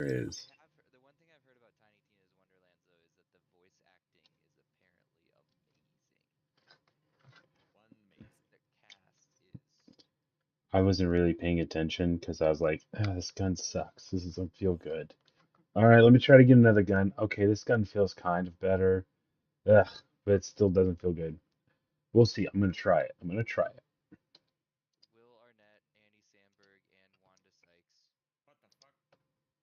is. The one thing I've heard about Tiny Tina's Wonderlands though is that the voice acting is apparently amazing. The cast is I wasn't really paying attention because I was like, ah, this gun sucks. This doesn't feel good. All right, let me try to get another gun. Okay, this gun feels kind of better. Ugh, but it still doesn't feel good. We'll see. I'm gonna try it. I'm gonna try it. Will Arnett, Andy Samberg, and Wanda Sykes.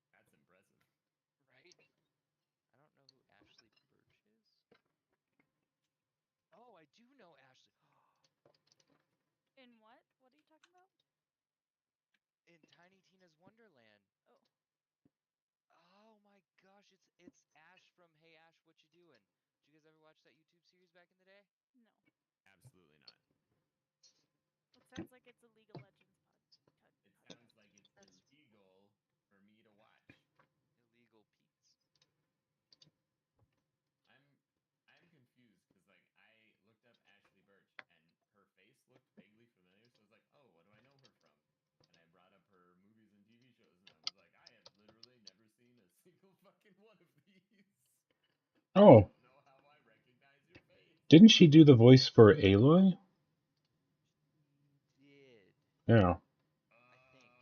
Right? I don't know who Ashley Birch is. Oh, I do know Ashley. In what? What are you talking about? In Tiny Tina's Wonderland. Oh, Oh my gosh, it's Ash from Hey Ash, what you doing? Did you guys ever watch that YouTube series back in the day? no. It sounds like it's a League of Legends That's illegal Pete's. Oh, didn't she do the voice for Aloy? She did, Yeah, I think.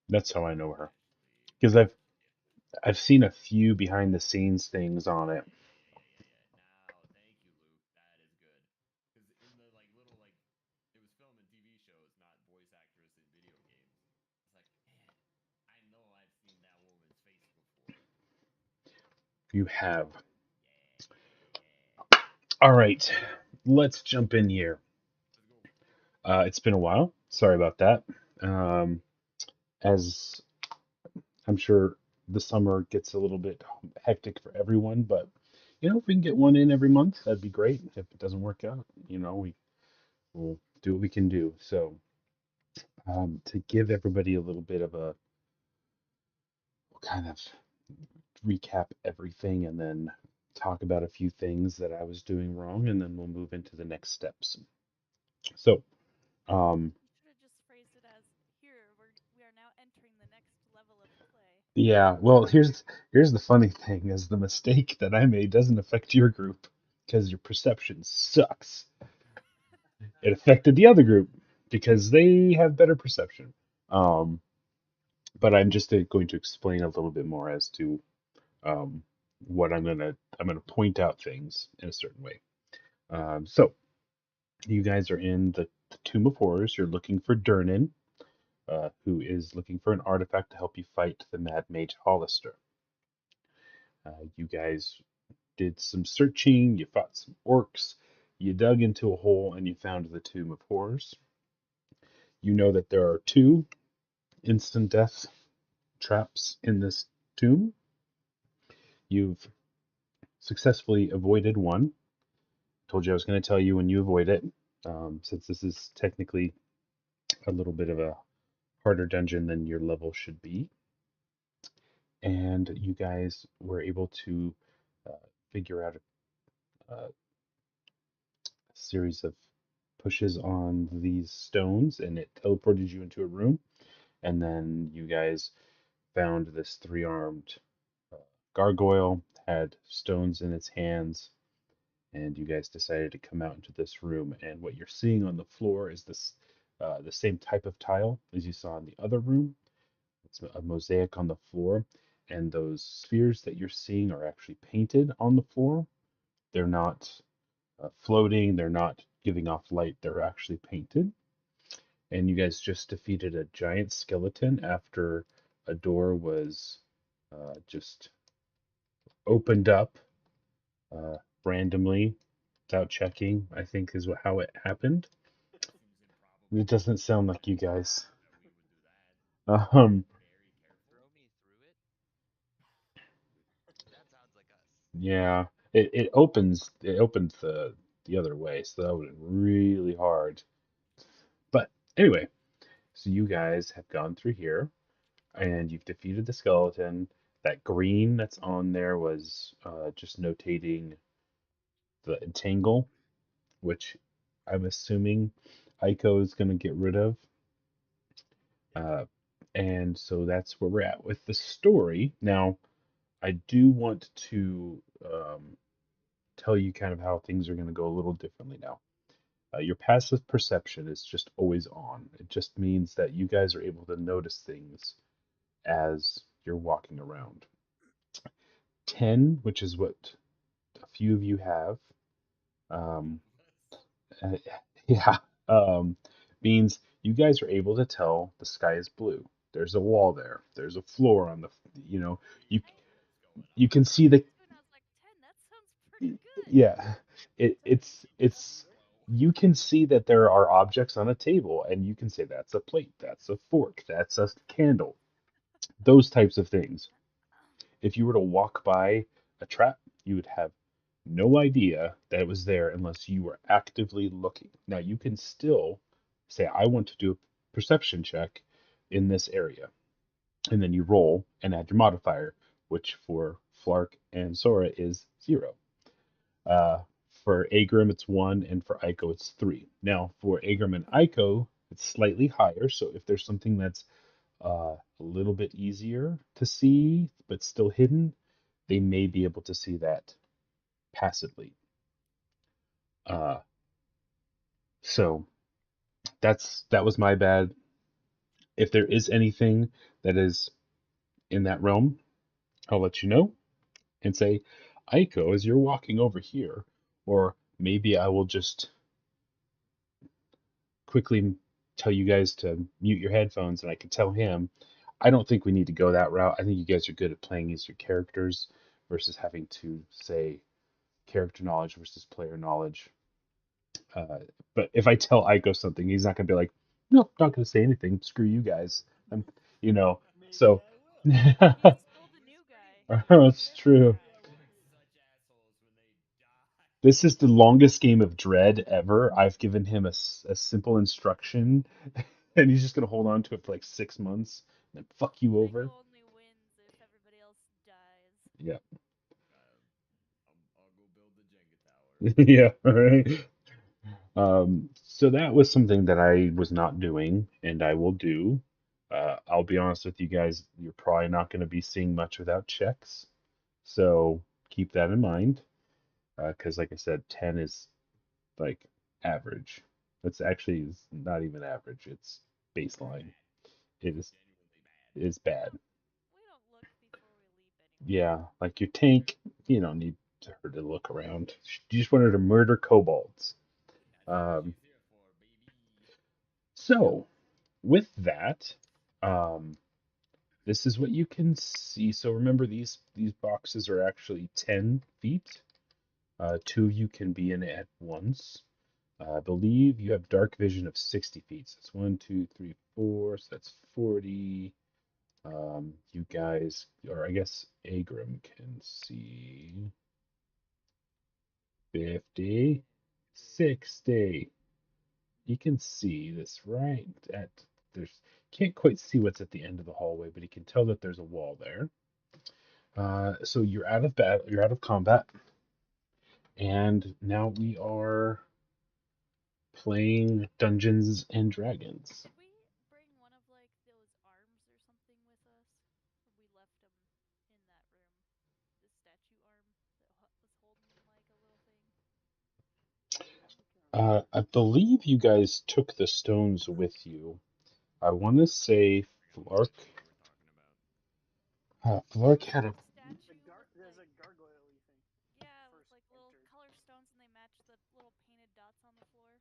that's how I know her. Because I've seen a few behind the scenes things on it. You have. All right, let's jump in here. It's been a while. Sorry about that. Um, as I'm sure the summer gets a little bit hectic for everyone, but if we can get one in every month, that'd be great. If it doesn't work out, we'll do what we can do. So, to give everybody a little bit of a we'll kind of recap everything and then talk about a few things that I was doing wrong, and then we'll move into the next steps. So, um, You should have just phrased it as here. We are now entering the next level of play. yeah, well, here's the funny thing is the mistake that I made doesn't affect your group because your perception sucks. It affected the other group because they have better perception. Um, but I'm just going to explain a little bit more as to um, what I'm gonna point out things in a certain way. So you guys are in the Tomb of Horrors. You're looking for Durnan, who is looking for an artifact to help you fight the Mad Mage Hollister. You guys did some searching, you fought some orcs, you dug into a hole, and you found the Tomb of Horrors. You know that there are two instant death traps in this tomb. You've successfully avoided one. Told you I was going to tell you when you avoid it, since this is technically a little bit of a harder dungeon than your level should be. And you guys were able to uh, figure out a series of pushes on these stones, and it teleported you into a room. And then you guys found this three-armed uh, gargoyle, had stones in its hands, and you guys decided to come out into this room. And what you're seeing on the floor is the same type of tile as you saw in the other room. It's a mosaic on the floor, and those spheres that you're seeing are actually painted on the floor. They're not floating, they're not giving off light, they're actually painted. And you guys just defeated a giant skeleton after a door was just opened up uh, randomly without checking, I think is how it happened. It doesn't sound like you guys. Um, Throw me through it? That sounds like us. yeah, it opens the other way, so that would have been really hard. But anyway, so you guys have gone through here and you've defeated the skeleton. That green that's on there was just notating the entangle, which I'm assuming Aiko is going to get rid of. Uh, And so that's where we're at with the story. Now, I do want to tell you kind of how things are going to go a little differently now. Your passive perception is just always on. It just means that you guys are able to notice things as you're walking around. 10, which is what a few of you have, um, uh, yeah, um, means you guys are able to tell the sky is blue. There's a wall there. There's a floor on the, you know, you you can see the, And I was like, 10, that sounds pretty good. yeah, it's you can see that there are objects on a table, and you can say that's a plate, that's a fork, that's a candle, those types of things. If you were to walk by a trap, you would have no idea that it was there unless you were actively looking. Now, you can still say, I want to do a perception check in this area. And then you roll and add your modifier, which for Flark and Sora is 0. Uh, for Agrim, it's 1, and for Aiko, it's 3. Now, for Agrim and Aiko, it's slightly higher. So if there's something that's a little bit easier to see, but still hidden, they may be able to see that passively. Uh, so that was my bad. If there is anything that is in that realm, I'll let you know and say, Aiko, as you're walking over here, or maybe I will just quickly tell you guys to mute your headphones and I can tell him. I don't think we need to go that route. I think you guys are good at playing as your characters versus having to say character knowledge versus player knowledge. Uh, but if I tell Aiko something, he's not gonna be like, "No, not gonna say anything. Screw you guys." I'm, you know. So He's still the new guy. that's You're the new true. guy. This is the longest game of Dread ever. I've given him a simple instruction, and he's just gonna hold on to it for like 6 months and then fuck you over. Aiko only wins if everybody else dies. Yeah, I'll go build the Jenga tower. yeah, right. So that was something that I was not doing, and I will do. I'll be honest with you guys, you're probably not going to be seeing much without checks. So keep that in mind. Because, like I said, 10 is like average. It's actually is not even average, it's baseline. It is bad. We don't look before we leap anyway. Yeah, like your tank, you don't need her to look around. You just want her to murder kobolds. Um, so, with that, um, this is what you can see. So remember, these boxes are actually 10 feet. Two of you can be in it at once. I believe you have dark vision of 60 feet. So that's 1, 2, 3, 4. So that's 40. You guys, or I guess Agrim can see 50, 60. He can see this right at there's can't quite see what's at the end of the hallway, but he can tell that there's a wall there. So you're out of battle, you're out of combat, and now we are playing Dungeons and Dragons. Did we bring one of like those arms or something with us? Or we left them in that room? The statue arm that was holding like a little thing. I believe you guys took the stones with you. I want to say Flark. Flark had a. Statue with like There's a gargoyle thing. yeah, with First like little entered. color stones and they match the little painted dots on the floor.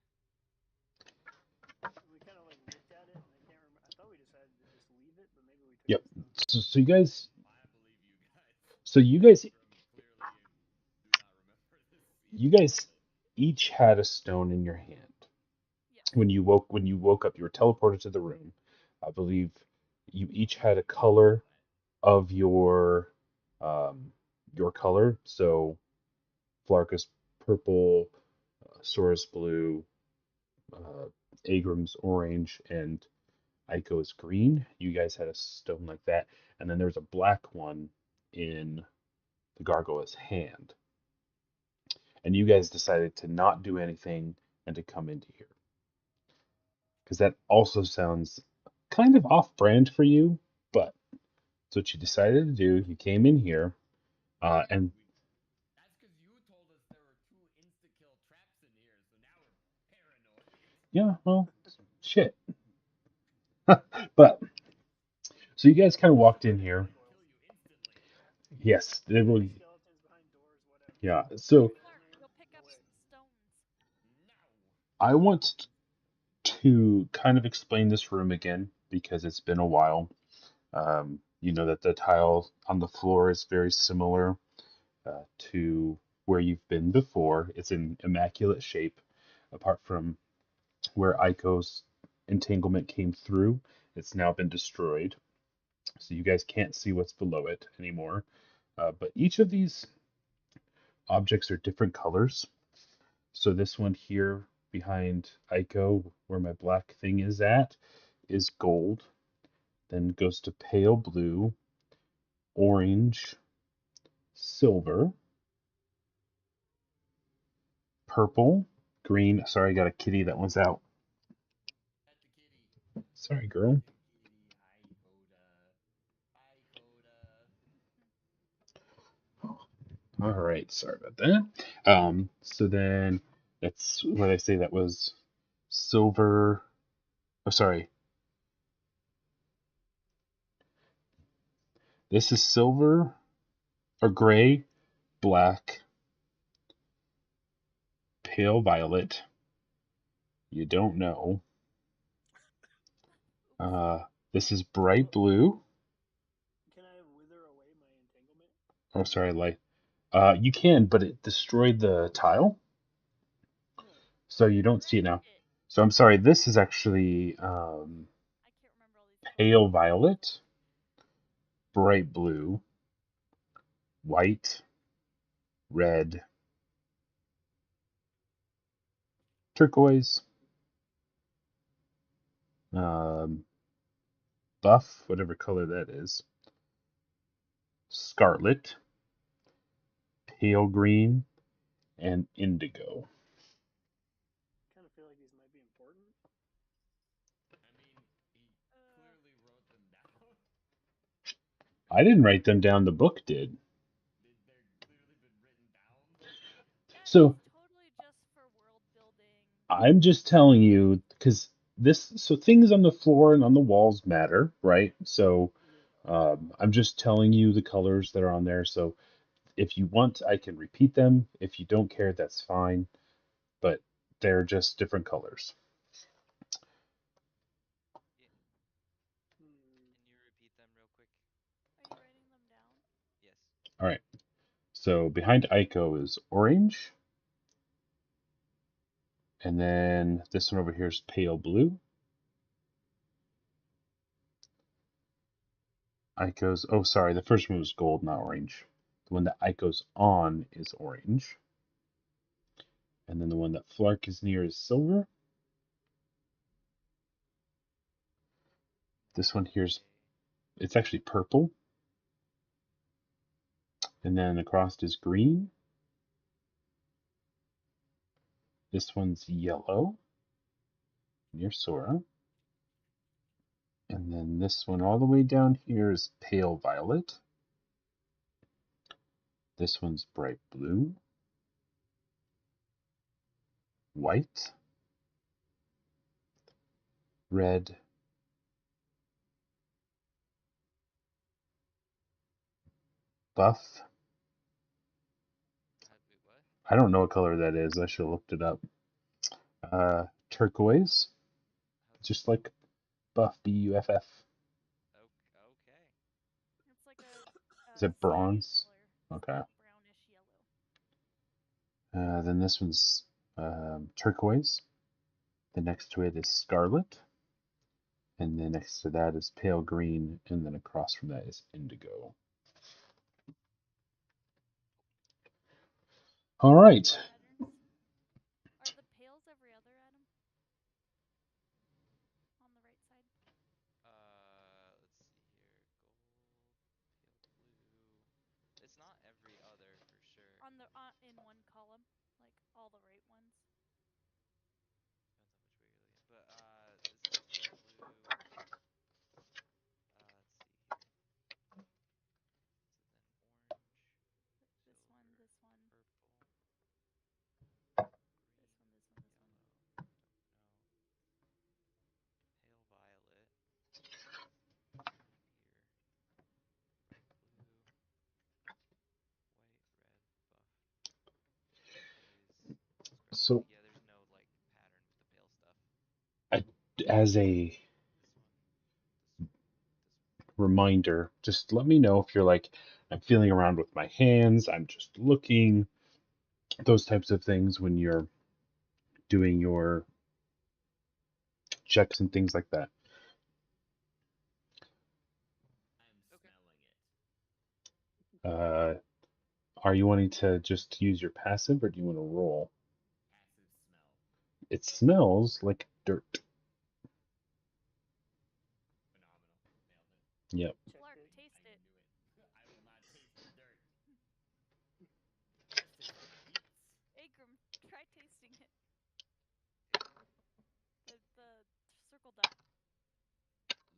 We kind of like looked at it and I can't remember. I thought we decided to just leave it, but maybe we took Yep. the stones. So you guys. I believe you guys. So you guys. Clearly do not remember this scene. You guys each had a stone in your hand. Yes. When you woke up, you were teleported to the room. I believe you each had a color of your color. So Flarkus purple, Sora's blue, uh, Agrim's orange, and Aiko's green. You guys had a stone like that, and then there's a black one in the gargoyle's hand. And you guys decided to not do anything and to come into here. Because that also sounds kind of off-brand for you, but it's what you decided to do. You came in here, and That's because you told us there were 2 insta-kill traps in here, so now we're paranoid. yeah, well, shit. But so you guys kind of walked in here. Kill you instantly. Yes, they will. Skeletons behind doors, whatever. Yeah. So Clark, go pick up some stones. No. I want to kind of explain this room again because it's been a while. You know that the tile on the floor is very similar to where you've been before. It's in immaculate shape, apart from where Aiko's entanglement came through. It's now been destroyed, so you guys can't see what's below it anymore. But each of these objects are different colors. So this one here behind Aiko, where my black thing is at, is gold. Then goes to pale blue, orange, silver, purple, green. Sorry, I got a kitty that one's out. Pet the kitty. Sorry, girl. Kitty. Hi, Coda. All right, sorry about that. So then that's what I say that was silver. Oh, sorry. This is silver or gray, black, pale violet. You don't know. This is bright blue. Can I wither away my entanglement? Oh, sorry, light. You can, but it destroyed the tile, Oh, so you don't see it now. Wrecked it. So I'm sorry. This is actually I can't remember all these colors. pale violet, bright blue, white, red, turquoise, buff, whatever color that is, scarlet, pale green, and indigo. kind of feel like these might be important. I mean, he clearly wrote them down. I didn't write them down. The book did. They're clearly been written down. Yeah, So it's totally just for world building. I'm just telling you because so things on the floor and on the walls matter, right? So I'm just telling you the colors that are on there. So if you want, I can repeat them. If you don't care, that's fine. But they're just different colors. Can you repeat them real quick? Are you writing them down? Yes. All right. So behind Aiko is orange. And then this one over here is pale blue. Aiko's, oh, sorry, the first one was gold, not orange. The one that Aiko's on is orange. And then the one that Flark is near is silver. This one here's, it's actually purple. And then across is green. This one's yellow, near Sora. And then this one all the way down here is pale violet. This one's bright blue, white, red, buff. Wait, what? I don't know what color that is. I should have looked it up. Turquoise, just like buff, B-U-F-F. Okay. It's like a Is it sage bronze? color. Okay. Brownish yellow. Then this one's turquoise. The next to it is scarlet. And then next to that is pale green. And then across from that is indigo. All right. Patterns. Are the pales every other, Adam? On the right side? Let's see here. Gold, pale blue. It's not every other for sure. On the in one column, like all the right ones. Depends on which way you're looking. But it says pale blue, So Yeah, there's no like pattern with the pale stuff. as a This one. reminder, just let me know if you're like, I'm feeling around with my hands, I'm just looking, those types of things when you're doing your checks and things like that. I'm Okay. smelling it. Are you wanting to just use your passive or do you want to roll? Passive smell. It smells like dirt. Phenomenal. Nailed it. Yep. Check Clark, it. taste I it. knew it. I will not taste the dirt. Let's taste the beets. Agram, try tasting it. Hey, The circle dot.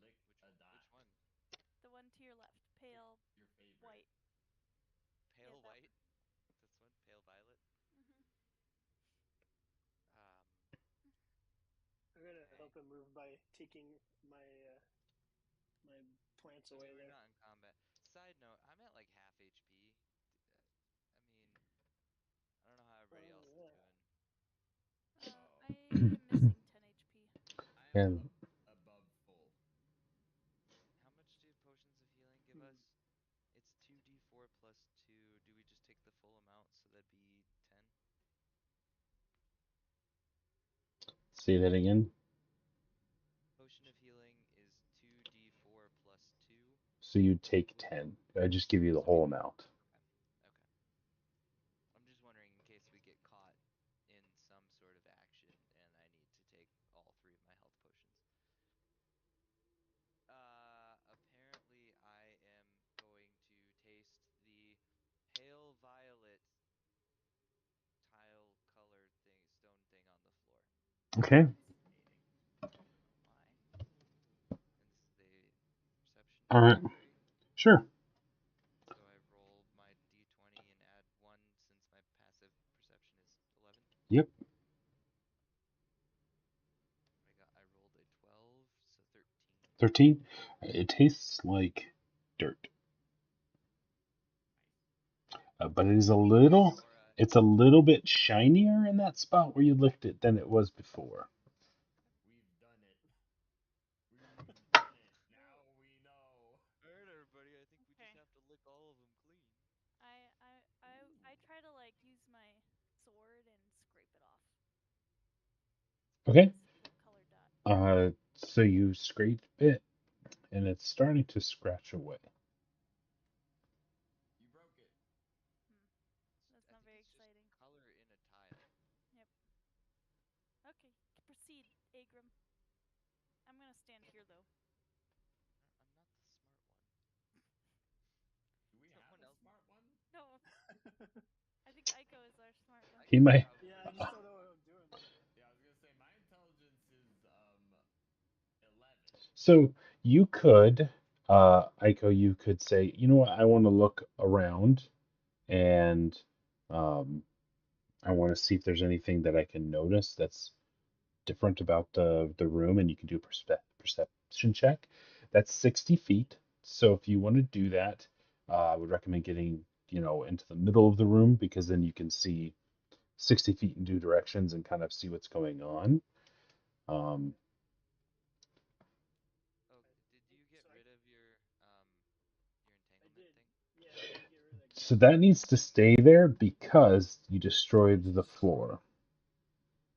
Lick a dot. which one? The one to your left. Pale Your favorite. white. Pale that white? This one? Pale violet? Mm-hmm. I'm gonna Okay. help him move by taking my my plants So away we're there. not in combat. Side note, I'm at like half HP. I mean, I don't know how everybody else is Yeah. doing. I am missing 10 HP. I am And above full. How much do potions of healing give us? It's 2d4 plus 2. Do we just take the full amount, so that'd be 10? say that again. Potion of healing is 2d4 plus 2. So you take 10. I just give you the whole amount. Okay. I'm just wondering in case we get caught in some sort of action and I need to take all 3 of my health potions. Apparently I am going to taste the pale violet tile color thing, stone thing on the floor. Okay. Why? Since the perception All right. vary. Sure. So I roll my d20 and add 1 since my passive perception is 11. Yep. I rolled a 12, so 13. 13. It tastes like dirt. But it is a little, Aura. it's a little bit shinier in that spot where you licked it than it was before. We've done it. We've done it. Now we know. Alright, everybody, I think we Okay. just have to lick all of them clean. I try to like use my sword and scrape it off. Okay. This color dot. So you scrape it and it's starting to scratch away. You broke it. That's I not think very it's exciting. just color in a tile. Yep. Okay, proceed, Agram. I'm gonna stand here though. I'm not the smart one. Do we have Someone a else. smart one? No, I think Aiko is our smart one. He might. Yeah, I just don't know what I'm doing. Yeah, I was gonna say my intelligence is 11. So you could, Aiko, you could say, you know what, I want to look around and I want to see if there's anything that I can notice that's different about the room, and you can do a perception check. That's 60 feet. So if you want to do that, I would recommend getting, into the middle of the room because then you can see 60 feet in two directions and kind of see what's going on. Um, Oh, did you get Sorry. rid of your I entanglement did. thing? Yeah, I did get rid of that. so that needs to stay there because you destroyed the floor.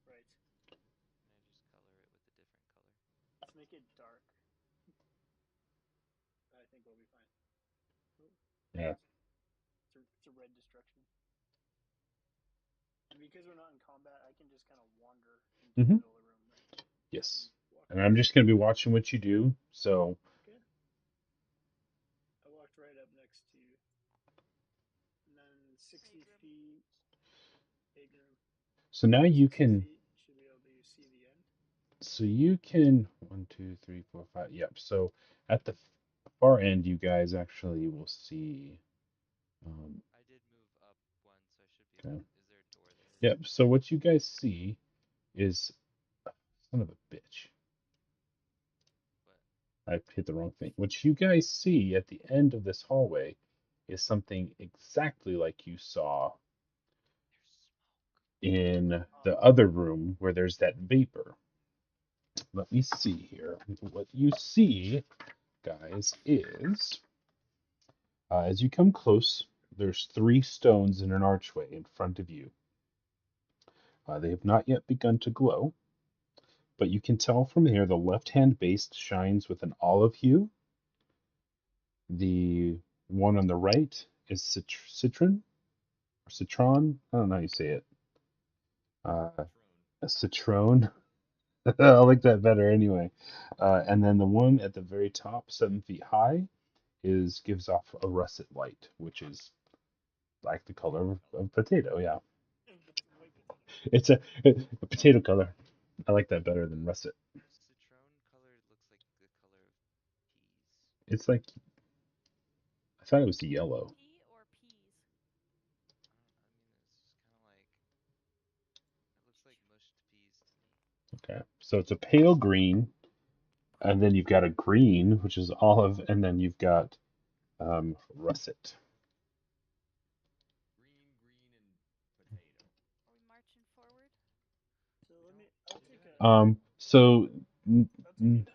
Right. Can I just color it with a different color? Let's make it dark. I think we'll be fine. Yeah. It's a red destruction. And because we're not in combat, I can just kind of wander into the middle of the room, right? Yes. Walk And I'm next just going to be watching what you do. So, Okay. I walked right up next to you. And then 60 Agram. feet. Agram. so now you 60 can, feet. Should be able to see the end. so you can, 1, 2, 3, 4, 5. Yep. So at the far end, you guys actually will see. I did move up 1, so I should be Okay. able. Is there a door there? Yep. So what you guys see is, son of a bitch. What? I hit the wrong thing. What you guys see at the end of this hallway is something exactly like you saw There's smoke. in the other room where there's that vapor. Let me see here. What you see, guys, is as you come close, there's 3 stones in an archway in front of you. They have not yet begun to glow, but you can tell from here the left-hand base shines with an olive hue. The one on the right is citron, or citron. I don't know how you say it. A citron. I like that better anyway. And then the one at the very top, 7 feet high, gives off a russet light, which is like the color of potato. Yeah, White potato. it's a potato color. I like that better than russet. Citron color looks like the color of peas. It's like I thought it was yellow. Pea or peas? I mean, it's kind of like it looks like mushed peas to me. Okay, so it's a pale green, and then you've got a green, which is olive, and then you've got russet. Green, and potato. Are we marching forward? So I'll take So a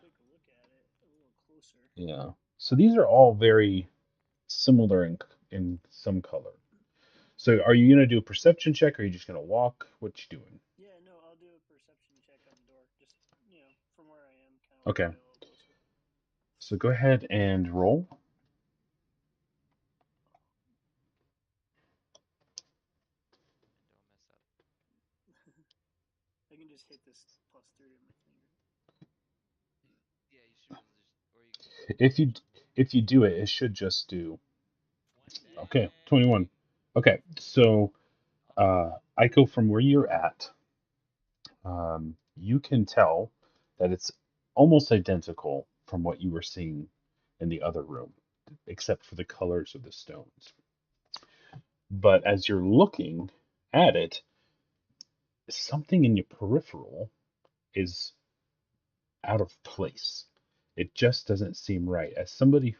quick look at it a little closer. yeah, so these are all very similar in some color. So are you gonna do a perception check, or are you just gonna walk? What you doing? Yeah, no, I'll do a perception check on the door. Just from where I am, kind of Okay. look at it a little closer. So go ahead and roll. And don't mess up. I can just hit this +3 on my finger. Yeah, you should be able to just, or you can. If you do it, it should just do. Okay, 21. Okay, so Aiko, from where you're at, you can tell that it's almost identical from what you were seeing in the other room, except for the colors of the stones. But as you're looking at it, something in your peripheral is out of place. It just doesn't seem right. As somebody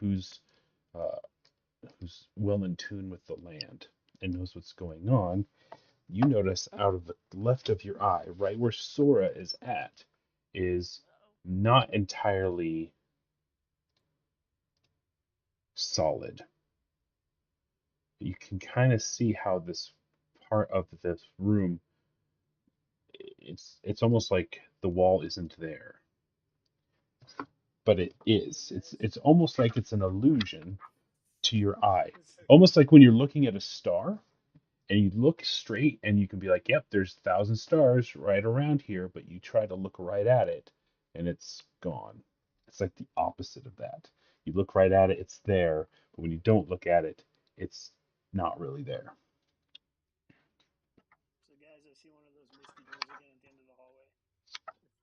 uh, who's well in tune with the land and knows what's going on, you notice out of the left of your eye, right where Sora is at, is not entirely solid. You can kind of see how this part of this room, it's almost like the wall isn't there, but it is. It's almost like it's an illusion to your eye, almost like when you're looking at a star and you look straight and you can be like, yep, there's 1,000 stars right around here, but you try to look right at it and it's gone. It's like the opposite of that. You look right at it, it's there, but when you don't look at it, it's not really there. So guys, I see one of those misty doors again at the end of the hallway with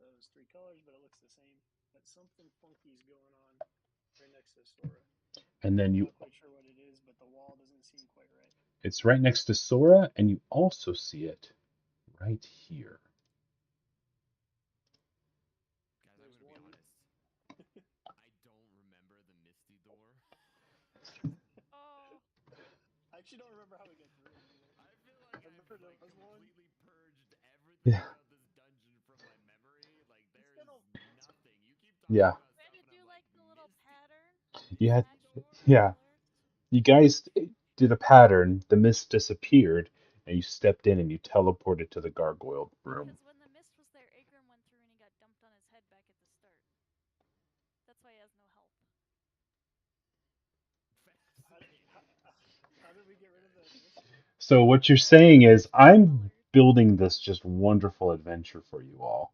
those 3 colors, but it looks the same. But something funky is going on right next to Sora. And then I'm you, not quite sure what it is, but the wall doesn't seem quite right. it's right next to Sora, and you also see it right here. Guys, I'm gonna be honest. I don't remember the Misty door. Oh, I actually don't remember how we got through it either. I feel like I remember I've there like was one. completely purged everything Yeah. about this dungeon from my memory. Like there's been a- nothing. You keep talking Yeah. about we had stuff, to and do I'm like like, the little Misty, pattern. You had, Misty door. yeah. Colors. You guys did a pattern, the mist disappeared, and you stepped in and you teleported to the gargoyle room. Because when the mist was there, Agron went through and he got dumped on his head back at the start. That's why he has no help. How did we get rid of the mist? So what you're saying is, I'm building this just wonderful adventure for you all.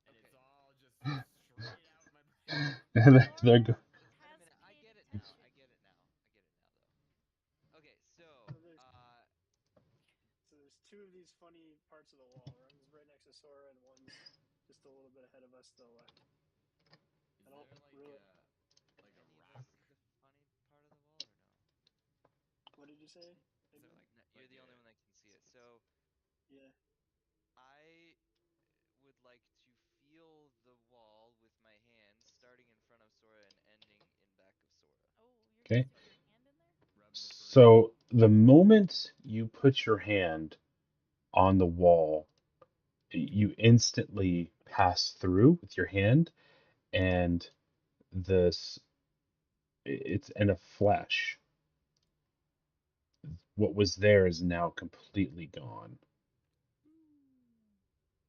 And it's all just straight out my brain. They're Wait a minute, I get it now. I get it now. Though. Okay, so So there's 2 of these funny parts of the wall. One's right next to Sora, and one's just a little bit ahead of us to the left. Is I don't there really. like a any of rock? us see the funny part of the wall or no? What did you say? Is there like No, you're the only one that can see it. So Yeah. I would like to feel the wall with my hand, starting in front of Sora and ending in back of Sora. Oh, you're Okay. gonna stick your hand in there? Rub the So the moment you put your hand on the wall, you instantly pass through with your hand, and this it's in a flash. What was there is now completely gone,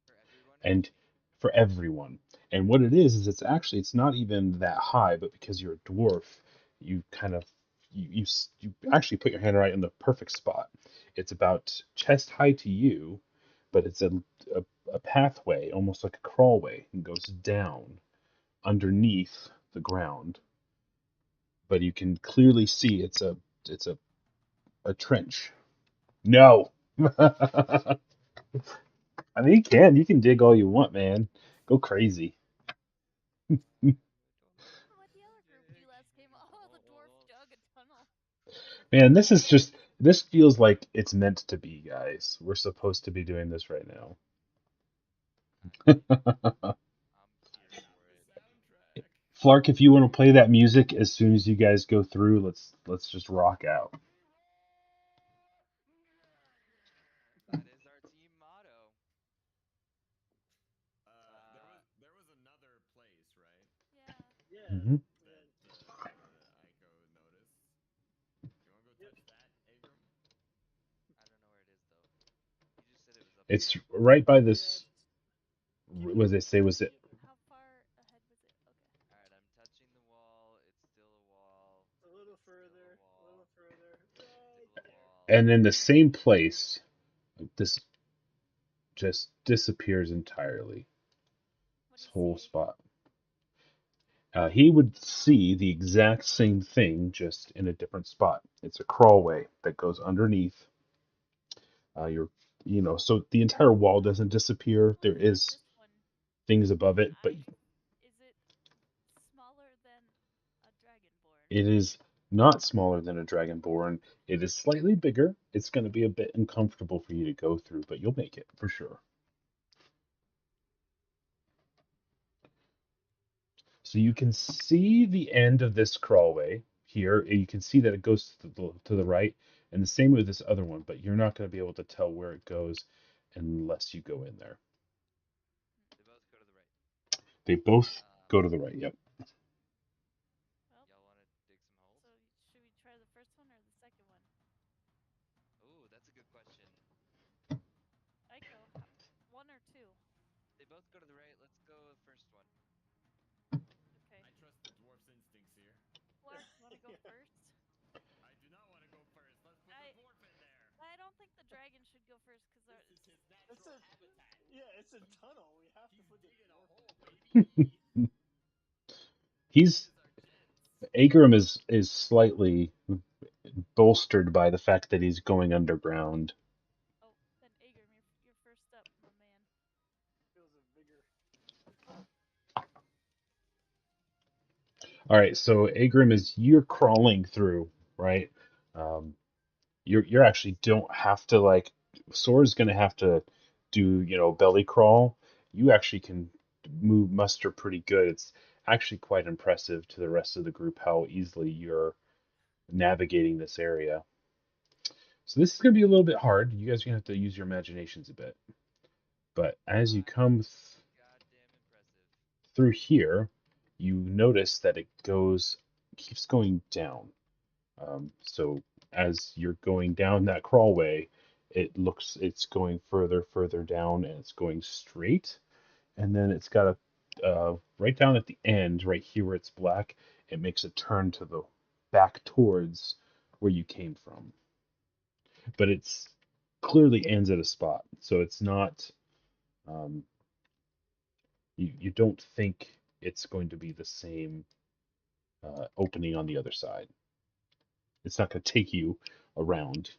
For everyone or and just me? for everyone. And what it is it's not even that high, but because you're a dwarf, you kind of you actually put your hand right in the perfect spot. It's about chest high to you, but it's a, a pathway, almost like a crawlway, and goes down underneath the ground. But you can clearly see it's a trench. No. I mean, you can dig all you want, man. Go crazy. What the other group you last came? Oh, the dwarf dug a tunnel. Man, this feels like it's meant to be, guys. We're supposed to be doing this right now. I'm here for The it. soundtrack. Flark, if you want to play that music as soon as you guys go through, let's just rock out. That is our team motto. There was another place, right? Yeah. Yeah. Hmm. That Aiko noticed. You wanna go Yep. touch that, Abram? I don't know where it is though. You just said it was up here. It's right by Yeah. this. Keep Was they say was keep it? skipping. How far ahead was it? Okay. Alright, I'm touching the wall. It's still a wall. A little Still a further. A wall. little further. Right Still a there. wall. And in the same place, this just disappears entirely. What do This you whole see? spot. He would see the exact same thing, just in a different spot. It's a crawlway that goes underneath. Your, so the entire wall doesn't disappear. Well, There looking at is this one, things above it, but is it smaller than a dragonborn? it is not smaller than a dragonborn. It is slightly bigger. It's going to be a bit uncomfortable for you to go through, but you'll make it for sure. So you can see the end of this crawlway here. You can see that it goes to the right, and the same with this other one, but you're not going to be able to tell where it goes unless you go in there. They both go to the right. They both Um, go to the right. Yep. Well, y'all want to dig some holes? so should we try the first one or the second one? Ooh, that's a good question. Aiko, one or two? They both go to the right. Let's go with the first one. Okay. I trust the dwarf's instincts here. Flark, you want to go first? I do not want to go first. Let's put the dwarf in there. I don't think the dragon should go first because This is his It's natural a habitat. yeah. It's a tunnel. We have to He's put the digging a dwarf hole, in. baby. He's This is our chance. Agram is slightly bolstered by the fact that he's going underground. oh, then Agram, you're first up, my man. Feels a vigor. All right, so Agram, is you're crawling through, right? Um, you're actually don't have to like. Sora's gonna have to do belly crawl. You actually can muster pretty good. It's actually quite impressive to the rest of the group how easily you're navigating this area. So this is gonna be a little bit hard. You guys are gonna have to use your imaginations a bit. But as you come It's goddamn impressive. through here, you notice that keeps going down. So as you're going down that crawlway, it's going further down, and it's going straight, and then it's got right down at the end, right here where it's black, it makes a turn to the back towards where you came from. But it's clearly ends at a spot, so it's not. Um, you don't think it's going to be the same opening on the other side. It's not going to take you around.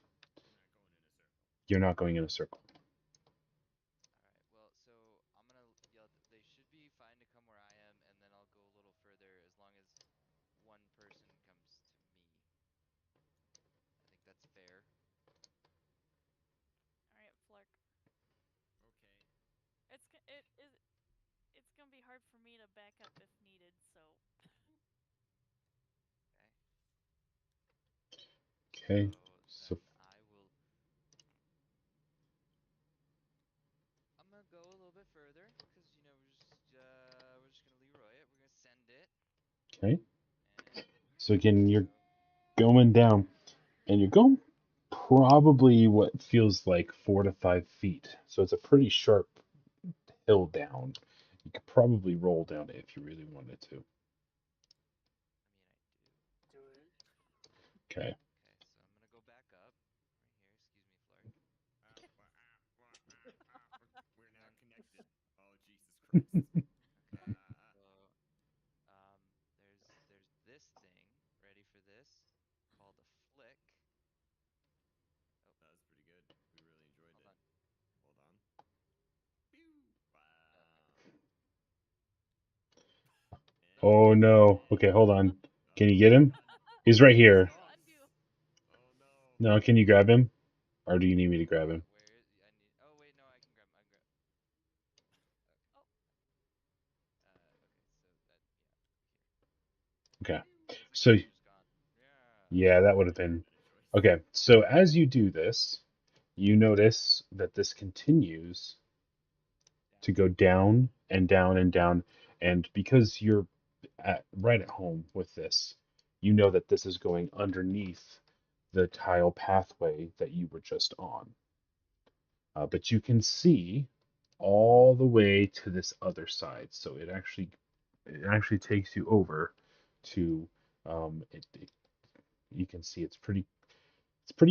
You're not going in a circle. Alright, well, so I'm gonna yell. They should be fine to come where I am, and then I'll go a little further as long as one person comes to me. I think that's fair. All right, Flark. Okay. It's gonna be hard for me to back up if needed. So. Okay, So so gonna go a little bit further because we're just gonna Leroy it. We're gonna send it. Okay. And So again, you're going down, and you're going probably what feels like 4 to 5 feet. So it's a pretty sharp hill down. You could probably roll down it if you really wanted to. I mean, I do. Do it. Okay. Okay, so I'm gonna go back up right here. Excuse me, Flark. We're now connected. Oh, Jesus Christ. Okay. So there's this thing. Ready for this? Called a flick. Oh, That was pretty good. We really enjoyed hold it. on. Hold on. Pew! Wow. Oh no. Okay, hold on. Can you get him? He's right here. Got you. Oh no. No, can you grab him? Or do you need me to grab him? Where is I need? Oh wait, no, I can grab. I can grab. Oh, Okay, so that yeah. Here. Okay. Looks like So he's just gone. Yeah. yeah, that would have been okay. So as you do this, you notice that this continues to go down and down and down. And because you're right at home with this, you know that this is going underneath the tile pathway that you were just on. But you can see all the way to this other side. So it actually takes you over to you can see it's pretty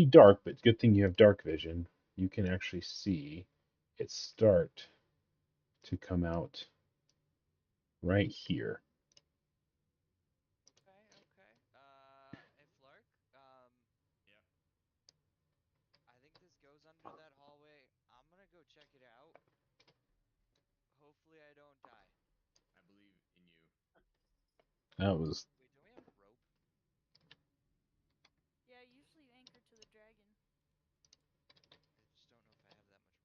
dark, but good thing you have dark vision. You can actually see it start to come out right here. Okay. Hey Flark. Yep. I think this goes under that hallway. I'm gonna go check it out. Hopefully I don't die. I believe in you. That was Wait, don't we have rope? yeah. Usually anchor to the dragon. I just don't know if I have that much rope.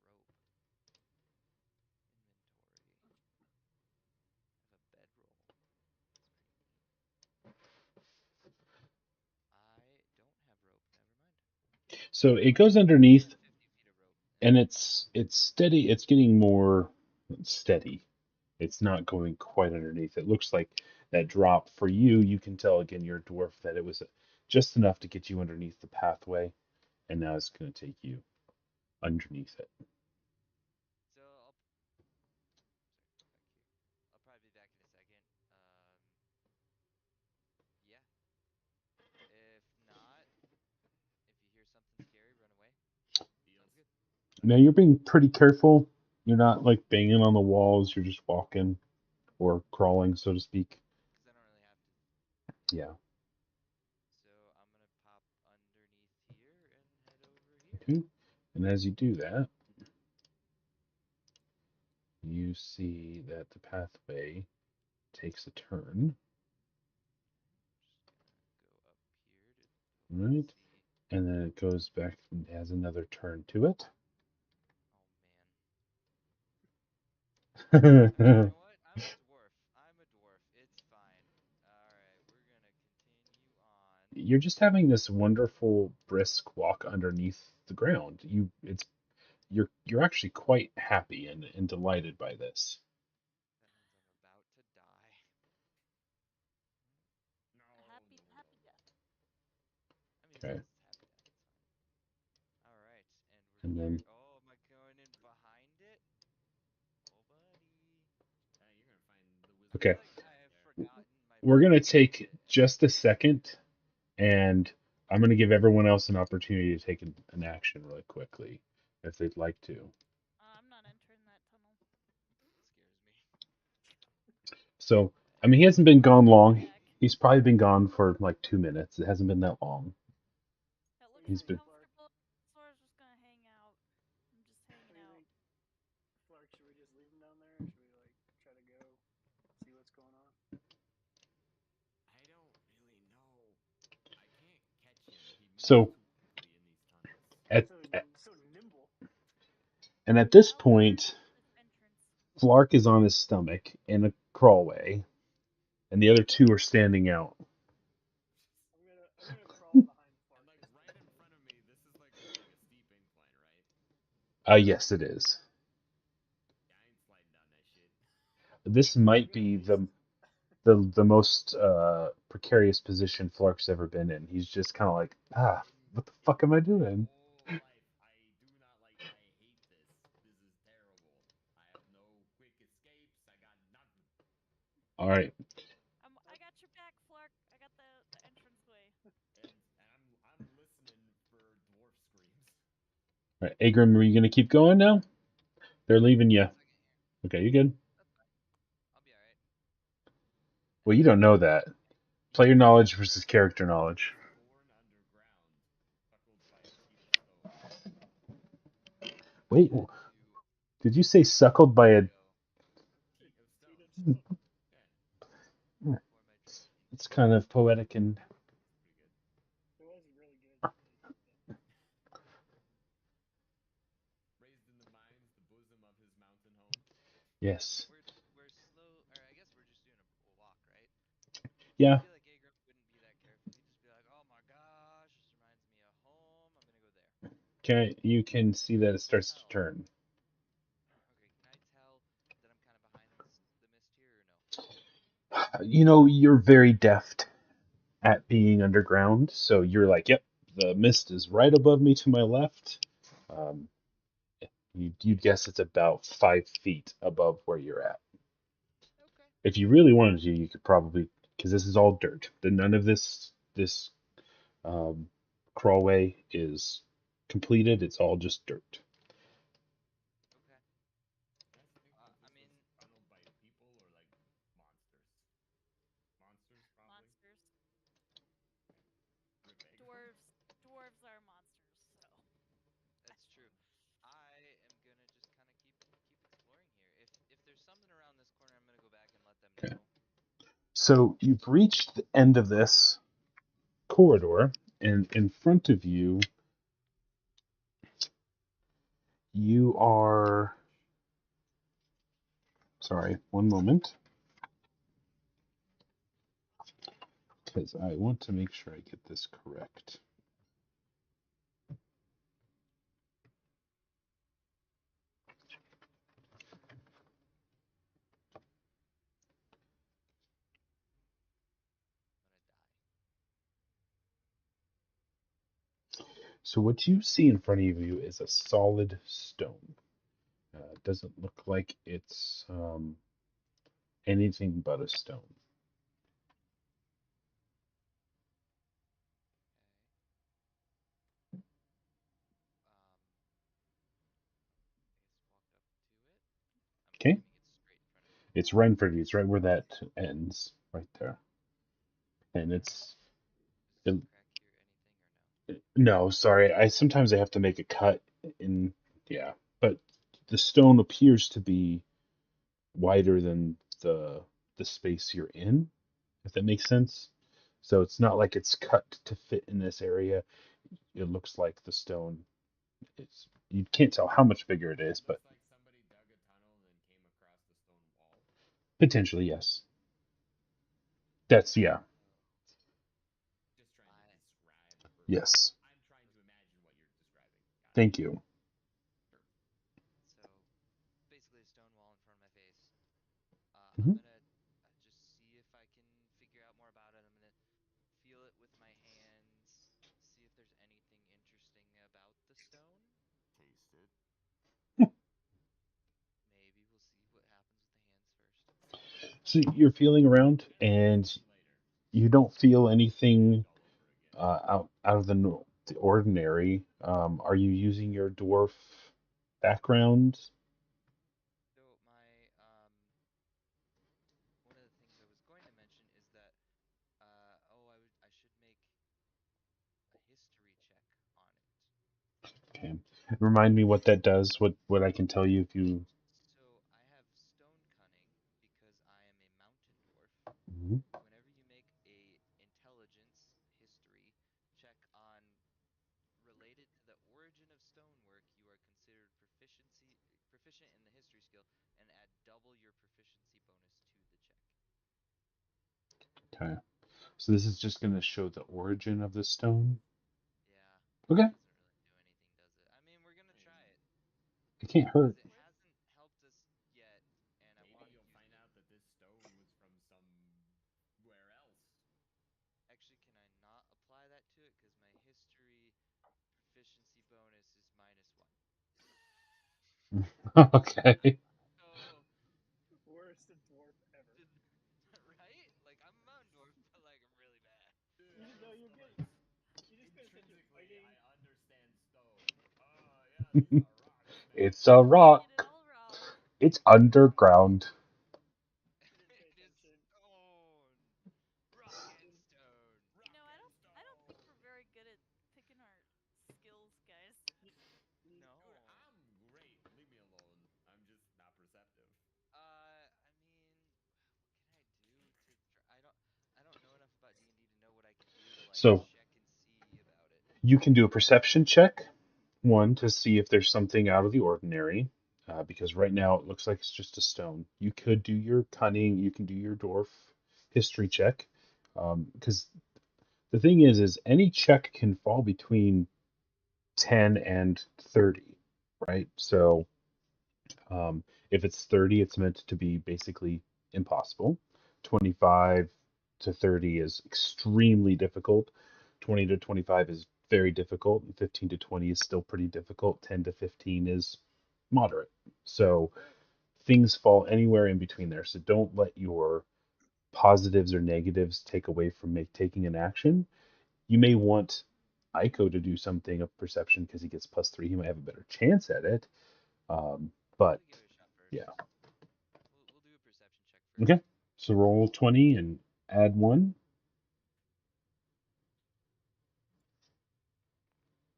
Inventory. I have a bedroll. That's pretty neat. I don't have rope. Never mind. so it I'll goes just underneath, get 50 feet of rope. and it's steady. It's getting more steady. It's not going quite underneath. It looks like that drop for you. You can tell again, you're a dwarf, that it was just enough to get you underneath the pathway, and now it's going to take you underneath it. So I'll probably be back in a second. Yeah. If not, if you hear something scary, run away. Sounds good. Now you're being pretty careful. You're not like banging on the walls. You're just walking or crawling, so to speak. Because I don't really have to. Yeah. So I'm gonna pop underneath here and head over here. Okay. And as you do that, you see that the pathway takes a turn, Just gonna go up here to right? see. And then it goes back and has another turn to it. Oh man. You know what? I'm a dwarf. It's fine. Alright, we're gonna continue on. You're just having this wonderful brisk walk underneath the ground. You're actually quite happy and delighted by this. That means I'm about to die. No. A happy death. I mean, Okay. it's happy death. It's fine. Alright, and And we're then here. Oh, am I going in behind it? Oh, buddy. You're gonna find the wizard. okay, I feel like I have forgotten my we're gonna basic take shit. just a second, and I'm gonna give everyone else an opportunity to take an action really quickly if they'd like to. I'm not entering that tunnel. Scares me. So, I mean, he hasn't been gone long. Back. He's probably been gone for like 2 minutes. It hasn't been that long. That looks He's been. uncomfortable. So I was just gonna hang out. I'm just What hanging do you out. think, Flark? Should we just leave him down there, or should we like try to go see what's going on? I don't really know. I can't catch him. He moves So too quickly in these tunnels. at So nimble. and at this I'll guard point, this entrance. Flark is on his stomach in a crawlway, and the other two are standing out. I'm gonna crawl behind Flark. And like right in front of me, this is like going a steep incline, right? Yes, it is. this might be the most precarious position Flark's ever been in. He's just kind of like, what the fuck am I doing? Whole life, I do not like. I hate this. This is terrible. I have no quick escapes. I got nothing. All right, I got your back, Flark. I got the entrance way. And I'm listening for dwarf screams. all right. Agrim, are you gonna keep going now? They're leaving you. Second here. Okay, you good? That's fine. I'll be alright. Well, you don't know that. Player knowledge versus character knowledge. Born underground, buckled by a sheet of stone. Wait, To did you say suckled by a? go Sheet of stone. Sheet of stone. Yeah, for my drinking. It's kind of poetic and. it's pretty good. It was really good. Raised in the mines, the bosom of his mountain home. Yes. We're slow, or I guess we're just doing a walk, right? Yeah. I feel like Agrim wouldn't be that careful. He'd just be like, "Oh my gosh, this reminds me of home. I'm gonna go there." You can see that it starts to turn. Okay, can I tell that I'm kind of behind the mist here, or no? You know, you're very deft at being underground, so you're like, yep, the mist is right above me to my left. Um, you'd guess it's about 5 feet above where you're at. Okay. If you really wanted to, you could probably, because this is all dirt. None of this um, crawlway is completed. It's all just dirt. Okay. I I think mean, this was funneled by people or like monsters. Monsters, probably. Monsters. Rip Agrim. Dwarves are monsters, so. that's true. I am gonna just kind of keep exploring here. If there's something around this corner, I'm gonna go back and let them Okay. know. So you've reached the end of this corridor, and in front of you, you are. Sorry, one moment. Because I want to make sure I get this correct. I'm gonna die. So what you see in front of you is a solid stone. It doesn't look like it's anything but a stone. Okay. I Okay, guess walked up to it. I'm assuming it's straight in front of me. it's right in front of you. It's right where that ends, right there. And it's Is it, this a crack here, anything, or no? no, sorry. Sometimes I have to make a cut in, yeah, but the stone appears to be wider than the space you're in, if that makes sense. So it's not like it's cut to fit in this area. It looks like the stone, it's, you can't tell how much bigger it is, but Looks like somebody dug a tunnel and then came across the stone wall. potentially yes. That's, yeah, Just trying to I describe for. yes. I'm trying to imagine what you're describing. Got it. Thank you. Sure. so basically a stone wall in front of my face. I'm Mhm. gonna just see if I can figure out more about it. I'm gonna feel it with my hands, see if there's anything interesting about the stone. Taste it. Maybe we'll see what happens with the hands first. So you're feeling around and Later. you don't feel anything All over again. out of the ordinary. Are you using your dwarf background? So my one of the things I was going to mention is that I should make a history check on it. Okay. Remind me what that does. What I can tell you if you. So I have stone cunning because I am a mountain dwarf. Mhm. Whenever you make a intelligence history check on related to the origin of stonework, you are considered proficient in the history skill and add double your proficiency bonus to the check. Okay. So this is just going to show the origin of the stone. Yeah, Okay. doesn't really do anything, does it? I mean, we're gonna try it It can't hurt. because it hasn't helped us yet, and I Maybe want to you'll use find it. out that Okay. So, Worst dwarf ever. did, right? Like I'm a mountain dwarf, but like I'm really bad. You know, you're good. You just pay attention to Intrinsically, fighting. I understand stone. Yeah, these are rocks, man. It's a Get rock. it all wrong. It's underground. You didn't pay It is attention. stone, rock and stone. You know, Rock and I don't think we're stone. very good at picking our skills, guys. You, you, No. Dude, I'm great. Leave me alone. I'm just not perceptive. I mean, what can I do to try? I don't know enough about D&D to know what I can do to like So check and see about it. you can do a perception check, one, to see if there's something out of the ordinary, because right now it looks like it's just a stone. You could do your cunning, you can do your dwarf history check, because the thing is any check can fall between 10 and 30, right? So if it's 30, it's meant to be basically impossible. 25 to 30 is extremely difficult. 20 to 25 is very difficult. And 15 to 20 is still pretty difficult. 10 to 15 is moderate. So things fall anywhere in between there. So don't let your positives or negatives take away from taking an action. You may want Aiko to do something of perception because he gets plus 3. He might have a better chance at it. I'm But gonna give it a shot first. yeah. We'll do a perception check first. Okay. So roll 20 and add 1.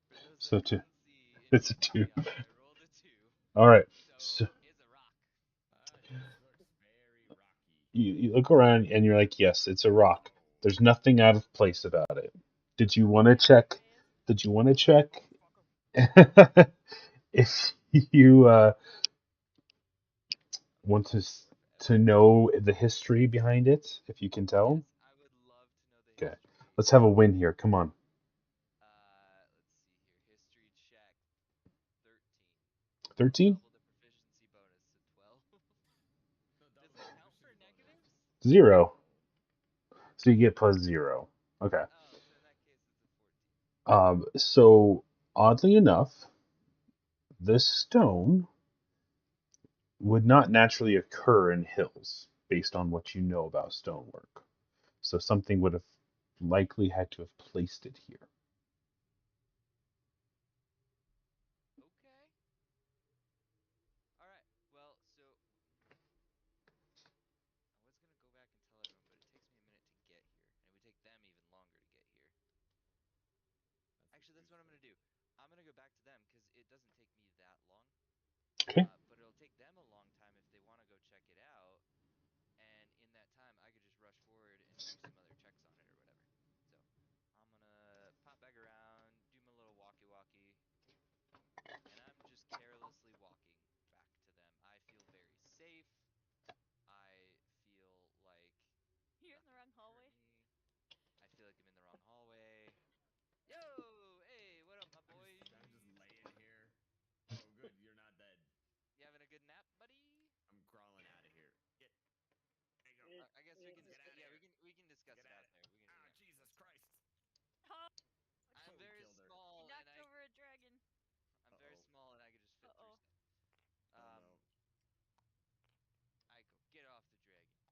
For those So that 2. couldn't see in It's a 2. chaos, I rolled a 2. All right. So So it's a rock. This looks very rocky. you look around and you're like, yes, it's a rock. There's nothing out of place about it. Did you want to check? Hilarious. Did you want to check Motherfucker. if you want Dwarf to ever. know the history behind it? If you can tell. Yes, I would love to know the Okay. history. Let's have a win here. Come on. Let's see here. History check 13. I'll 13? double the proficiency bonus to 12. No Does double it the count for proficiency bonus. negatives? 0. So you get plus 0. Okay. Oh, so in that case it's a 14. So oddly enough, this stone would not naturally occur in hills based on what you know about stonework. So something would have likely had to have placed it here. Okay. All right. Well, so I was gonna go back and tell everyone, but it takes me a minute to get here, and it would take them even longer to get here. That's a Actually, good that's what I'm point. gonna do. I'm gonna go back to them because it doesn't take me that long. Okay. But it'll take them a long time if they want to go check it out. And in that time, I could just rush forward and do some other checks on it or whatever. So I'm gonna pop back around, do my little walkie-walkie, and I'm just carelessly walking back to them. I feel very safe. I feel like You're in the nothing wrong can hurt hallway. me. I feel like I'm in the wrong hallway. Yo, hey, what up, my boy? I'm just laying here. Oh, good, you're not dead. You having a good nap, buddy? I'm crawling out of here. Get. There you go. It, I guess we it, can. Get out of Yeah, here. we can discuss Get it out out of. there. We can. Ah, Yeah. Jesus Christ. Oh, I'm We very killed her. you small, and knocked over a dragon. I'm very Uh-oh. small, and I can just fit through Uh-oh. stuff. Oh Um, no. Aiko, get off the dragon.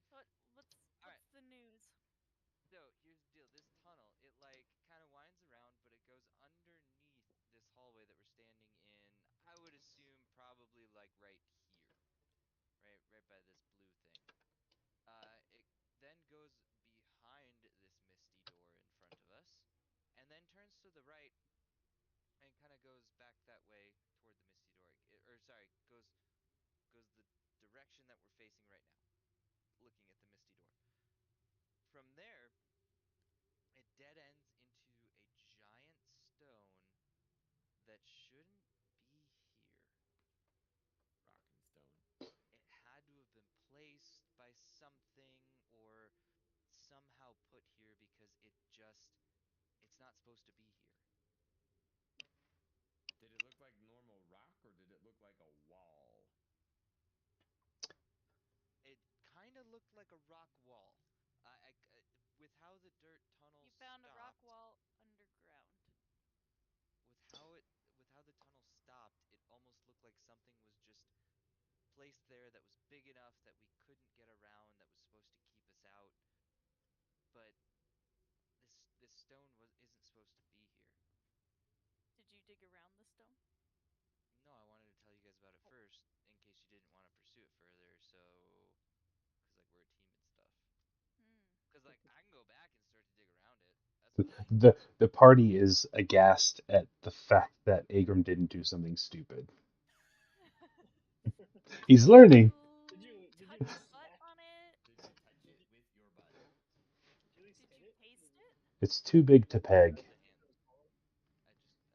What? All right. What's the news? So here's the deal. This tunnel, it like kind of winds around, but it goes underneath this hallway that we're standing in. I would assume probably like right here, right by this blue thing. It then goes behind this misty door in front of us, and then turns to the right and kind of goes back that way toward the misty door. Or sorry, goes the direction that we're facing right now, looking at the misty door. From there, it dead ends into a giant stone that shouldn't be here. Rock and stone. It had to have been placed by something or somehow put here because it's not supposed to be here. Did it look like normal rock or did it look like a wall? It kind of looked like a rock wall. With how the dirt tunnel You found a rock stopped, wall underground. with how it with how the tunnel stopped, it place there that was big enough that we couldn't get around that was supposed to keep us out. But this stone isn't supposed to be here. Did you dig around the stone? No, I wanted to tell you guys about it first in case you didn't want to pursue it further. So, cause like we're a team and stuff. Cause like I can go back and start to dig around it. That's fine. The party is aghast at the fact that Agram didn't do something stupid. He's learning. Did you touch your butt smack? on it? Did you touch it with your butt? Did you at least Did hit you it? taste it? It's too big to peg. With my hands.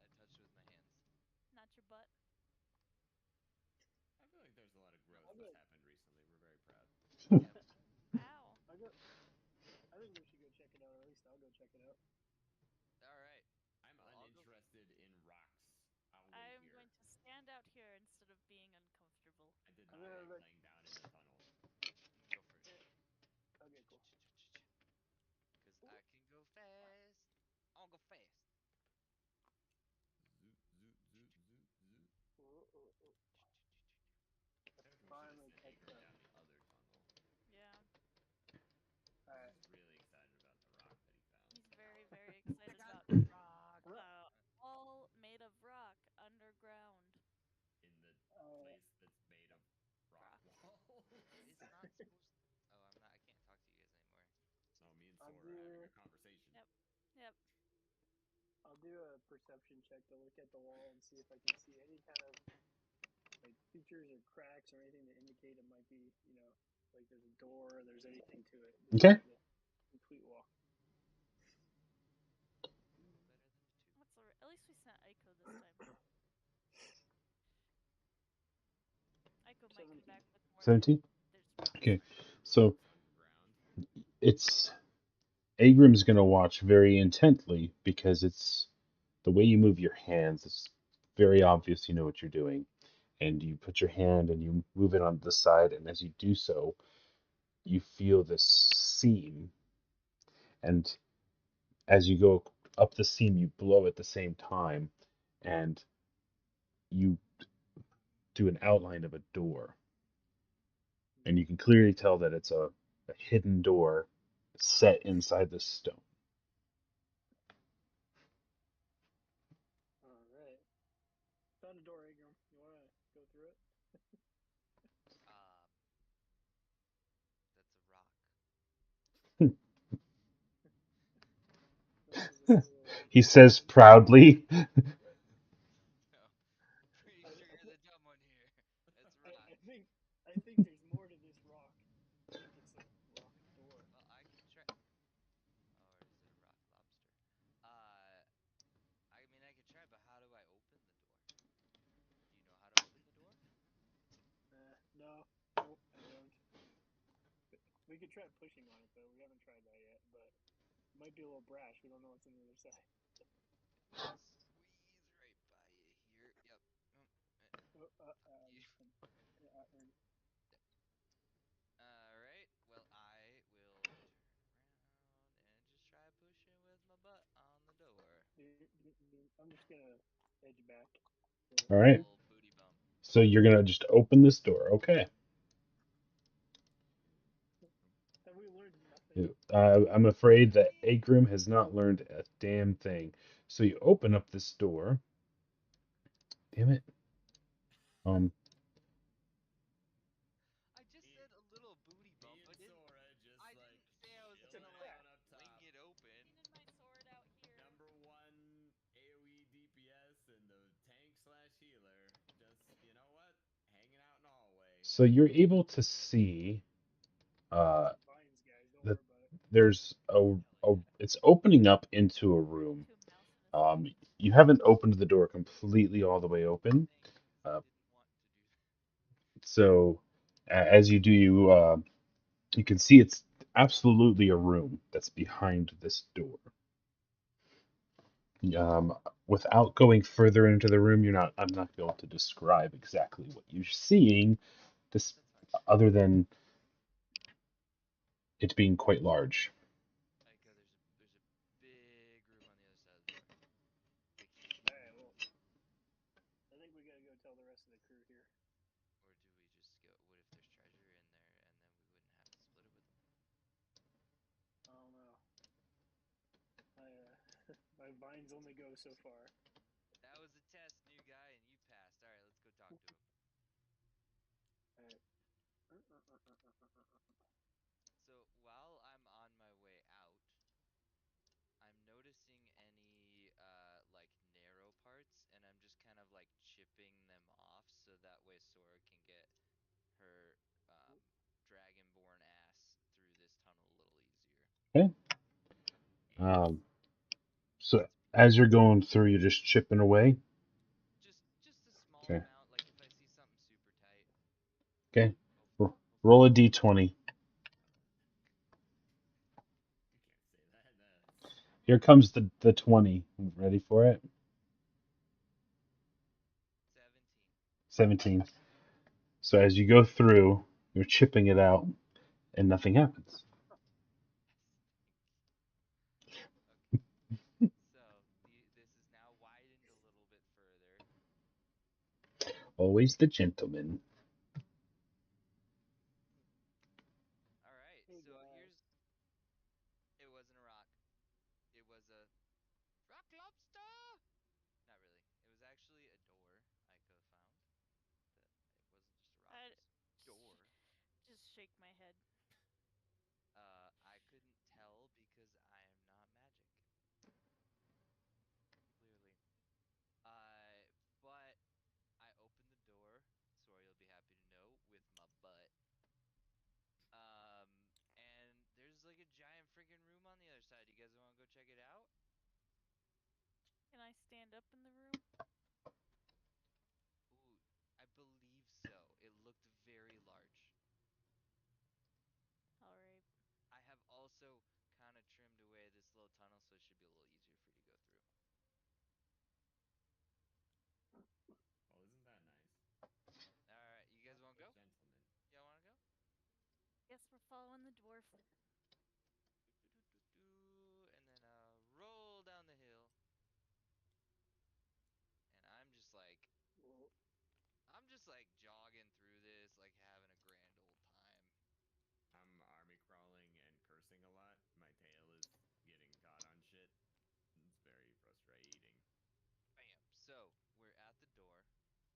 I touched it with my hands. Not your butt. I feel like there's a lot of growth I'll that's go- happened recently. We're very proud. Yep. Ow. I think we should go check it out, or at least I'll go check it out. All right. I'm Well, I'll go uninterested in rocks. I'll wait I'm here. going to stand out here instead of being uncomfortable. I did I'm not gonna like look- laying down in the tunnel. Go first. Okay, cool. Cause I can go fast. I'll go fast. Zoot, zoot, zoot, zoot, zoot. Oh. I think we Finally should have catch sent up. Agram down the other tunnel. Yeah. Alright. He's really excited about the rock that he found. He's very, very excited about rock all made of rock underground. in the Uh, place that's made of rock Rocks. walls. It's not supposed. Oh, I'm not. I can't talk to you guys anymore. No, me and I'll Sora are having do- a conversation. Yep. I'll do a perception check to look at the wall and see if I can see any kind of like features or cracks or anything to indicate it might be, like there's a door or there's anything to it. Just Okay. the complete wall. What's the? At least we sent Aiko this time. Aiko might come 17. back with more. 17? There's rocks. Okay. So Underground. it's Agram's gonna watch very intently because it's the way you move your hands. It's very obvious you know what you're doing. And you put your hand and you move it on the side, and as you do so, you feel this seam. And as you go up the seam, you blow at the same time, and you do an outline of a door. And you can clearly tell that it's a hidden door set inside the stone. Alright. Found a door, Agram. You wanna go through it? That's a rock. This is a little- He says proudly. No. Pretty sure you're the dumb one here. That's a rock. I think there's more to this rock. I think it's a rock door. Well, I can try. Or is it a rock lobster? I mean, I could try, but how do I open the door? Do you know how to open the door? No, nope, I don't. We could try pushing on it though. We haven't tried that yet, but it might be a little brash. We don't know what's on the other side. Squeeze right by you here. Yep. All right. Well, I will turn around and just try pushing with my butt on the door. I'm just gonna edge back. All right. Little booty bump. So you're gonna just open this door. Okay. Have we learned nothing? I'm afraid that Agram has not learned a damn thing. So you open up this door. Damn it. I just said a little booty bump. Me I and didn't. Sora just I like didn't say I was chilling gonna like out up top. wing it open. Leaning my sword out here. Number one AoE DPS and the tank slash healer. Just, you know what? Hanging out in the hallway. So you're able to see Vines, guys. Don't that worry about it. there's it's opening up into a room. To a mouse in a You haven't opened the door completely all the way open. Thanks. I Uh, didn't want to do that. So as you do, you can see it's absolutely a room that's behind this door. Without going further into the room, I'm not going to describe exactly what you're seeing, this That's fine. other than it being quite large. Aiko, there's a big room on the other side of the door. Big, huge. Alright, well, I think we gotta go tell the rest of the crew here. Or do we just go? My vines only go so far. That was a test, new guy, and you passed. All right, let's go talk to him. Alright. So while I'm on my way out, I'm noticing any like narrow parts, and I'm just kind of like chipping them off so that way Sora can get her dragonborn ass through this tunnel a little easier. Okay. So as you're going through, you're just chipping away. Just a small Okay. amount, like if I see something super tight. Okay. Hopefully, Roll a d20. You can't say that. Here comes the 20. Ready for it? 17. 17. So as you go through, you're chipping it out, and nothing happens. Okay. So this is now widened a little bit further. Always the gentleman. All right. Hey So guys. here's. It wasn't a rock. It was a rock lobster. Not really. It was actually a door I could have found. That it wasn't just a rock. I It was a door. just shake my head. I couldn't tell because I am not magic. Clearly. But I opened the door, Sora, you'll be happy to know, with my butt. And there's like a giant freaking room on the other side. You guys want to go check it out? Can I stand up in the room? Ooh, I believe so. It looked very large. Alright. I have also kind of trimmed away this little tunnel, so it should be a little easier for you to go through. Well, isn't that nice? All right, you guys want to go? Gentleman. Y'all want to go? Guess we're following the dwarf. And then roll down the hill. And I'm just like jogging through this, like having a grand old time. I'm army crawling and cursing a lot. My tail is getting caught on shit. It's very frustrating. Bam. So we're at the door. It is.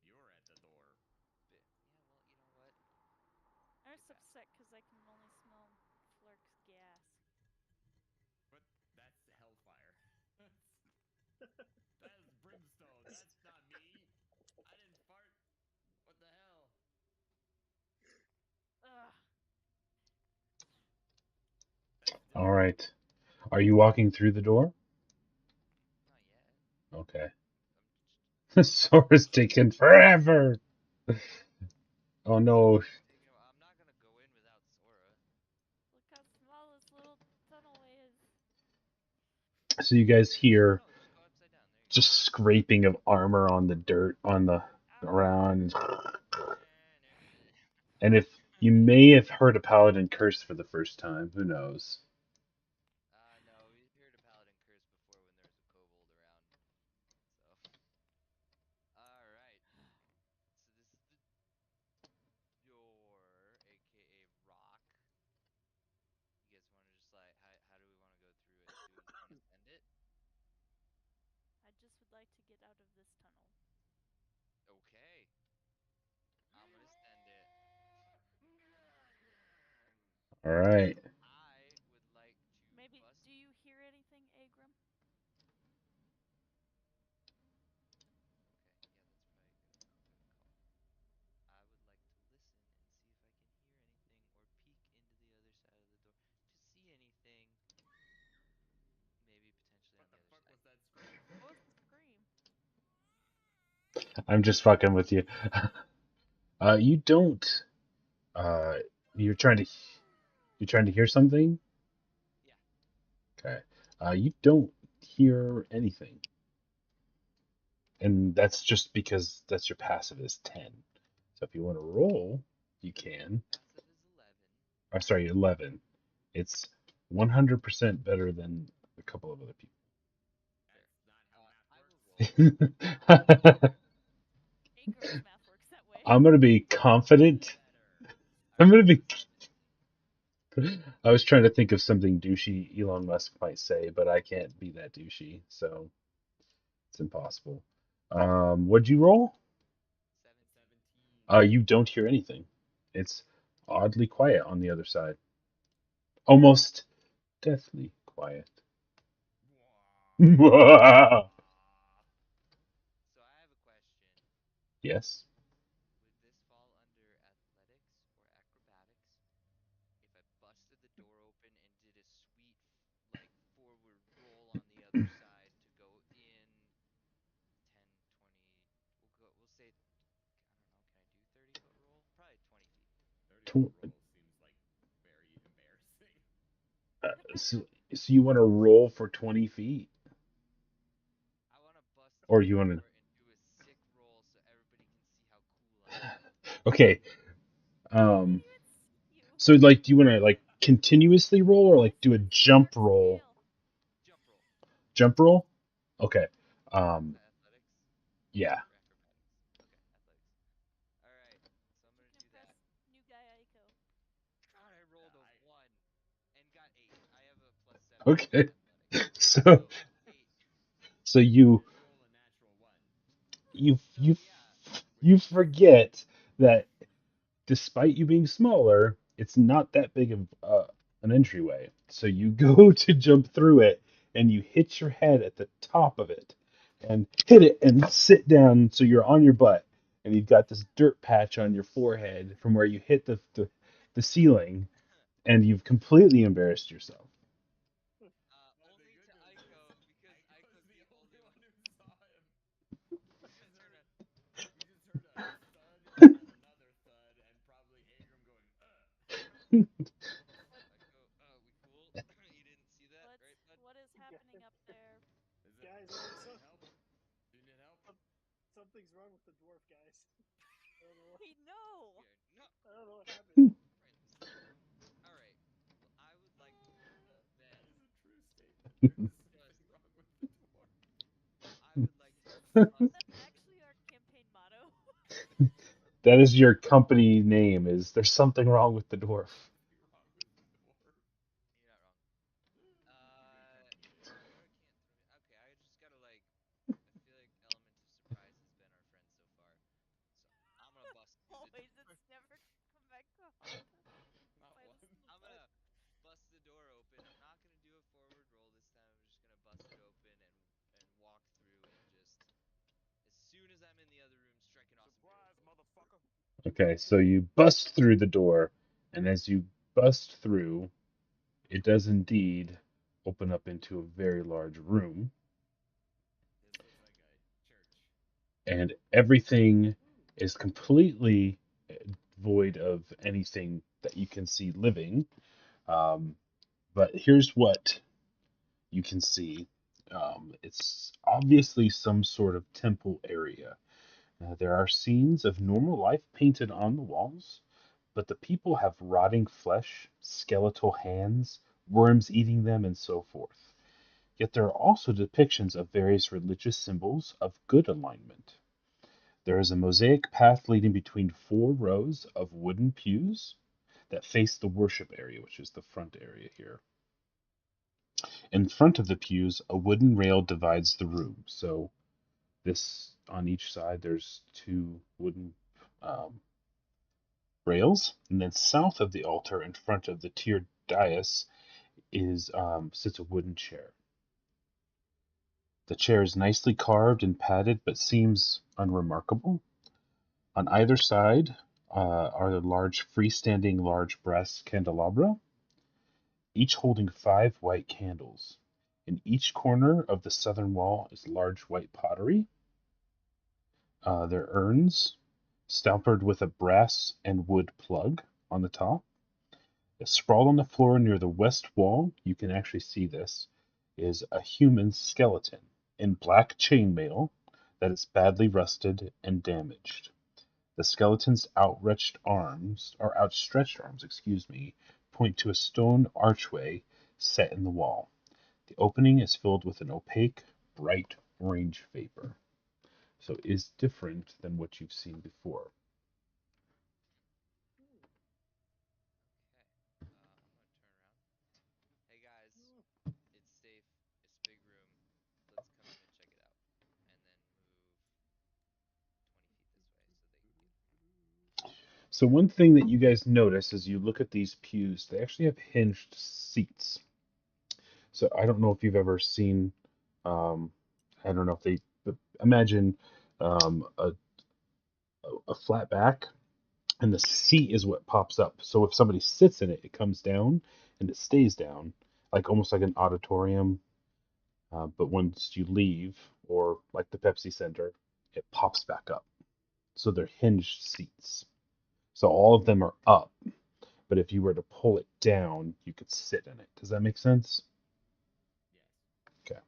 You're at the door. Yeah, well, you know what? I'm Get just past upset because I can only smell Flerk's gas. But that's hellfire. That is brimstone. That's not me. I didn't fart. What the hell? Ugh. That's All right. Are you walking through the door? Not yet. Okay. I'm Sora's taking forever. Oh no. I'm not gonna go in without Sora. Look how small this little tunnel is. So you guys hear No, just go upside down. There you just scraping of armor on the dirt on the ground. go. And if you may have heard a paladin curse for the first time, who knows? No, we heard a paladin curse before when there was a kobold around. So, all right. So this is the door, aka rock. You guys want to just like, how do we want to go through it? Do we just want to send it? I just would like to get out of this tunnel. Okay. I'm gonna send it. All right. I would like to Maybe, bust. do you hear anything, Agram? Okay, yeah, that's probably a good call. I would like to listen and see if I can hear anything or peek into the other side of the door to see anything. Maybe potentially What on the the other fuck side. was that scream? What was the scream? I'm just fucking with you. You don't. Uh, you're trying to hear something. Yeah. Okay. You don't hear anything, and that's just because that's your passive is 10. So if you want to roll, you can. Passive is 11. Or sorry, 11. It's 100% better than a couple of other That's not how math I will works. roll. people. Agram's math works that way. I'm gonna be confident. Better. I'm Alright, gonna be. so 17. I was trying to think of something douchey Elon Musk might say, but I can't be that douchey, so it's impossible. What'd you roll? 17. You don't hear anything. It's oddly quiet on the other side. Almost deathly quiet. So I have a question. Yes. Would this fall under athletics or acrobatics if I busted the door open and did a sweet, like, forward roll on the other side to go in 10, 20, we'll say, I don't know, can I do 30-foot roll? Probably 20 feet. 30-foot Tw- roll seems like very embarrassing. so you want to roll for 20 feet? I want to bust Or through the you want door and do a sick roll so everybody can see how cool I am. to. Okay. I can't Um, even see you. so like, do you want to like continuously roll or like do a What's jump your roll? scale? Jump roll. Jump roll? Okay. Um, Athletics yeah. or acrobatics? Okay, athletics. All right, so I'm gonna do Impress that. new guy Aiko. God, I rolled a one and got 8. I have a +7 in Okay. athletics, So so 8. so You did roll a natural one. you So you yeah, you forget that despite you being smaller, it's not that big of an entryway. So you go to jump through it, and you hit your head at the top of it, and hit it, and sit down so you're on your butt, and you've got this dirt patch on your forehead from where you hit the ceiling, and you've completely embarrassed yourself. My only to goodness. Aiko because Aiko's Aiko's the the only only one one. who saw him. We We just just heard heard a. we just heard a thud and then another thud and probably Agram going, Aiko, we cool? You didn't see that, right, bud? What is happening up there? Is it Guys, do you so, need help? Do you need help? something's wrong with the dwarf, guys. I don't know. We know. We are not I don't know what happened. friends. All right. Well, I would like to That then is a true statement. There is something just. wrong with the dwarf. I would like to bust. That's actually our campaign motto. That is your company name. Is there's something wrong with the dwarf? Something wrong with the dwarf. You're not wrong. You know what can't throw me. Okay, I just gotta like. I feel like element of surprise has been our friend so far. So I'm gonna bust through the Always, door. it's never come back to haunt us. Not Bite us one. in the I'm butt. gonna bust the door open. I'm not gonna do a forward roll this time. I'm just gonna bust it open and walk through and just as soon as I'm in the other room, strike an awesome barrel Surprise, roll. motherfucker. Okay, so you bust through the door, and as you bust through, it does indeed open up into a very large room, This looks like a church. and everything is completely void of anything that you can see living. Um, but here's what you can see. It's obviously some sort of temple area. There are scenes of normal life painted on the walls, but the people have rotting flesh, skeletal hands, worms eating them, and so forth. Yet there are also depictions of various religious symbols of good alignment. There is a mosaic path leading between 4 rows of wooden pews that face the worship area, which is the front area here. In front of the pews, a wooden rail divides the room. So this on each side, there's 2 wooden um, rails, and then south of the altar, in front of the tiered dais, is sits a wooden chair. The chair is nicely carved and padded, but seems unremarkable. On either side are the large brass candelabra, each holding 5 white candles. In each corner of the southern wall is large white pottery. There are urns, stampered with a brass and wood plug on the top. Sprawled on the floor near the west wall, you can actually see this, is a human skeleton in black chainmail that is badly rusted and damaged. The skeleton's outstretched arms, point to a stone archway set in the wall. The opening is filled with an opaque, bright orange vapor. So it is different than what you've seen before. Okay. I'm gonna So one thing that you guys notice as you look at these pews, they actually have hinged seats. So I don't know if you've ever seen, um, I don't know if they but imagine a flat back, and the seat is what pops up. So if somebody sits in it, it comes down and it stays down, like almost like an auditorium. But once you leave, or like the Pepsi Center, it pops back up. So they're hinged seats. So all of them are up, but if you were to pull it down, you could sit in it. Does that make sense? Yes. Okay.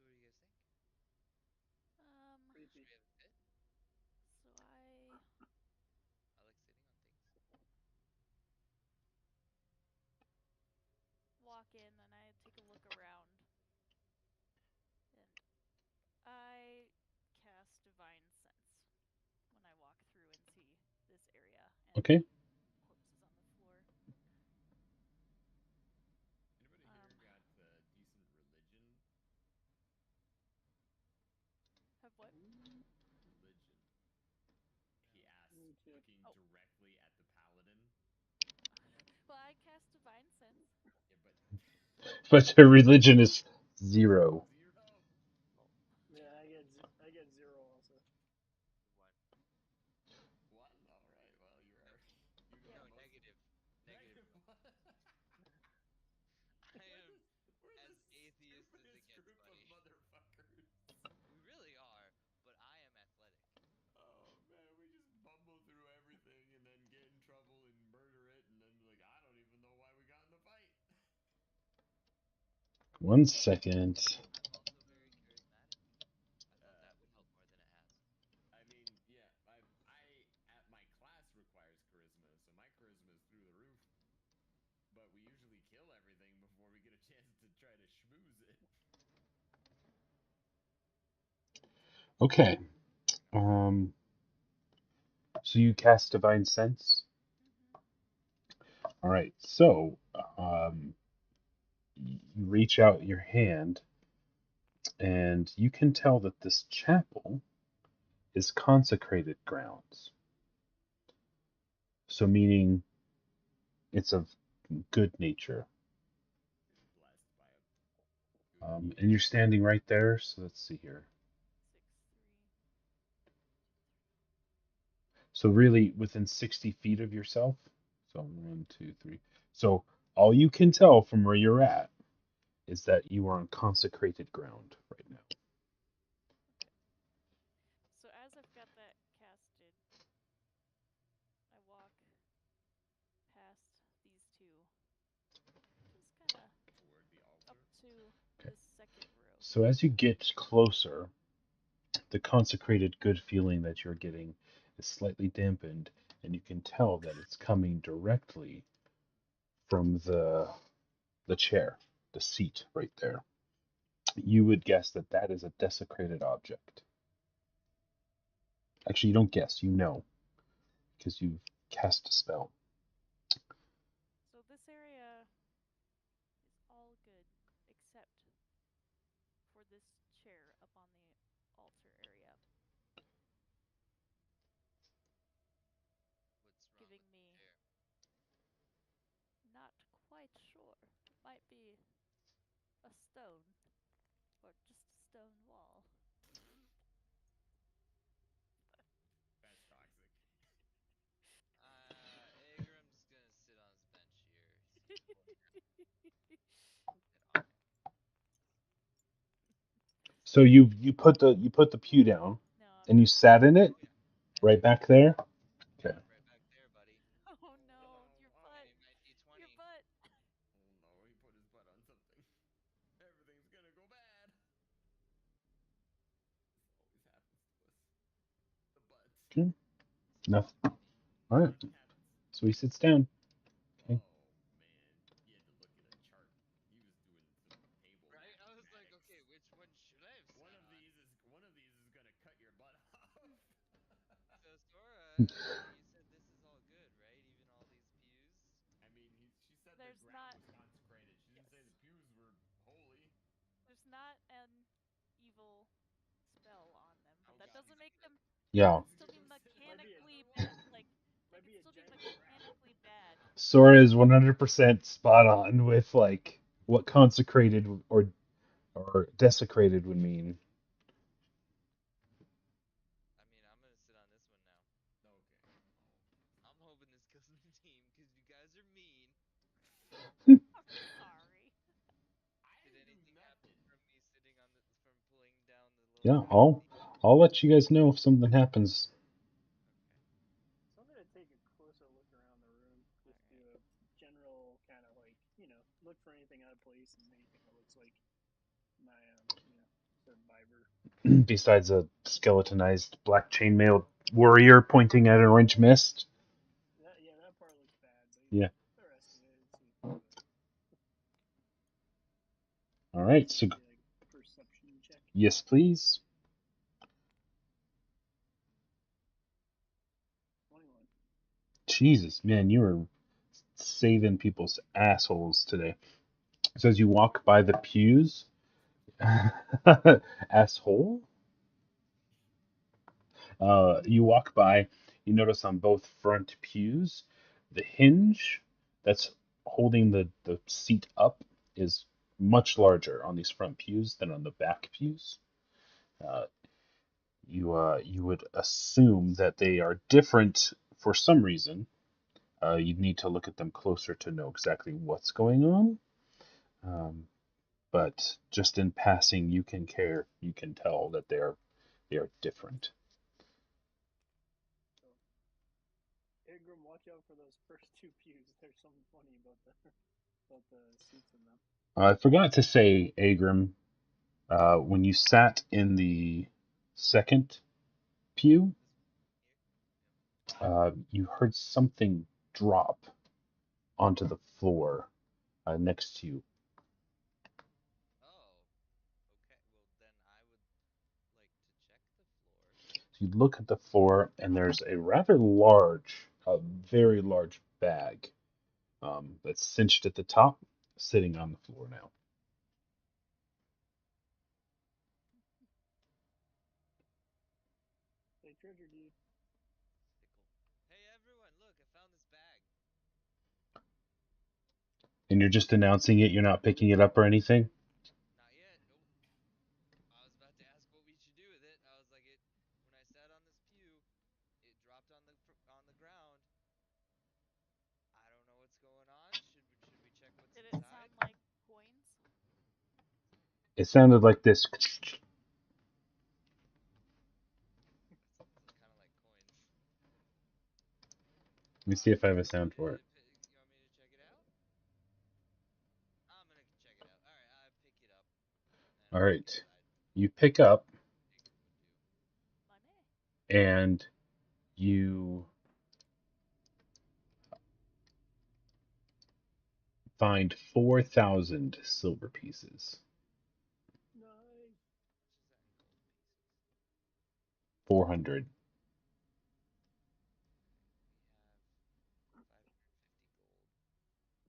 So what do you guys think? Creepy. Should we have a fit? So I I like sitting on things. walk in and I take a look around, and I cast Divine Sense when I walk through and see this area and Okay. corpses on the floor. Anybody here got decent religion? Have what? Religion. He asked, Me too. looking Oh. directly at the paladin. Well, I cast Divine Sense. Yeah, but But their religion is 0. 0. Oh, Yeah, I get 0 also. One. 1. All right. Well, you got yep. No, most. negative. Negative Negative one. 1. I am We're as the atheist as it stupidest gets, group of buddy. motherfuckers. We really are, but I am athletic. Oh man, we just bumble through everything and then get in trouble and murder it, and then like I don't even know why we got in the fight. 1 second. Also very charismatic. I thought that would help more than it has. I mean, yeah, I at my class requires charisma, so my charisma is through the roof. But we usually kill everything before we get a chance to try to schmooze it. Okay. Um, so you cast Divine Sense. All right. So you reach out your hand, and you can tell that this chapel is consecrated grounds. So meaning it's of good nature. It's blessed by a good And you're standing right there. So let's see here. 6, 3. So really within 60 feet of yourself. So 1, 2, 3. So all you can tell from where you're at is that you are on consecrated ground right now. Okay. So as I've got that casted, I walk past these two, just kind of toward the up altar. to Okay. this second row. So as you get closer, the consecrated good feeling that you're getting is slightly dampened, and you can tell that it's coming directly from the chair, the seat right there. You would guess that that is a desecrated object. Actually, you don't guess, you know, because you've cast a spell. So this area is all good except for this chair up on the altar area, What's wrong giving with the me chair? not quite sure. Might be a stone or just a stone wall. That's toxic. Agram's gonna sit on his bench here. He's in the corner. Get off. So you put the pew down No, I'm and you not. sat in it Oh yeah. right back there. Okay. Yeah, right back there, buddy. Oh no, Oh, your oh, butt. Give me my Your D20. butt. oh no, he put his butt on something. Everything's gonna go bad. This always happens to us. The butts. Okay. Enough. Not me. All right. Butt happens. So he sits down. Okay. Oh man, he had to look at a chart. He was doing some table Right? I was like, mathematics. okay, which one should I have sat One of on? these is gonna cut your butt off. So Sora, you said this is all good, right? Even all these pews? I mean, she said the There's ground not. was consecrated. She didn't Yes. say the pews were holy. There's not an evil spell on them, but that Oh, doesn't make them. Yeah. It can still be mechanically like. Might They be can a still be giant rat. mechanically bad. Sora is 100% spot on with like what consecrated or desecrated would mean. I mean, I'm gonna sit on this one now. Okay. I'm hoping this goes in the team because you guys are mean. I'm sorry. I Did didn't do anything happen nothing. from me sitting on from pulling down the little Yeah, dragon I'll let you guys know if something happens. Okay. So I'm gonna take a closer look around the room, just do a general kind of like, look for anything out of place and anything that looks like my, survivor. Besides a skeletonized black chainmail warrior pointing at an orange mist. That part looks bad, but Yeah. the rest of it seems good. All right. So So maybe like perception check. yes, please. 21. Jesus, man, you were saving people's assholes today. So as you walk by the pews, asshole. You walk by, you notice on both front pews, the hinge that's holding the seat up is much larger on these front pews than on the back pews. Uh, you would assume that they are different for some reason. You'd need to look at them closer to know exactly what's going on. But just in passing, you can tell that they are different. So, Ingram, watch out for those first two pews. There's something funny about the seats in them. I forgot to say, Agram, when you sat in the second pew, you heard something drop onto the floor next to you. Oh. Okay. Well, then I would like to check the floor. So you look at the floor, and there's a rather large, a very large bag that's cinched at the top, sitting on the floor now. Hey, treasure dude. Pickle. Hey everyone, look! I found this bag. And you're just announcing it, you're not picking it up or anything? Not yet. Nope. I was about to ask what we should do with it. I was like, it. When I sat on this pew, it dropped on the ground. I don't know what's going on. Should we check what's Did it inside? sound like coins? It sounded like this. That sounds kind of like coins. Let me see if I have a sound for it. You want me to check it out? I'm gonna check it out. All right, I pick it up. And All I look right. inside. You pick up Ingram would do. Money. and you find 4,000 silver pieces. Nice. How much is that in gold pieces? 400. We have 550 gold.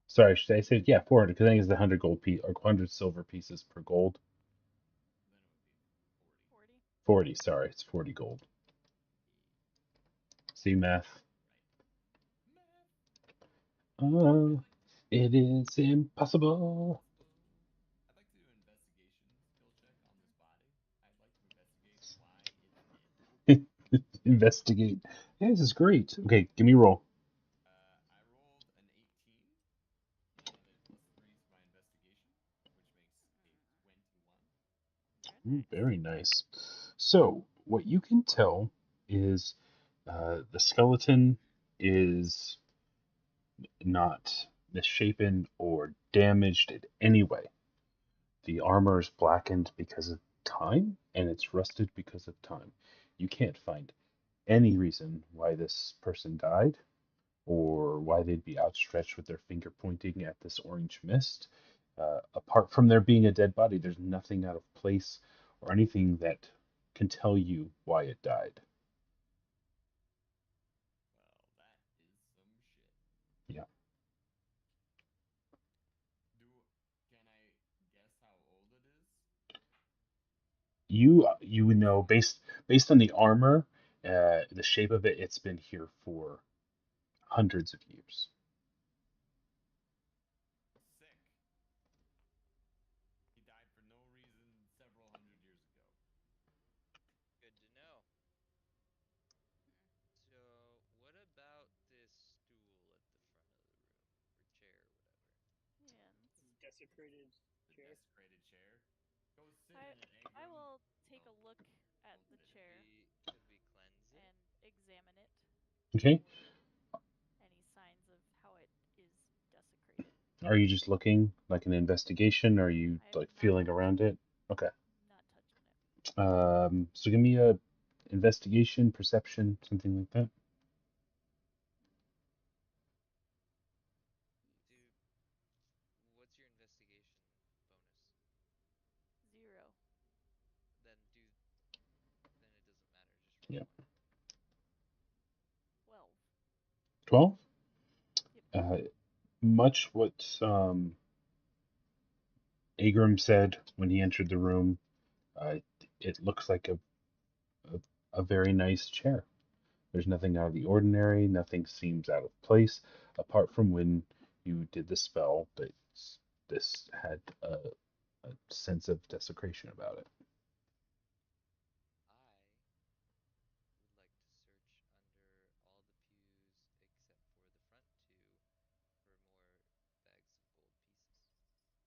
Sorry, should I say, yeah, 400, because I think it's the 100 gold piece or 100 silver pieces per gold. Then it would be 40. 40. 40, sorry, it's 40 gold. See math. Math. It is impossible. I'd like to do an investigation skill check on this body. I'd like to investigate why it's dead. Investigate. Yeah, this is great. Okay, give me a roll. I rolled an 18, and then plus 3 to my investigation, which makes a 21. Very Very nice. nice. So, what you can tell is the skeleton is not misshapen or damaged in any way. The armor is blackened because of time, and it's rusted because of time. You can't find any reason why this person died, or why they'd be outstretched with their finger pointing at this orange mist. Apart from there being a dead body, there's nothing out of place or anything that can tell you why it died. Well, that is some shit. Yeah. Can I guess how old it is? you would know based on the armor, the shape of it. It's been here for hundreds of years. Sick. He died for no reason several hundred years ago. Good to know. So, what about this stool at the front of the room? Or chair, or whatever. And Desecrated The chair. desecrated chair. Go sit I in it, I Agram. will take a look at Don't the admit it. chair Could we cleanse it? and examine it Okay. for any signs of how it is desecrated. Are you just looking like an investigation? Or are you I am like not feeling touching around it? Okay. Not touching it. So give me a investigation, perception, something like that. Dude, what's your investigation bonus? 0. Then, dude, then it doesn't matter. Just roll. Yeah. 12. 12. Yep. Much what Agram said when he entered the room. Uh, it looks like a very nice chair. There's nothing out of the ordinary. Nothing seems out of place, apart from when you did the spell. But this had a sense of desecration about it. I would like to search under all the pews except for the front two for more bags of gold pieces.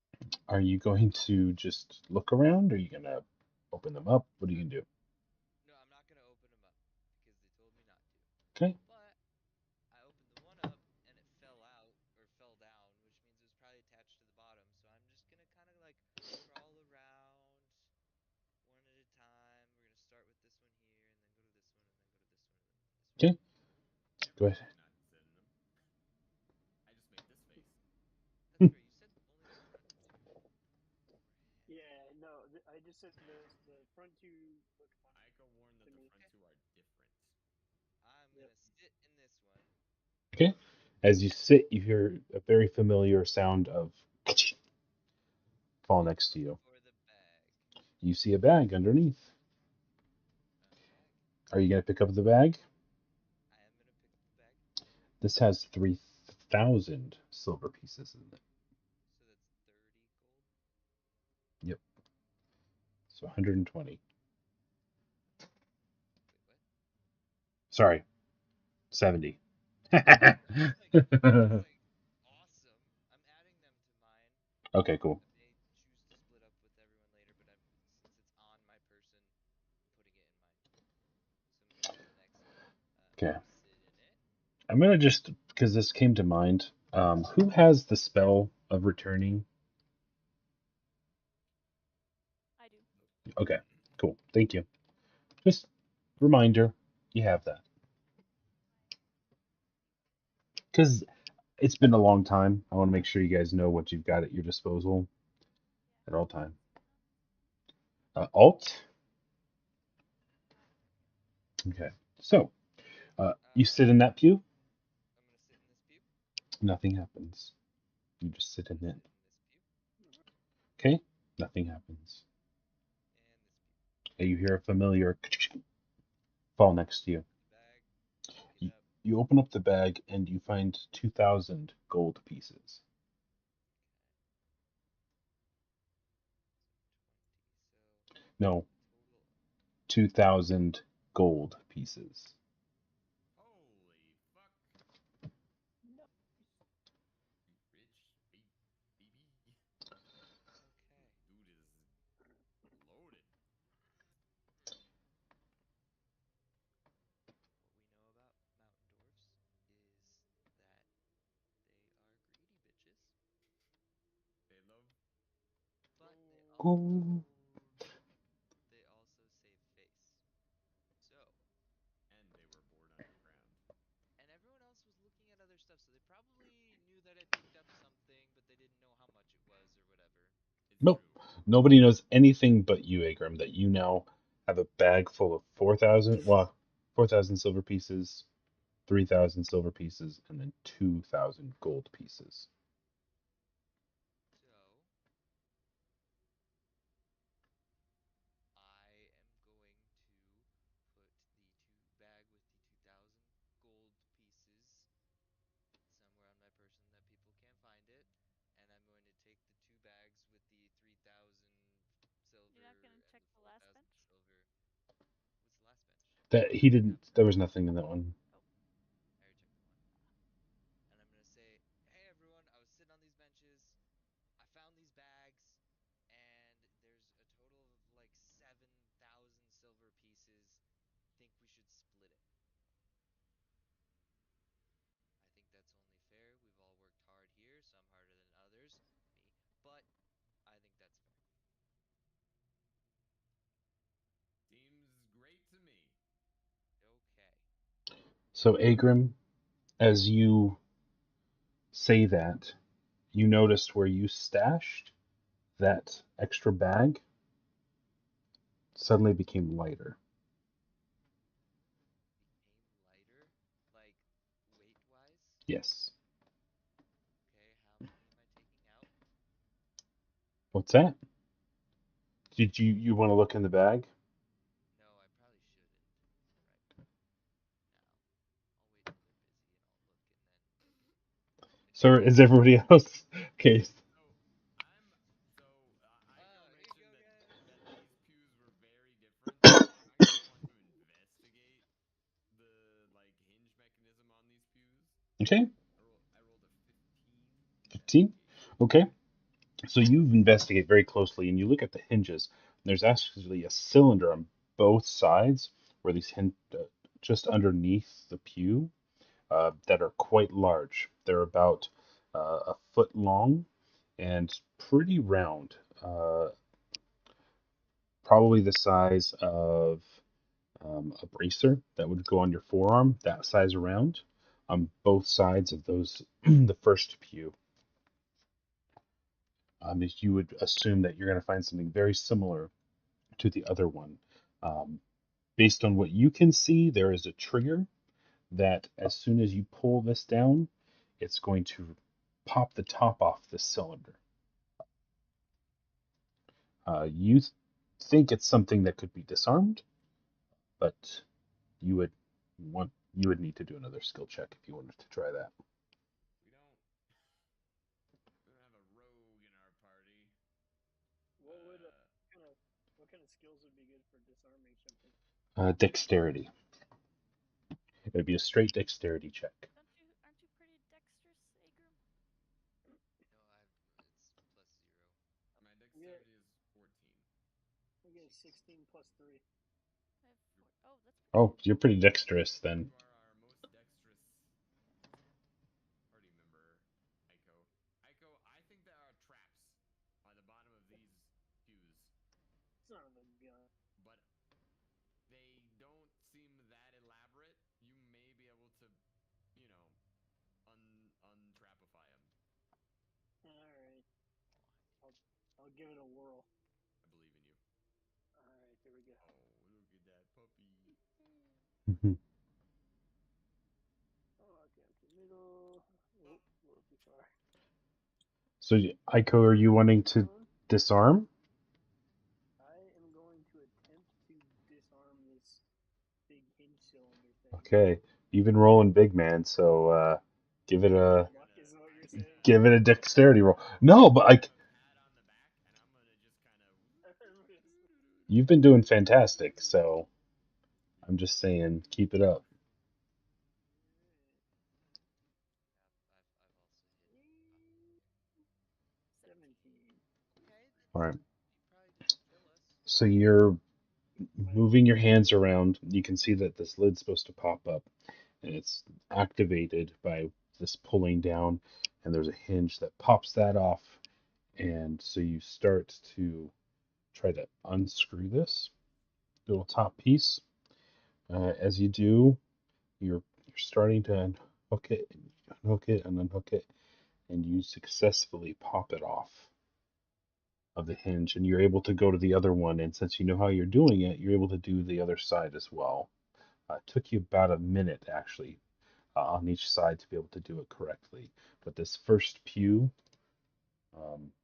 Are you going to just look around? Or are you gonna open them up? What are you gonna do? No, I'm not gonna open them up because they told me not to. Okay. But I opened the one up and it fell out or fell down, which means it was probably attached to the bottom. So I'm just gonna kind of like crawl around one at a time. We're gonna start with this one here, and then go to this one, and then go to this one, and then this one. Okay. Never Go told ahead. you not to sit in them. I just made this face. That's right. You said only the front two were Yeah, no, I just said the front two look fine. I go warn that To the me. front two are different. I'm Yep. gonna sit in this one. Okay. As you sit, you hear a very familiar sound of fall next to you. For the bag. You see a bag underneath. A bag. Are you gonna pick up the bag? I am gonna pick up the bag. This has 3,000 silver pieces in it. So that's 30 gold. Yep. So 120. Wait, what? Sorry, 70. Like, awesome. I'm adding them to mine. Okay, cool. I may choose to split up with everyone later, but since it's on my person, I'm putting it in mine. So I'm gonna go to the next one. Okay. Sit in it. I'm gonna just, because this came to mind. Who has the spell of returning? I do. Okay, cool. Thank you. Just reminder, you have that. Because it's been a long time. I want to make sure you guys know what you've got at your disposal at all time. Alt. Okay. So, you sit in that pew. I'm gonna sit in this pew. Nothing happens. You just sit in Sit it. in this pew. Okay. Nothing happens. And this pew. And you hear a familiar fall next to you. The bag. Pick it up. You open up the bag and you find 2,000 gold pieces. So 20. No, Total. 2,000 gold pieces. Holy fuck. No. Rich baby. Okay. Dude is loaded. What we know about mountain dwarfs is that they are greedy bitches, They love but Gold. they also save face. So, and they were born underground. and everyone else was looking at other stuff, so they probably knew that I picked up something, but they didn't know how much it was or whatever. It's Nope. true. Nobody knows anything but you, Agram, that you now have a bag full of 4,000, well, 4,000 silver pieces, 3,000 silver pieces, and then 2,000 gold pieces. So, I That he didn't. There was nothing in that one. I already checked the one. And I'm gonna say, hey everyone, I was sitting on these benches. I found these bags, and there's a total of like 7,000 silver pieces. Think we should split it. I think that's only fair. We've all worked hard here, some harder than others. Me. But I think that's fair. Seems great to me. Okay. So Agrim, as you say that, you noticed where you stashed that extra bag suddenly became lighter. Became lighter, like weight wise. Yes. Okay, how many am I taking out? What's that? Did you want to look in the bag? No, I probably shouldn't right now. I'll wait till they're busy and I'll look and then. So is everybody else okay? Aiko Oh, here you go, mentioned guys. that these pews were very different. I kind of want to investigate the like hinge mechanism on these pews. Okay, I rolled a 15 15. investigation. Okay, so you investigate very closely and you look at the hinges. There's actually a cylinder on both sides where these just underneath the pew that are quite large. They're about a foot long and pretty round, probably the size of a bracer that would go on your forearm, that size around, on both sides of those, the first pew. If you would assume that you're going to find something very similar to the other one. Um, Based on what you can see, there is a trigger that as soon as you pull this down, it's going to pop the top off the cylinder. You think it's something that could be disarmed, but you would you would need to do another skill check if you wanted to try that. We don't have a rogue in our party. What would what kind of skills would be good for disarming something? Dexterity. It would be a straight dexterity check. Aren't you pretty dexterous, Agrim? No, it's plus 0. My dexterity is 14. I get 16 plus 3. I have 4. Oh, that's pretty Oh, good. you're pretty dexterous then. You are our most dexterous party member, Aiko. Aiko, I think there are traps by the bottom of these pews, Son of a gun. but they don't seem that elaborate. You may be able to, you know, untrapify them. Alright. I'll give it a whirl. I believe in you. Alright, here we go. Oh, look at that puppy. Oh, okay, up to the middle. Oh, a little too far. So, Aiko, are you wanting to disarm? I am going to attempt to disarm this big hinge cylinder thing. Okay, you've been rolling big, man. So give it a Luck is what you're saying. give it a dexterity roll. No, but like Pat on the back, and I'm gonna just kind of. you've been doing fantastic. So I'm just saying, keep it up. I've also hit. 17. Okay, All right. you probably didn't kill us. So you're moving your hands around. You can see that this lid's supposed to pop up, and it's activated by this pulling down, and there's a hinge that pops that off, and so you start to try to unscrew this little top piece. As you do, you're starting to unhook it, and unhook it, and you successfully pop it off of the hinge, and you're able to go to the other one. And since you know how you're doing it, you're able to do the other side as well. It took you about a minute actually on each side to be able to do it correctly. But this first pew,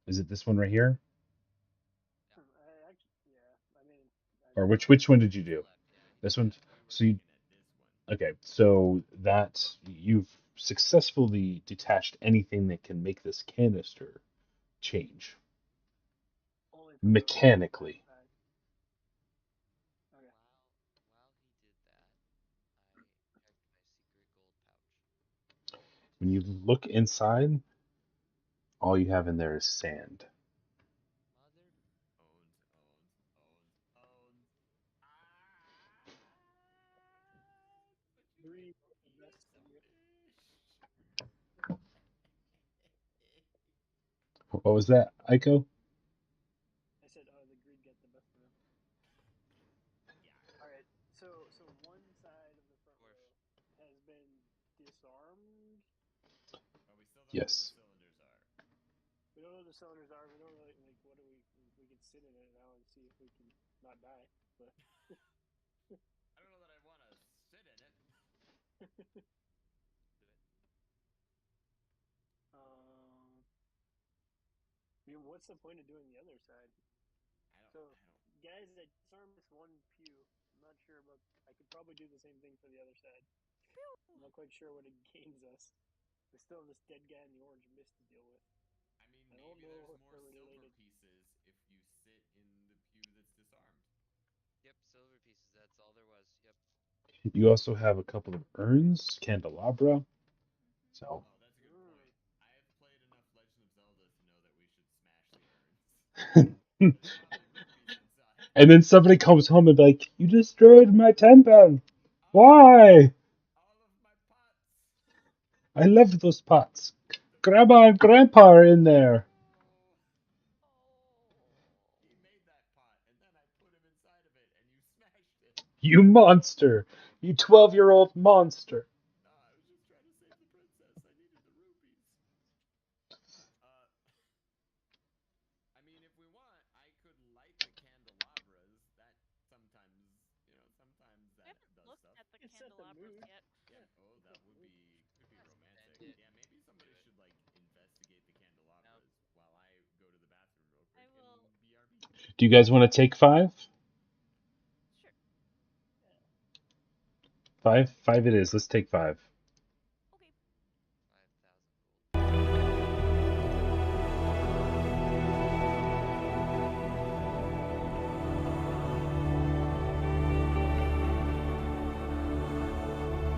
is it this one right here? I actually, yeah. I mean, Or which one did you To the do? left, yeah. This To the one. left. We were So you looking at this one. okay? So that you've successfully detached anything that can make this canister change only from the mechanically. backpack. Okay. While he did that, When you look inside, all you have in there is sand. Mother. Owns. But you Greed get the best of you. What was that, Aiko? I said, oh, the greed got the best of him. Yeah. All right. So one side of the front Dwarf. row has been disarmed. But we still don't know what the Yes. cylinders are. We don't know what the cylinders are. We don't really like what do we can sit in it now and see if we can not die. But I don't know that I want to sit in it. Do it. I mean, what's the point of doing the other side? So, guys that disarm this one pew, I'm not sure about. I could probably do the same thing for the other side. I'm not quite sure what it gains us. We still have this dead guy in the orange mist to deal with. I mean, I don't maybe know there's if more they're silver related. pieces if you sit in the pew that's disarmed. Yep, silver pieces. That's all there was. Yep. You also have a couple of urns, candelabra. Mm-hmm. So Oh, that's a good point. I have played enough Legend of Zelda to know that we should smash the urns. There's probably rupees inside. and then somebody comes home and be like, "You destroyed my temple. Why? All of my pots. I love those pots. Grandma and Grandpa are in there. He made that pot, and then I put him inside of it, and you smashed it. You monster. You 12-year-old monster." No, I was just trying to save the princess. I needed the rupees. I mean, if we want, I could light the candelabras. That sometimes, sometimes I that haven't does looked stuff. at the You set the candelabras mood. yet. Yeah. Oh, that would be could be Yes, romantic. then do- Yeah, maybe somebody do it. should like investigate the candelabras while I go to the bathroom real quick I will- and BRB. Do you guys want to take 5? Sure. 5? 5 it is. Let's take 5. Okay. 5,000 gold.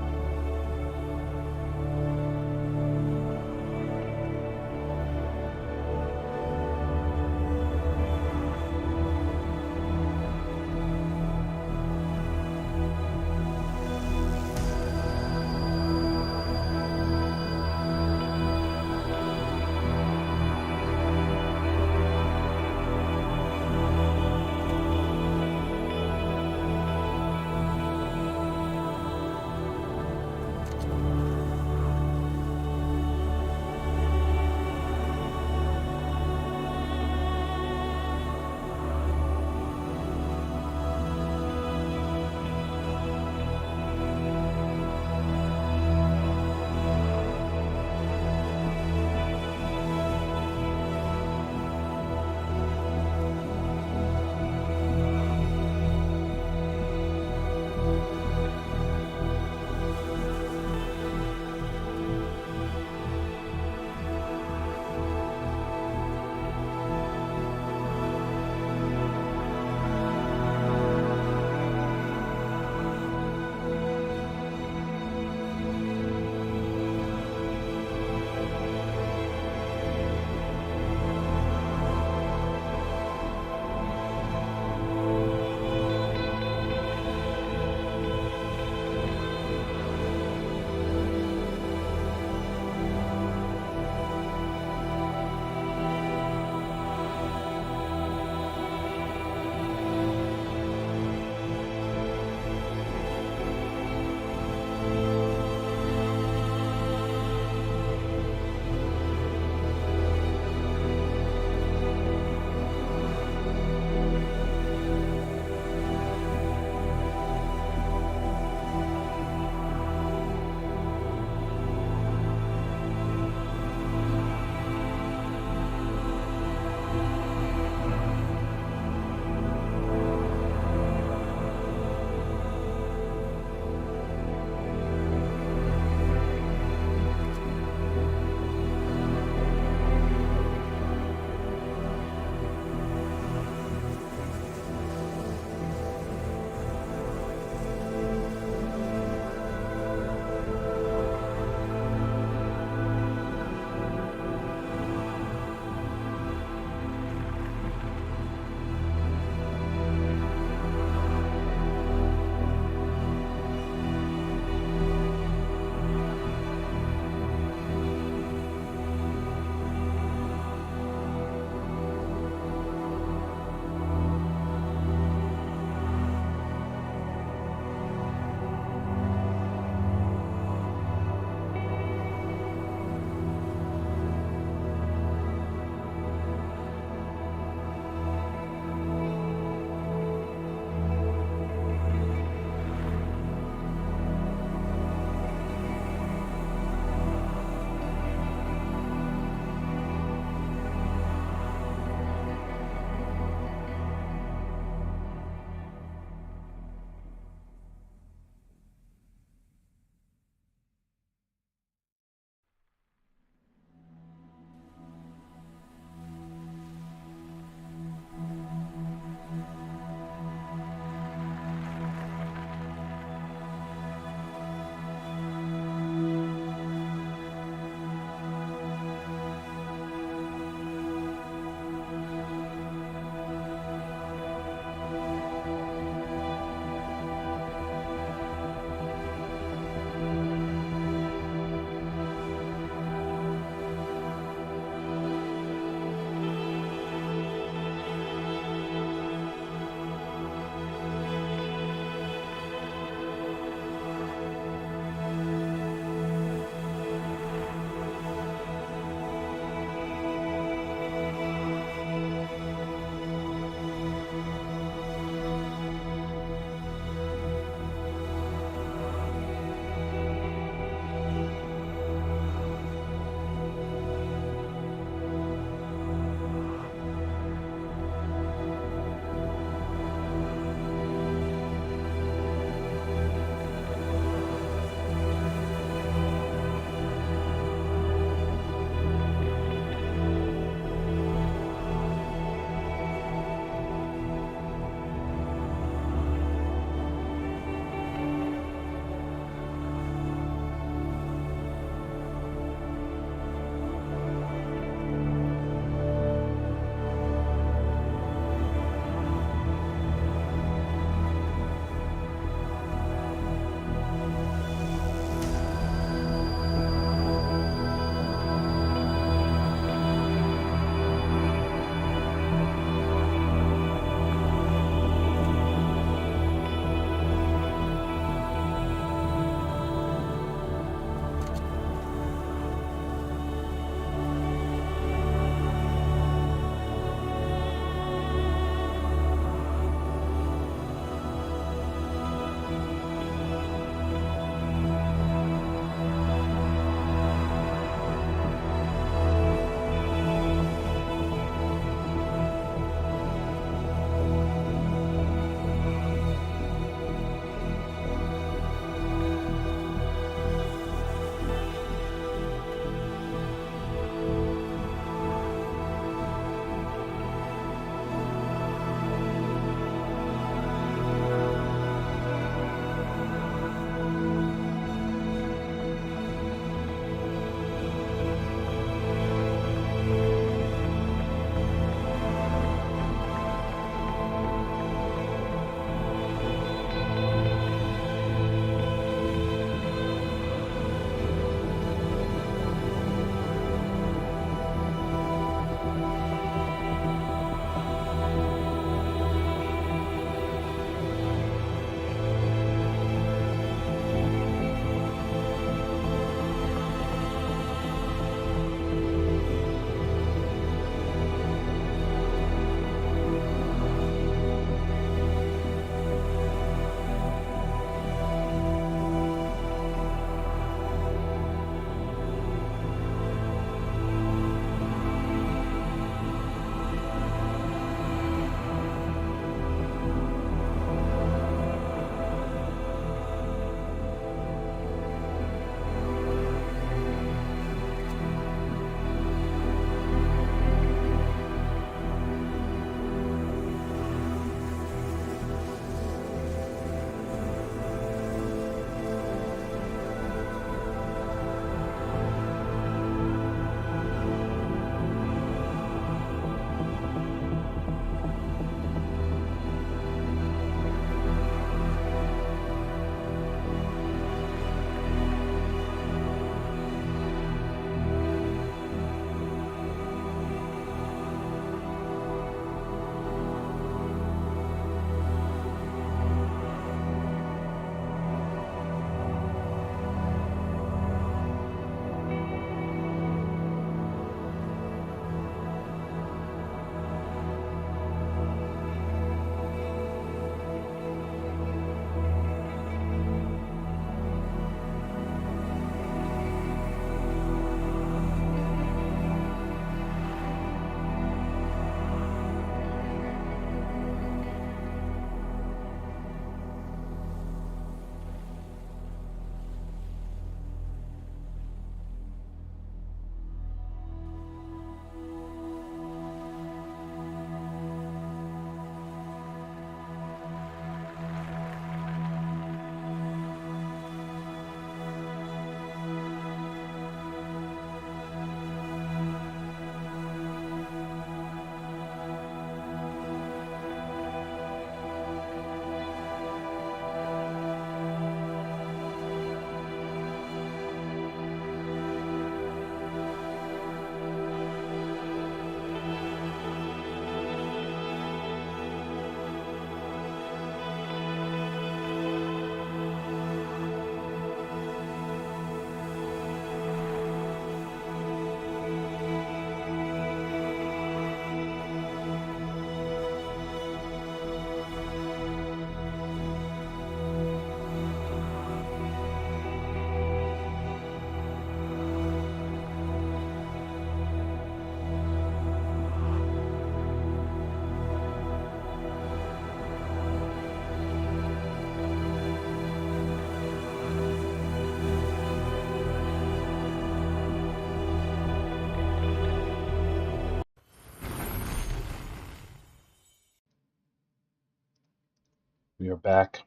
We are back.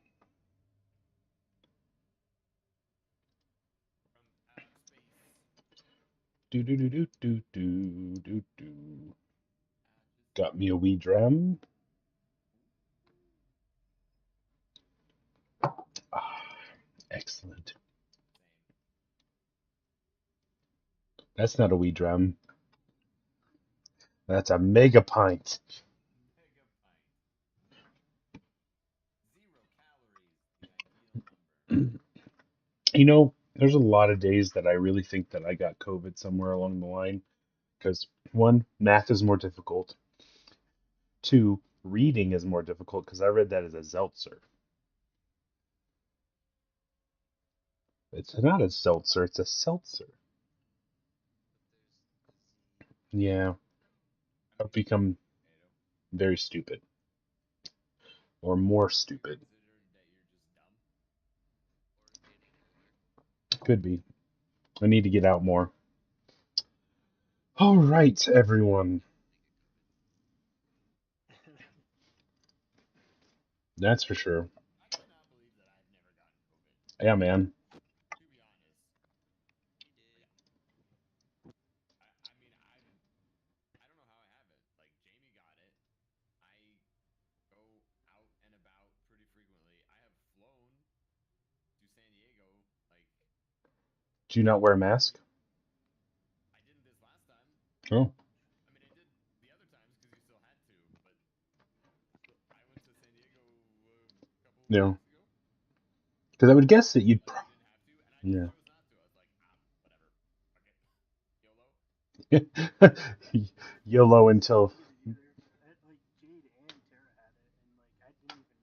From outer space. Do do do do do do do do. I just Got me a wee dram. Ah, excellent. same. That's not a wee dram. That's a mega pint. Mega pint. 0 calories. The ideal number. You know, there's a lot of days that I really think that I got COVID somewhere along the line because one, math is more difficult. Two, reading is more difficult because I read that as a seltzer. It's not a seltzer, it's a seltzer. But there's the Z. Yeah, I'm I've thinking become potato. very stupid or more Have you stupid. considered that you're just dumb? Or getting older. Could be. I need to get out more. All right, everyone. They get COVID. That's for sure. I cannot believe that I've never gotten COVID. Yeah, man. To be honest. He did. Like, I mean, I don't know how I have it. Like, Jamie got it. I go out and about pretty frequently. I have flown to San Diego. Like, Do you not wear a mask? I didn't this last time. Oh, I mean, I did the other times because you still had to, but I went to San Diego a couple yeah. weeks ago. Because I would guess that you'd. Like, I didn't have to, and I Yeah. chose not to. I was like, whatever. Okay. YOLO. YOLO until. Either. Like Jade and Tara had it, and like I didn't even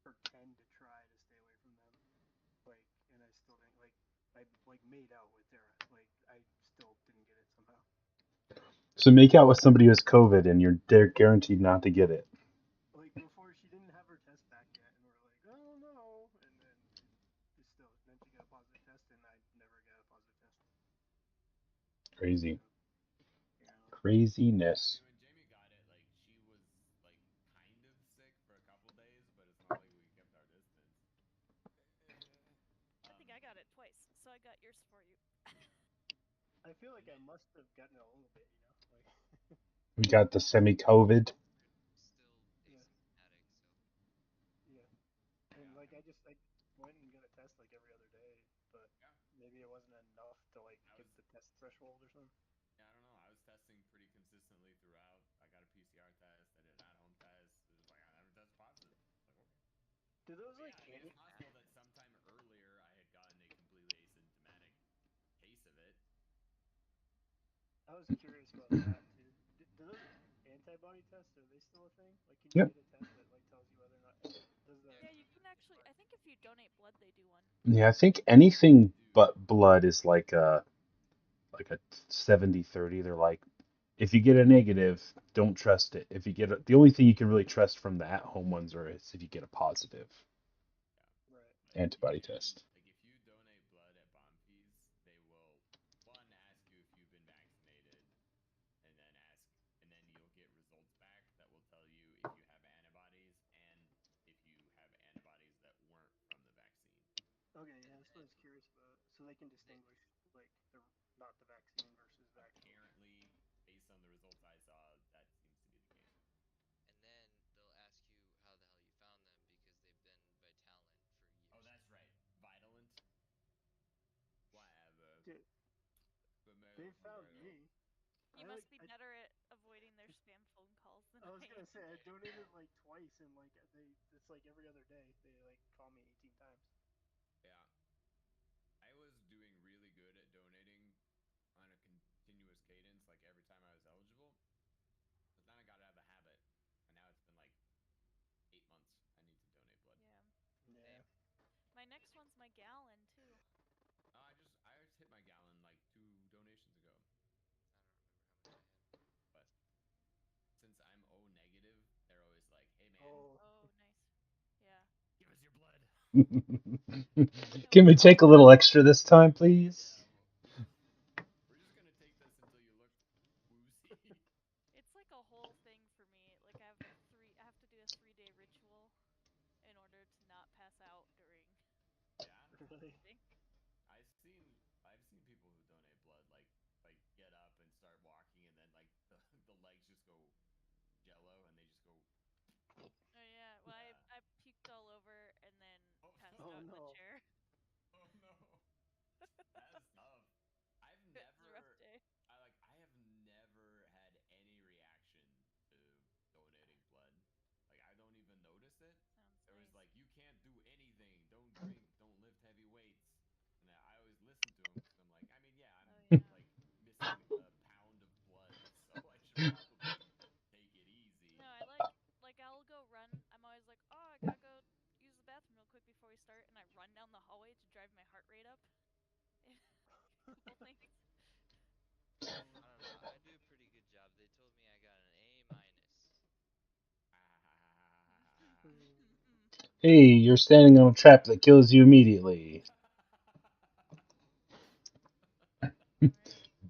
pretend to try to stay away from them. Like, and I still didn't. Like, I like made out with Tara. Like, I still didn't get it somehow. So make out with somebody who has COVID and they're guaranteed not to get it. Like before, she didn't have her test back yet, and we're like, oh no, and then it's still. Then she got a positive test, and I never got a positive test. Crazy. You know. Craziness. I mean, when Jamie got it, like, she was, like, kind of sick for a couple days, but it's not like we kept our distance. I think I got it twice, so I got yours for you. I feel like I must have gotten it a little bit, you know. Like, We got the semi-COVID. Still yeah, asymptomatic, so. yeah. And like I went and got a test like every other day, but Yeah. maybe it wasn't enough to like I get was, the test threshold or something. yeah, I don't know. I was testing pretty consistently throughout. I got a PCR test. I did an at-home test. It was like, I never test positive. Like, okay. Do those But like yeah, I mean, it's possible that sometime earlier I had gotten a completely asymptomatic case of it. I was curious about that too. Do those antibody tests are they still a thing? Like, can you Yep. get a test that like tells you whether or not does the Yeah, you can actually. I think if you donate blood, they do one. Yeah, I think anything but blood is like a 70-30. They're like, if you get a negative, don't trust it. If you get the only thing you can really trust from the at-home ones is if you get a positive Yeah. right? Like, antibody test. Like, if you donate blood at Bonfils, they will, one, ask you if you've been vaccinated, and then you'll get results back that will tell you if you have antibodies and if you have antibodies that weren't from the vaccine. Okay, yeah, that's what I was curious about. So they can distinguish like the not the vaccine versus vaccine. Apparently, based on the results I saw, that seems to be the case. And then they'll ask you how the hell you found them because they've been Vitalant for years. Oh, that's right. Vitalant. Whatever. Dude, they found me. You I, must like, be better at avoiding their spam phone calls than I was I gonna am. say I donated like twice, and like it's like every other day they like call me 18 times. Yeah. I was doing really good at donating on a continuous cadence, like every time I was eligible. But then I got out of the habit, and now it's been like 8 months. I need to donate blood. Yeah. Yeah. My next one's my gallon too. I just hit my gallon like 2 donations ago. I don't remember how much I had. But since I'm O negative, they're always like, "Hey man, Oh, Oh, nice. Yeah. give us your blood." Can we take a little extra this time, please? Yeah, we're just gonna take this until you look woozy. It's like a whole thing for me. Like I have to do a 3-day ritual in order to funny. I've seen people who donate blood like get up and start walking and then like the legs just go jello and they just go Oh yeah. Well, yeah. I puked all over and then Oh, passed Oh out in the no. chair. oh no. That's tough. I've It was a rough never day. I have never had any reaction to donating blood. Like I don't even notice it. Sounds It was nice. like you can't do anything, don't drink, don't lift heavy weights. And I always listen to him because I'm like, I mean, yeah, I'm Oh yeah. like missing a pound of blood, so I should probably take it easy. No, I like I'll go run. I'm always like, oh, I gotta go use the bathroom real quick before we start, and I run down the hallway to drive my heart rate up. Couple things. I don't know. I do a pretty good job. They told me I got an A minus. Hey, you're standing on a trap that kills you immediately. Alright.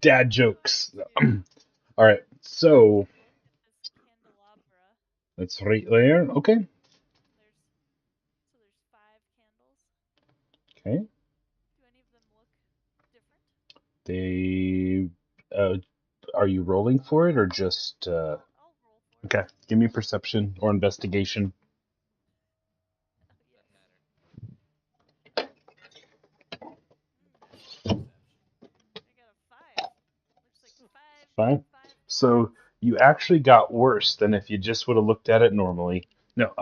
Dad Let's go jokes. to All right, so look at this candelabra. that's right there. Okay. There's 5 candles. Okay. Do any of them look different? They. Are you rolling for it or just? I'll roll for it. Okay. Give me perception or investigation. Oh yes. Doesn't matter. Perception. I got a 5. Looks like 5 5. 5 So candles. you actually got worse than if you just would have looked at it normally. No.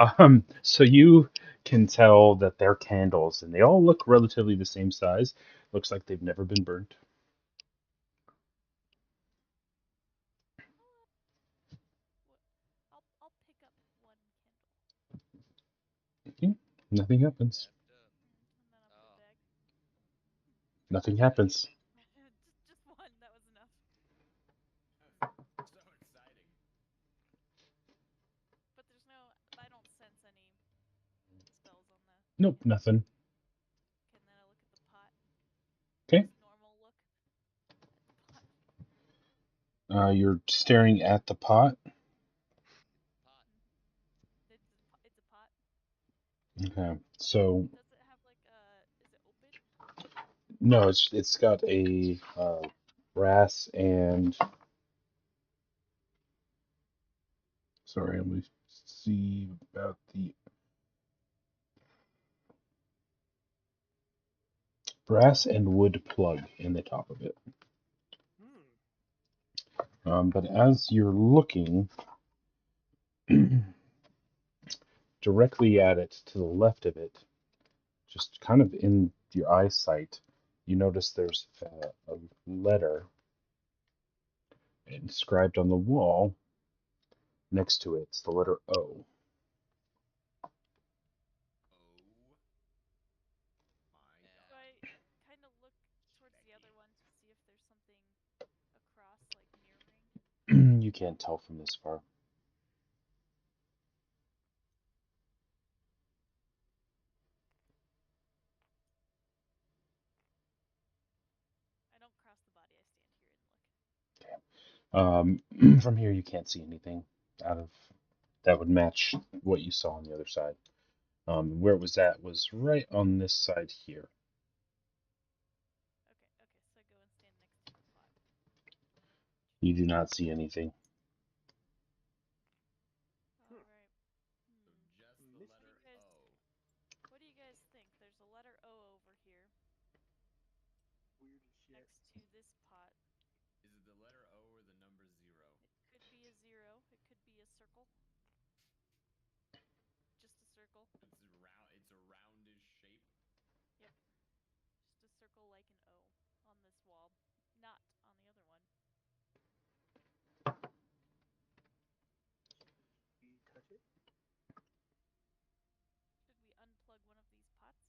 So you can tell that they're candles, and they all look relatively the same size. Looks like they've never been burnt. I'll pick up 1 candle. Okay. Nothing happens. Wrapped up. And then I'll put Oh, it back. Nothing happens. just 1, that was enough. That's so exciting. But I don't sense any spells on the Nope. candle. Nothing. Okay, and then I look at the pot. Okay. Just normal look at the pot. You're staring at the pot. pot. It's a pot. Okay. So Does it have like is it open? no, it's got a brass and sorry, let me see about the brass and wood plug in the top of it. But as you're looking directly at it to the left of it, just kind of in your eyesight, you notice there's a letter inscribed on the wall next to it. It's the letter O. Oh my Yeah. Do god. I kind of look towards the other one to see if there's something across, like mirroring? You can't tell from this far. I don't cross the body. I stand here and look. From here, you can't see anything out of that would match what you saw on the other side. Where it was at was right on this side here. Okay, so I go and stand next to the pot. You do not see anything. Alright. So just the letter O. What do you guys think? There's a letter O over here Weird as shit. next to this pot. Is it the letter O or the number 0? It could be a 0. It could be a circle. Just a circle. It's a roundish shape. Yep. Just a circle like an O on this wall. Not on the other one. You touch it? Should we unplug one of these pots?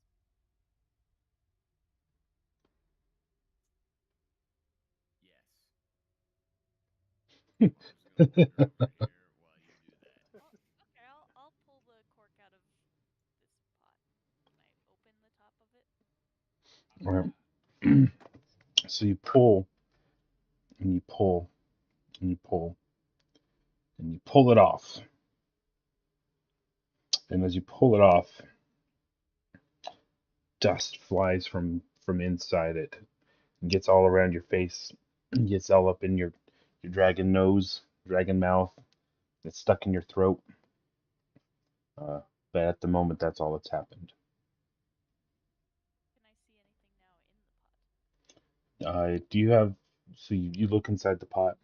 Yes. I'm just gonna wander over here while you do that. Okay, I'll pull the cork out of this pot. Can I open the top of it? All right. So you pull and you pull and you pull and you pull it off. And as you pull it off, dust flies from inside it, and gets all around your face, and gets all up in your dragon nose, dragon mouth. It's stuck in your throat. Uh, but at the moment, that's all that's happened. Can I see anything now in the pot? Do you have? So you look inside the pot.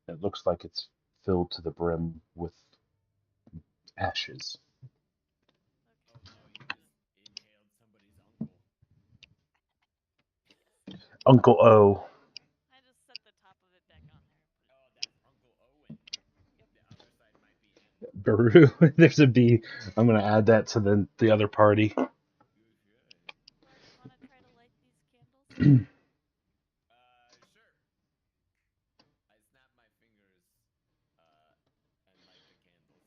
It looks like it's filled to the brim with ashes. Oh no, you just inhaled somebody's uncle. Uncle O. I just set the top of it back on there and put it. Oh, that's Uncle Owen. Yep. The other side might be Aunt. Baru. There's a B. I'm gonna add that to the other party. You should. Well, you want to try to light these candles? Sure. I snap my fingers, and light the candles.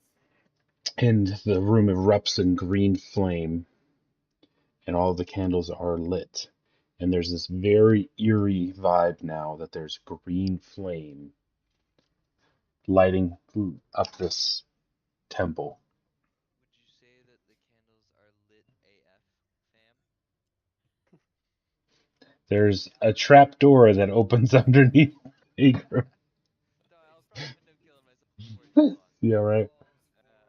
And the room erupts in green flame, and all the candles are lit. And there's this very eerie vibe now that there's green flame lighting up this temple. Would you say that the candles are lit AF, fam? There's a trap door that opens underneath Agram. No, I'll probably end up killing myself before too long. Yeah, right. For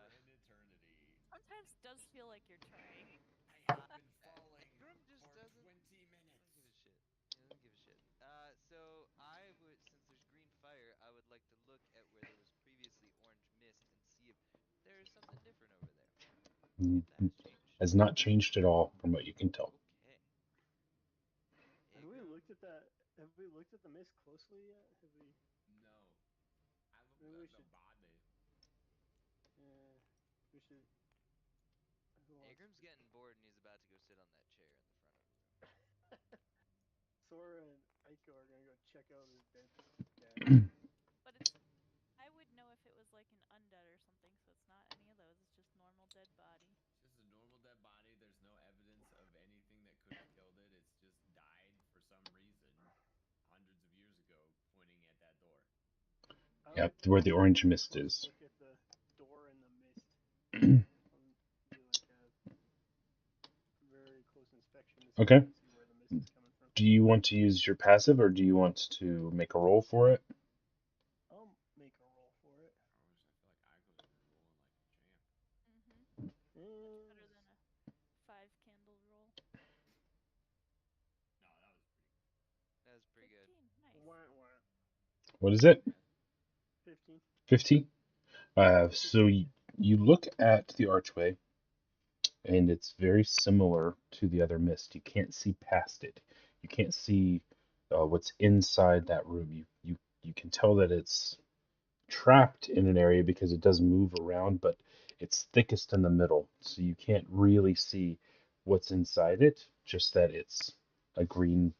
an eternity. Sometimes does feel like you're trying. I have been falling Grim just for doesn't 20 minutes. give a shit. He doesn't give a shit. So I would, since there's green fire, I would like to look at where there was previously orange mist and see if there's something different over there. If that has changed. Has not changed at all from what you can tell. Okay. Have we looked at that? Have we looked at the mist closely yet? Have we? No. I looked Maybe we at the should- body. Yeah, we should. Who wants- Agram's getting bored and he's about to go sit on that chair in the front of him. Sora and Aiko are gonna go check out his dead dad. But it's. I would know if it was like an undead or something, so it's not any of those. It's just normal dead body. It's just a normal dead body. There's no evidence of anything that could have killed it. It's just died for some reason hundreds of years ago, pointing at that door. Yep, where the orange mist is. Look at the door in the mist. Do like a very close inspection. To see Okay. see where the mist is coming from. Do you want to use your passive, or do you want to make a roll for it? I'll make a roll for it. I feel like Ico's been rolling like a champ. Mm-hmm. Mm, Better than a 5-candle roll. No, that was pretty good. That was pretty good. 15. Nice. wah, wah. What is it? 15. 15? So you look at the archway, and it's very similar to the other mist. You can't see past it. You can't see what's inside that room. You can tell that it's trapped in an area because it does move around, but it's thickest in the middle, so you can't really see what's inside it, just that it's a green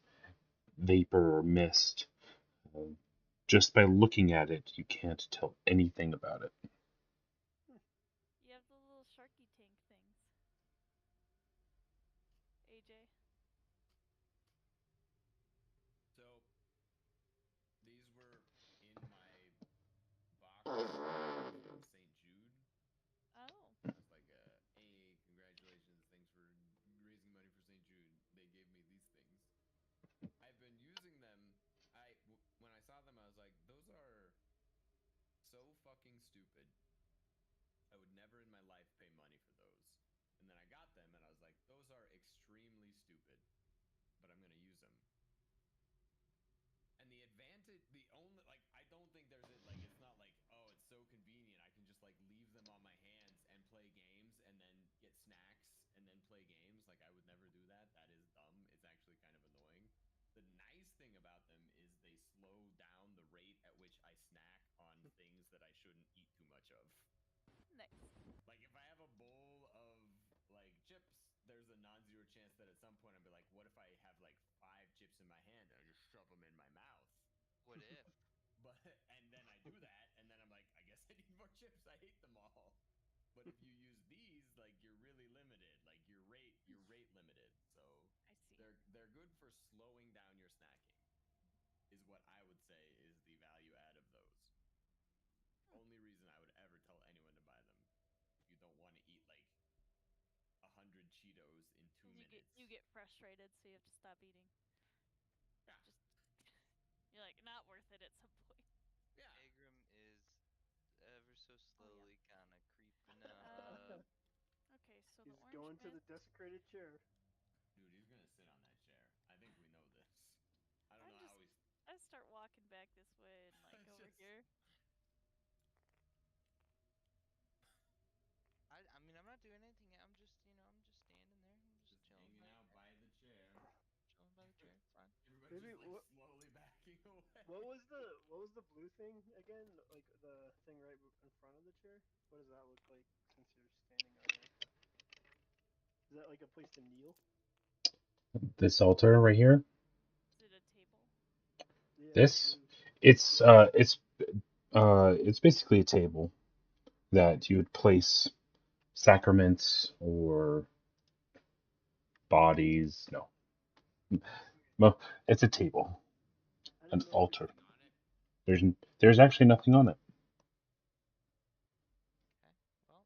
vapor or mist. Just by looking at it, you can't tell anything about it. You have the little sharky tank things. AJ. So these were in my box from St. Jude. Oh. I was like, hey, congratulations, thanks for raising money for St. Jude. They gave me these things. I've been using them. When I saw them, I was like, those are so fucking stupid. I would never in my life pay money for those. And then I got them, and I was like, those are extremely stupid, but I'm gonna use them. And the advantage, the only, like, I don't think there's a, like, it's not like, oh, it's so convenient. I can just, like, leave them on my hands and play games and then get snacks and then play games. Like, I would never do that. That is dumb. It's actually kind of annoying. The nice thing about them is they slow down the rate at which I snack on things that I shouldn't eat too much of. Nice. Like, if I have a bowl of, like, chips, there's a non-zero chance that at some point I'll be like, what if I have, like, 5 chips in my hand and I just shove them in my mouth? What if? But, and then I do that, and then I'm like, I guess I need more chips. I hate them all. But if you use these, like, you're really limited. Like, you're rate limited. So I see. they're good for slowing down your snacking, is what I would say is the value add of those. Only reason I would ever tell anyone to buy them. If you don't want to eat like 100 Cheetos in 2 minutes. You get frustrated, so you have to stop eating. Yeah. Just you're like, not worth it at some point. Yeah. Agram is ever so slowly kind of creeping up. Okay, so the He's orange going to man. the desecrated chair. Dude, he's gonna sit on that chair. I think we know this. I don't know how he's. I start walking back this way and like over here. I mean, I'm not doing anything. I'm just, I'm just standing there. I'm just chilling. Hanging out by the chair. Chilling by the chair. It's fine. Everybody's Maybe just like slowly backing away. What was the blue thing again? Like the thing right in front of the chair? What does that look like since you're standing on it? Is that like a place to kneel? This altar right here. Is it a table? Yeah, This, blue. it's basically a table that you would place sacraments or bodies. No, well, it's a table, I an didn't know if altar. On it. There's actually nothing on it. Okay. Well.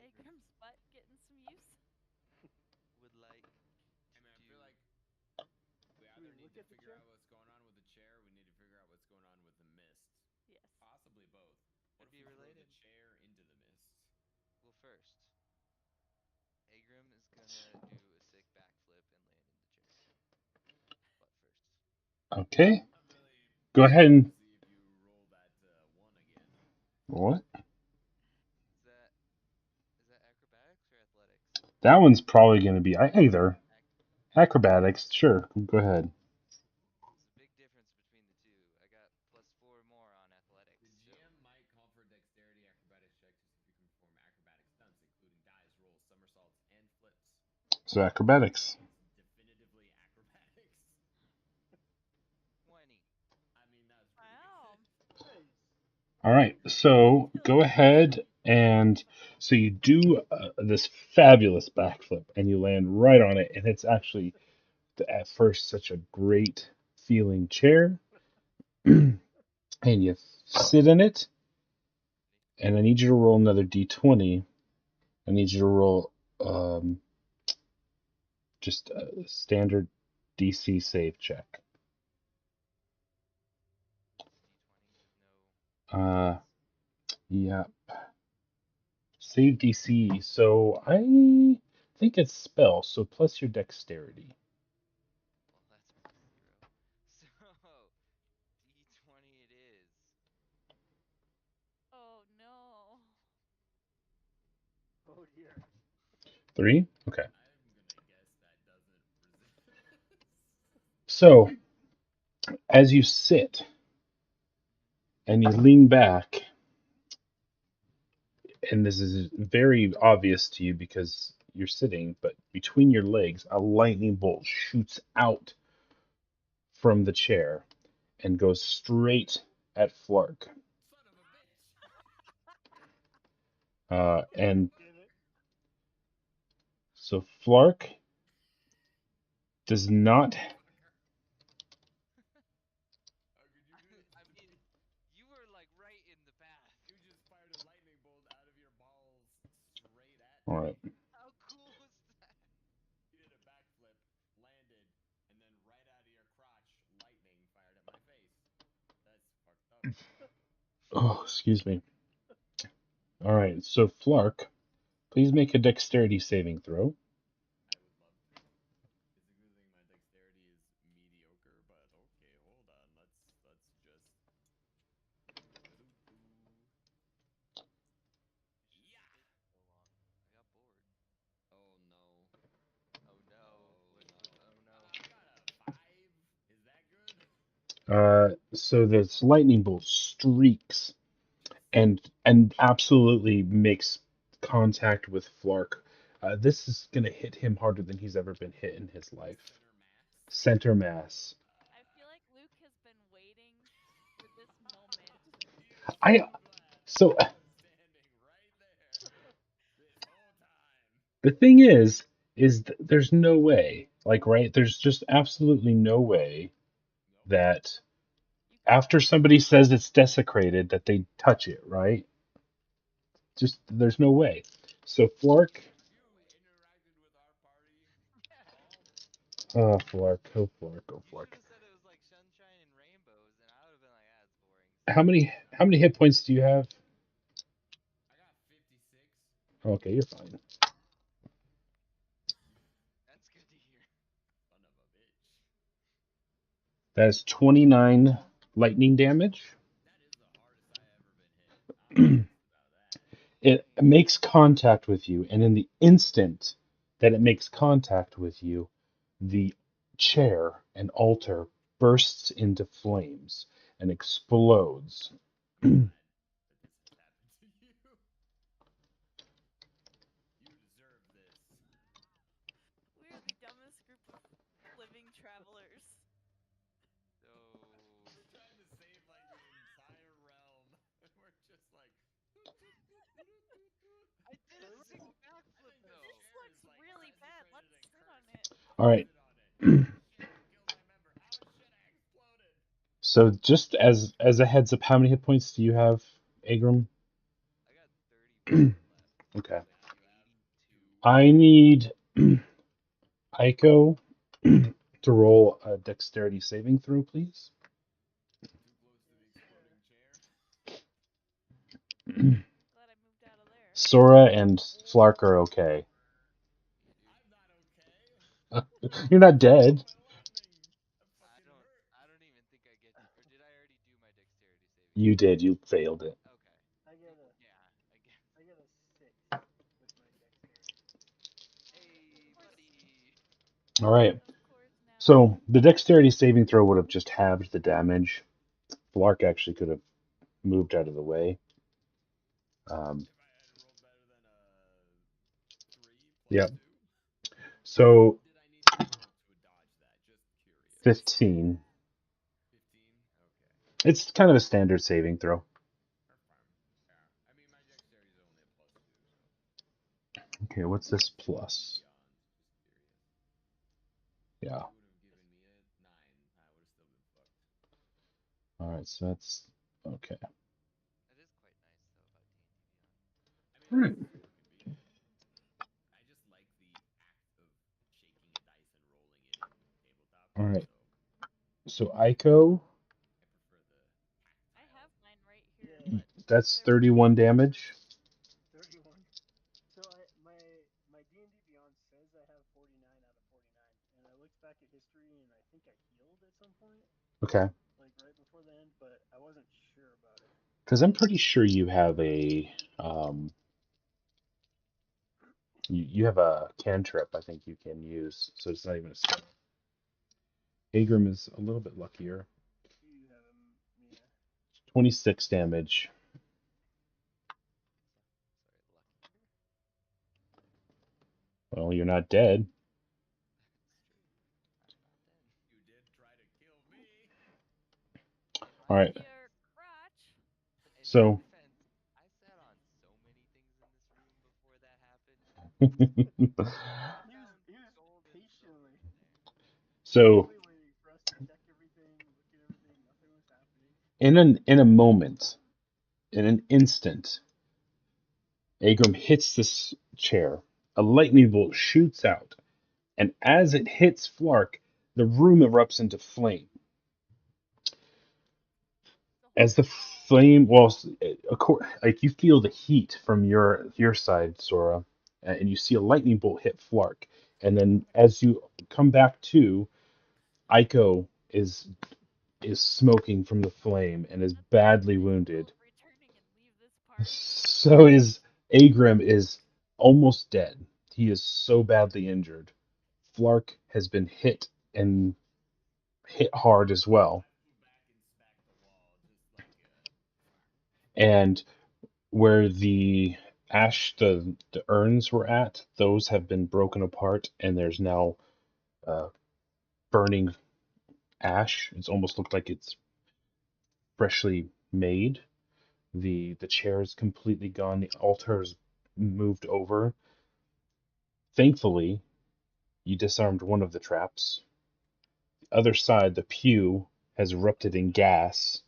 Agram's butt getting some use. Would like. Hey man, I feel like we either we need look to at the figure chair? out what's going on with the chair, or we need to figure out what's going on with the mist. Yes. Possibly both. What Could if be we throw related. the chair into the mist? Well, first, Agram is gonna do a sick backflip and land in the chair. But first. Okay, I'm really go ahead and to see if you roll that 1 again. what? Is that acrobatics or athletics? That one's probably going to be either acrobatics. Sure, go ahead. There's a big difference between the two. I got +4 more on athletics. The GM might call for dexterity acrobatics check to see if you can perform acrobatic stunts, including dives, rolls, somersaults, and flips. So acrobatics. It's definitively acrobatics. 20. I mean, that's pretty Wow. good. Nice. All right, so go ahead and so you do this fabulous backflip and you land right on it, and it's actually at first such a great feeling chair, and you sit in it, and I need you to roll another d20. I need you to roll just a standard DC save check. D20 with no. Yeah. Save DC. So I think it's spell, so plus your dexterity. Well, that's +0. So, D20 it is. Oh no. Oh dear. 3? Okay. I'm gonna guess that doesn't resist. So as you sit and you lean back, and this is very obvious to you because you're sitting, but between your legs, a lightning bolt shoots out from the chair and goes straight at Flark. Son of a bitch! And Damn it. so Flark does not. How could you do that? I mean, you were like right in the path. You just fired a lightning bolt out of your balls straight at All me. right. How cool was that? You did a backflip, landed, and then right out of your crotch, lightning fired at my face. That's fucked up. Oh, excuse me. All right. So Flark, please make a dexterity saving throw. I would love to. It's a good thing my dexterity is mediocre, but okay, hold on. Let's just. Yeah. So long. I got bored. Oh no. Oh no. Oh no. I got a 5. Is that good? So this lightning bolt streaks and absolutely makes contact with Flark. This is gonna hit him harder than he's ever been hit in his life. Center mass. Center mass. I feel like Luke has been waiting for this moment. He is I so glad so I was standing right there this whole time. the thing is there's no way, like, right? There's just absolutely no way Nope. that You can after somebody says it's desecrated that they touch it, right? Just there's no way. So Flark, Have you interacted with our party at all? Flark, go Flark, go You should Flark. have said it was like sunshine and rainbows, and I would have been like, ah, it's boring. How many hit points do you have? I got 56. Okay, you're fine. That's good to hear. Son of a bitch. That is 29 lightning damage. That is the hardest I ever been hit. I'm pleased about that. It makes contact with you, and in the instant that it makes contact with you, the chair and altar bursts into flames and explodes. I'm glad that this has happened to you. You deserve this. We are the dumbest group of living travelers. So We're trying to save like the entire realm. And we're just like I did a sick backflip and then though. This chair looks is like really bad. concentrated Let's and sit on cursed. it. All right. Sit on it. Shit, you killed my member. Oh shit, I exploded. So just as a heads up, how many hit points do you have, Agram? I got 34 left. Okay. With Now you have 82. I need Aiko to roll a dexterity saving throw, please. too close to the exploding chair. Glad I moved out of there. Sora and Flark are okay. I'm not okay. You're not dead. My lightning. That fucking hurt. I don't even think I get. Or did I already do my dexterity saving? You did. You failed it. Okay. I get a Yeah. I get. I get a 6 with my dexterity. Hey, buddy. All right. Of course now. So the dexterity saving throw would have just halved the damage. Flark actually could have moved out of the way. If I had rolled better than a 3 plus Yep. 2. So What did I need to roll to dodge that? Just curious. 15. 15? Okay. It's kind of a standard saving throw. Yeah. I mean, my dexterity is only a plus 2, so. Okay, what's this plus? Beyond. Just curious. Yeah. If you would have given me a 9, I would have still been fucked. All right, so that's okay. That is quite nice though about D&D Beyond. I mean, Right. it's true, it can be. I just like the act of shaking a dice and rolling it in tabletop. All right. So So Aiko, I prefer the I tactile. have mine right here. Yeah. But that's there was 31 damage. 31. So my D&D Beyond says I have 49 out of 49, and I looked back at history and I think I healed at some point, Okay. like right before the end, but I wasn't sure about it. Because I'm pretty sure you have a you have a cantrip I think you can use, so it's not even a spell. Agram is a little bit luckier. You have yeah. 26 damage. Sorry, lucky. Well, you're not dead. You did try to kill me. All right. your crotch. In So- my defense, I sat on so many things in this room before that happened. He was patiently So waiting for us to check everything, look at everything, nothing was happening. in a moment, in an instant, Agram hits this chair. A lightning bolt shoots out, and as it hits Flark, the room erupts into flame. As the flame, well, like you feel the heat from your side, Sora, and you see a lightning bolt hit Flark, and then as you come back to, Aiko is smoking from the flame and is badly wounded. Returning and leave this party. So is Agram is almost dead. He is so badly injured. Flark has been hit and hit hard as well. Back and smack the wall, just like And where the the urns were at, those have been broken apart, and there's now burning ash. It's almost looked like it's freshly made. The chair is completely gone. The altar is moved over. Thankfully, you disarmed one of the traps. The other side, the pew, has erupted in gas,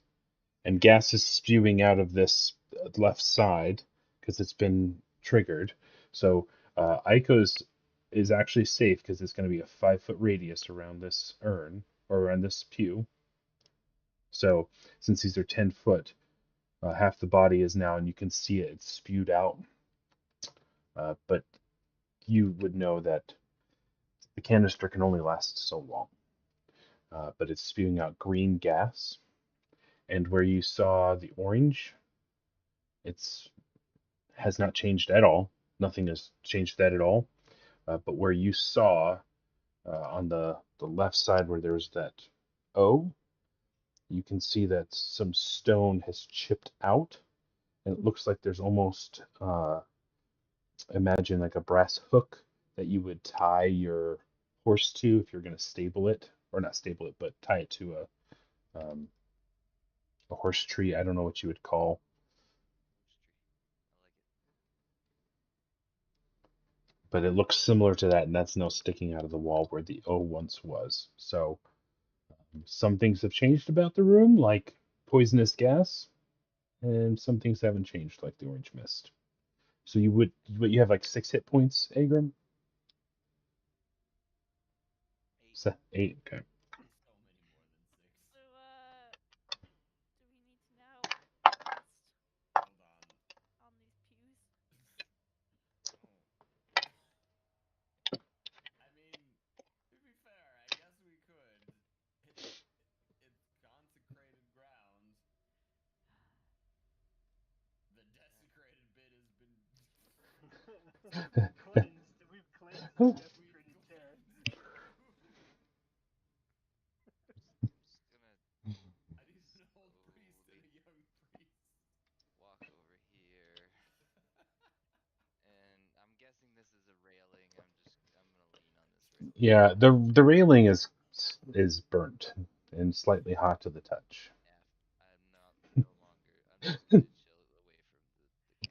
and gas is spewing out of this left side because it's been triggered. So Aiko's is actually safe because it's going to be a 5 foot radius around this urn or around this pew. So since these are 10 foot, half the body is now, and you can see it, it's spewed out. But you would know that the canister can only last so long. But it's spewing out green gas. And where you saw the orange, it's has not changed at all. Nothing has changed that at all. But where you saw on the left side where there's that O, you can see that some stone has chipped out, and it looks like there's almost imagine like a brass hook that you would tie your horse to if you're going to stable it, or not stable it, but tie it to a horse tree. I don't know what you would call. But it looks similar to that, and that's now sticking out of the wall where the O once was. So some things have changed about the room, like poisonous gas, and some things haven't changed, like the orange mist. So you have like 6 hit points, Agram? 8, okay. So many more than 6. So, do we need to now rest Hold on. on these pews? I mean, to be fair, I guess we could. It's consecrated ground. The desecrated bit has been. We've cleansed the desecrated tear. I'm just gonna I need an old priest and a young priest. walk over here, and I'm guessing this is a railing. I'm gonna lean on this railing. Yeah, the railing is burnt and slightly hot to the touch. I'm no longer. I'm just gonna chill away from the gas.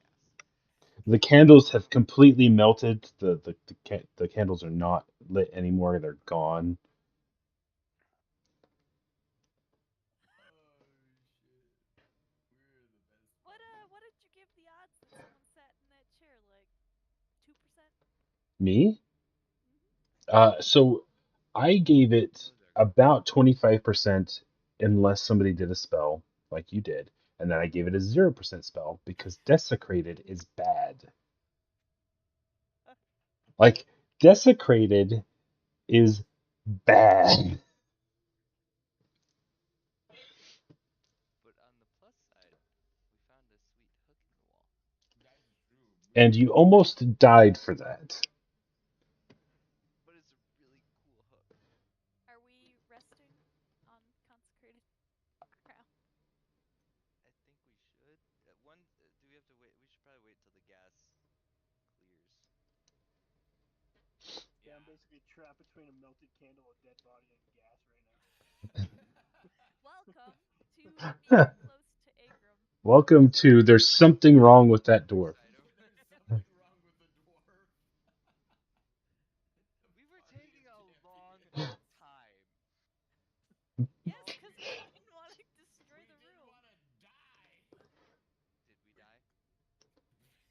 The candles have completely melted. The candles are not lit anymore. They're gone. Oh shit. We're the best. What did you give the odds that someone sat in that chair? Like 2%? Me? Mm-hmm. So I gave it about 25% unless somebody did a spell like you did. And then I gave it a 0% spell because desecrated is bad. Like, desecrated is bad. But on the plus side, we found a sweet hook in the wall. That is true. And you almost died for that. But it's a really cool hook. Are we resting on consecrated ground? I think we should. Do we have to wait? We should probably wait till the gas clears. Yeah, I'm basically trapped between a melted candle, a dead body, and gas right now. Welcome to being close to Agram. Welcome to There's Something Wrong with That Dwarf. There's something wrong with the dwarf. We were taking a long time. Yes, because we didn't want to destroy We the didn't room. want to die. Did we die?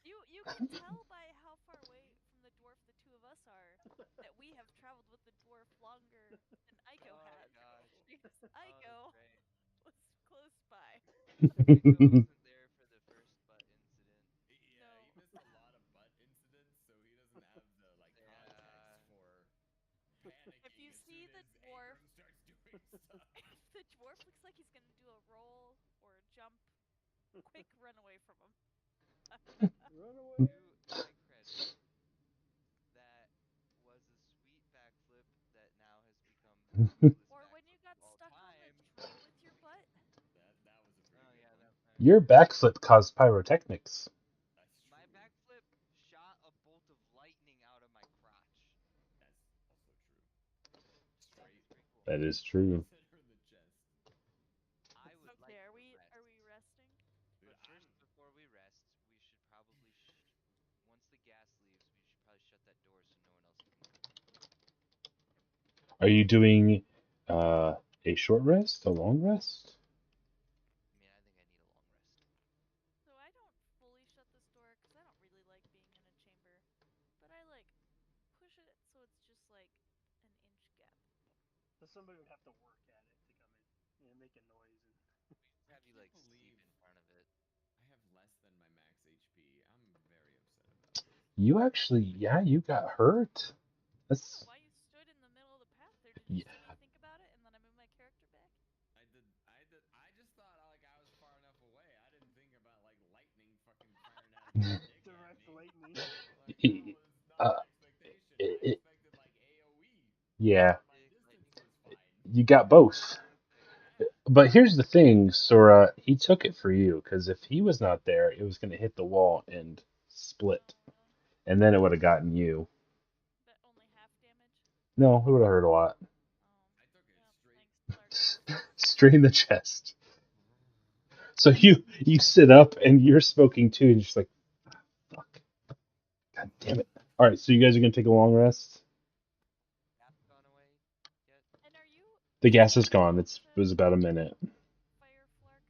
You can tell by how far away from the dwarf the two of us are that we have traveled with the dwarf longer than Aiko Oh has. gosh. Because Oh, Aiko that's great. was close by. Aiko wasn't there for the first butt incident. Yeah, No. he missed a lot of butt incidents, so he doesn't have the Yeah. context for panicking If you as see soon the as dwarf, Abram starts doing stuff. if the dwarf looks like he's gonna do a roll or a jump, quick run away from him. Run away! To my credit, that was a sweet backflip that now has become the coolest Or when you got backflip of all stuck on the time. tree with your butt. That was a pretty Oh good yeah, one. Your backflip caused pyrotechnics. That's true. my backflip shot a bolt of lightning out of my crotch. That's also true. Straight. Pretty cool. That is true. Hit her in the chest. I would Okay, like are to we rest. resting? Dude, But first, before we rest, we should probably once the gas leaves, we should probably shut that door so no one else can come in. Are you doing a short rest, a long rest? I mean, I think I need a long rest. So I don't fully shut this door because I somebody would have to work at it to come in and make a noise. And We just have you can't like sleep believe in front of it. I have less than my max HP. I'm very upset about this. You actually, yeah, you got hurt. I don't That's know why you stood in the middle of the path there. Did you yeah. see me think about it and then I moved my character back? I just thought like I was far enough away. I didn't think about like lightning fucking firing out of its dick at direct me. lightning. Like that was not Uh, my expectation. I it, expected like AoE, yeah, but my Dick, distance lightning. was fine. you got both. Yeah. But here's the thing, Sora, he took it for you because if he was not there, it was going to hit the wall and split, and then it would have gotten you. But only half damage? No, it would have hurt a lot. I took it Yep, straight thanks, to the Clark. chest. Straight in the chest. So you sit up and you're smoking too, and you're just like, fuck, god damn it. All right, so you guys are gonna take a long rest. Gas gone away yet? And are you The gas is still gone. able It to was about a minute. fire Flark?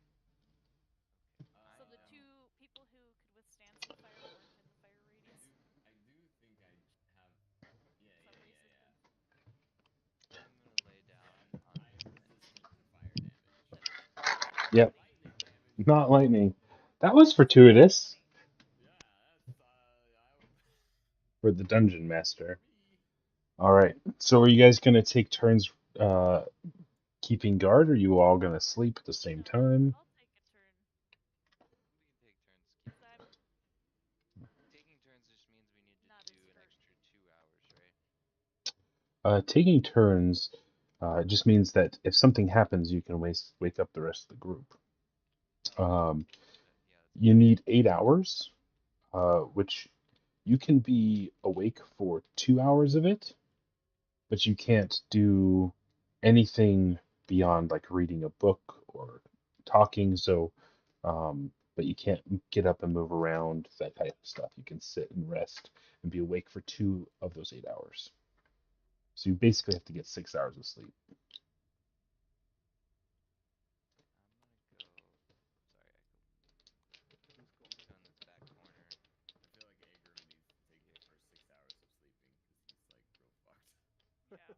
So the Um, two people who could withstand some fire weren't in the fire radius? I do think I have. Yeah, Some yeah, yeah, resistance? yeah. I'm gonna lay down on I am the vent. resistant to fire damage. Yep, Lightning damage, not though. lightning. That was fortuitous Yeah, that's for the dungeon works for master. me. All right, so are you guys gonna take turns keeping guard? Or are you all gonna sleep at the same time? I'll take a turn. We can take turns Because keeping I'm guard. Taking turns just means we need to not do as an hurt. extra 2 hours, right? Taking turns just means that if something happens, you can wake up the rest of the group. Yeah, that's You need 8 hours, which you can be awake for 2 hours of it, but you can't do anything beyond like reading a book or talking. So, but you can't get up and move around, that type of stuff. You can sit and rest and be awake for 2 of those 8 hours. So you basically have to get 6 hours of sleep. I'm gonna go. Sorry, I go Let's go. go in this back corner. I feel like Agrim needs to take the first 6 hours of sleeping because he's like real fucked. Yeah.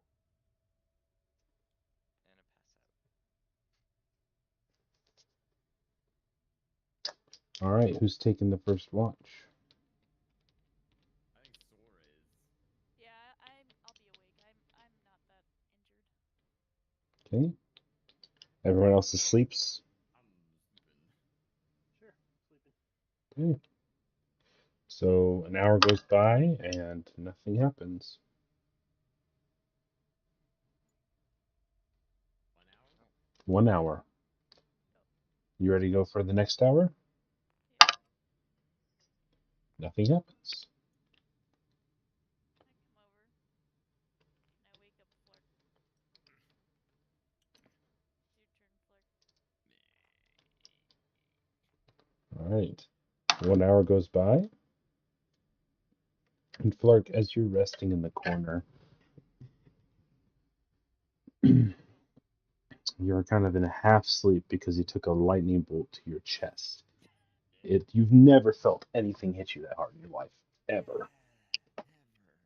And a pass out. All right, who's taking the first watch? I think Sora is. Yeah, I'll be awake. I'm not that injured. Okay. Everyone else sleeps. I'm sleeping. Sure, sleeping. Okay. So an hour goes by and nothing happens. 1 hour? 1 hour. You ready to go for the next hour? Yeah. Nothing happens. I come over and I wake up Flark. Your turn, Flark. All right. 1 hour goes by. And Flark, as you're resting in the corner, you're kind of in a half sleep because you took a lightning bolt to your chest. You've never felt anything hit you that hard in your life, ever. Ever.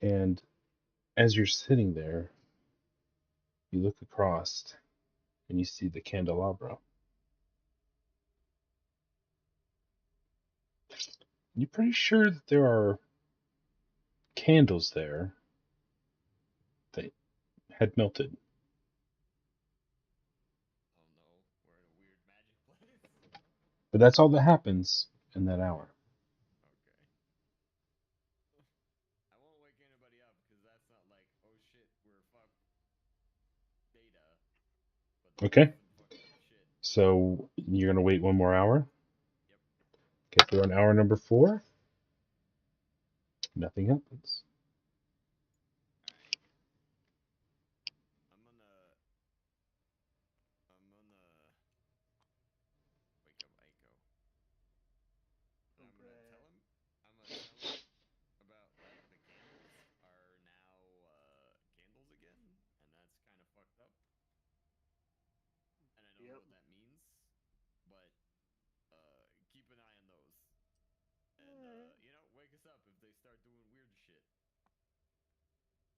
And as you're sitting there, you look across and you see the candelabra. You're pretty sure that there are candles there that had melted. Oh no, we're in a weird magic place. But that's all that happens in that hour. Okay. I won't wake anybody up because that's not like, oh shit, we're fucked data. But that's Okay? some fucked up shit. So you're going to wait 1 more hour? Yep. Okay, so on hour number 4, nothing happens. Alright. I'm gonna wake up Aiko. And I'm gonna tell him about like the candles are now candles again, and that's kind of fucked up. And I don't know Yep. what that means, but keep an eye on those. And wake us up if they start doing weird shit.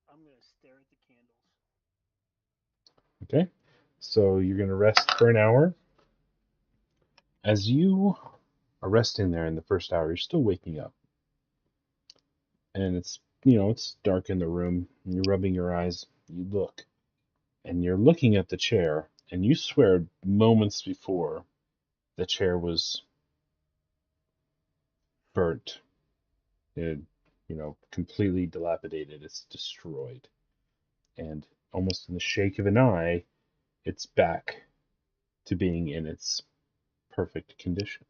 I'm gonna stare at the candles. Okay, so you're going to rest for an hour. As you are resting there in the first hour, you're still waking up. And it's, it's dark in the room. And you're rubbing your eyes. You look. And you're looking at the chair. And you swear moments before the chair was burnt. It, completely dilapidated. It's destroyed. And almost in the shake of an eye, it's back to being in its perfect condition.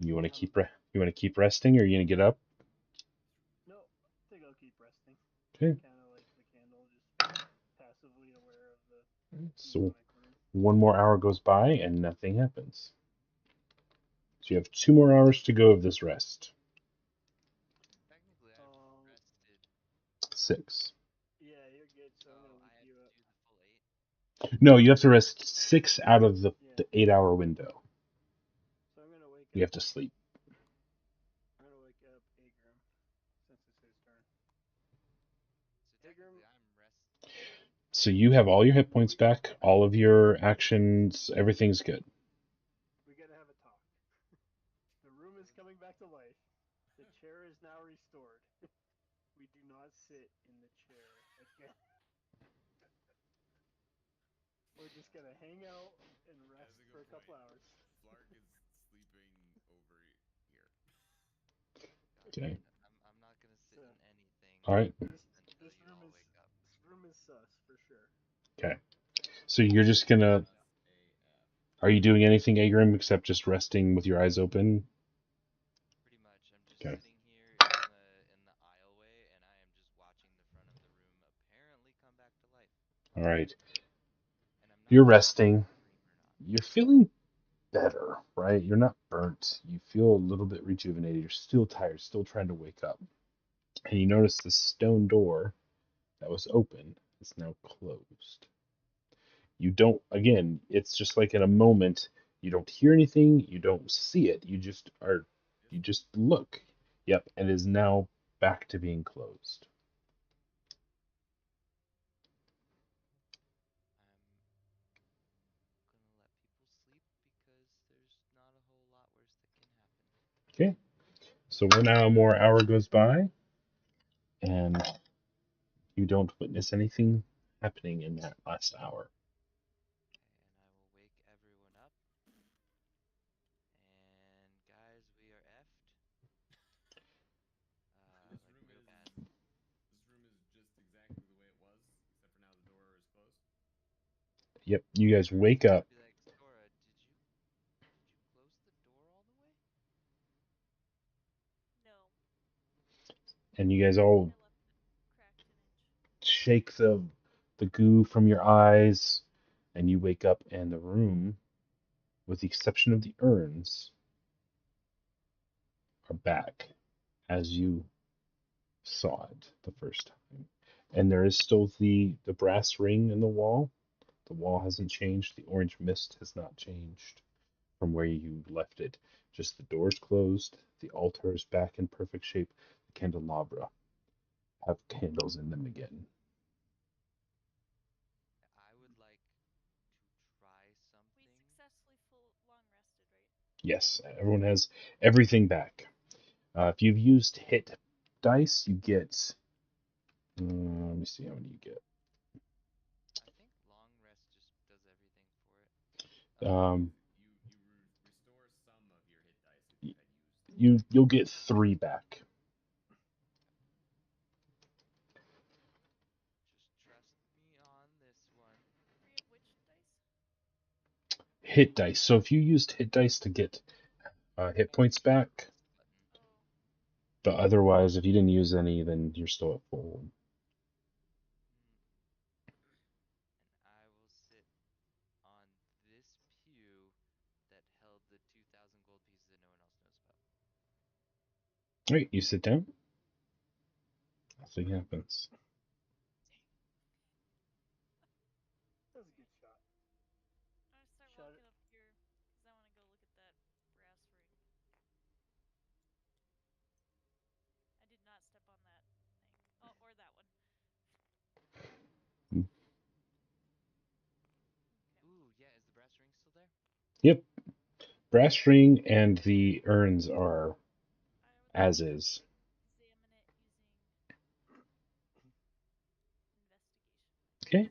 You want to keep resting, or are you gonna get up? No, I think I'll keep resting. Okay. Kind of like the candle, just passively aware of the So demonic room. one more hour goes by and nothing happens. So you have 2 more hours to go of this rest. Technically, I've rested. 6. Yeah, you're good. So I'm Oh, gonna I wake have you to up. do the full 8. No, you have to rest 6 out of the Yeah. 8-hour window. So I'm gonna wake You up. have to sleep. I'm gonna wake up Agrim since it's his turn. So technically, I'm rested. So you have all your hit points back, all of your actions, everything's good. We gotta have a talk. The room is coming back to life. The chair is now restored. We do not sit in the chair again. We're just gonna hang out and rest That's a for a good couple point. hours. Flark is sleeping over here. God Okay. damn it. I'm not gonna sit So, in anything All right. until This you room all is wake up. sus for sure. Okay. So you're just gonna. Are you doing anything, Agrim, except just resting with your eyes open? Pretty much, I'm just Okay. sitting here in the aisleway, and I am just watching the front of the room apparently come back to life. All right. And I'm not You're sure if resting. it's a dream or not. You're feeling better, right? You're not burnt. You feel a little bit rejuvenated. You're still tired, still trying to wake up. And you notice the stone door that was open is now closed. You don't, again, it's just like in a moment, you don't hear anything, you don't see it, you just look. Yep, and is now back to being closed. I'm gonna let people sleep because there's not a whole lot worse that can happen. Okay, so 1 more hour goes by, and you don't witness anything happening in that last hour. And I will wake everyone up. And guys, we are effed. This Like room real is bad. this room is just exactly the way it was, except for now the door is closed. Yep, you guys wake up. Be like, Sora, did you close the door all the way? No. And you guys all I left it cracked an inch. shake the goo from your eyes, and you wake up, and the room, with the exception of the urns, are back as you saw it the first time. And there is still the brass ring in the wall. The wall hasn't changed. The orange mist has not changed from where you left it. Just the door's closed. The altar is back in perfect shape. The candelabra have candles in them again. I would like to try something. We successfully long rested, right? Yes, everyone has everything back. If you've used hit dice, you get. Let me see how many you get. I think long rest just does everything for it. Um, You restore some of your hit dice if you had used them. you'll get 3 back. Just trust me on this one. 3 of which dice? Hit dice. So if you used hit dice to get hit points back, Oh. but otherwise, if you didn't use any, then you're still at full. And I will sit on this pew that held the 2,000 gold pieces that no one else knows about. All right, you sit down. Nothing happens. That was a good shot. I'm gonna start Shut walking it. up here because I want to go look at that brass ring. I did not step on that thing. Oh, or Brass ring and the urns are I would as like to is. examine it using investigation. Okay.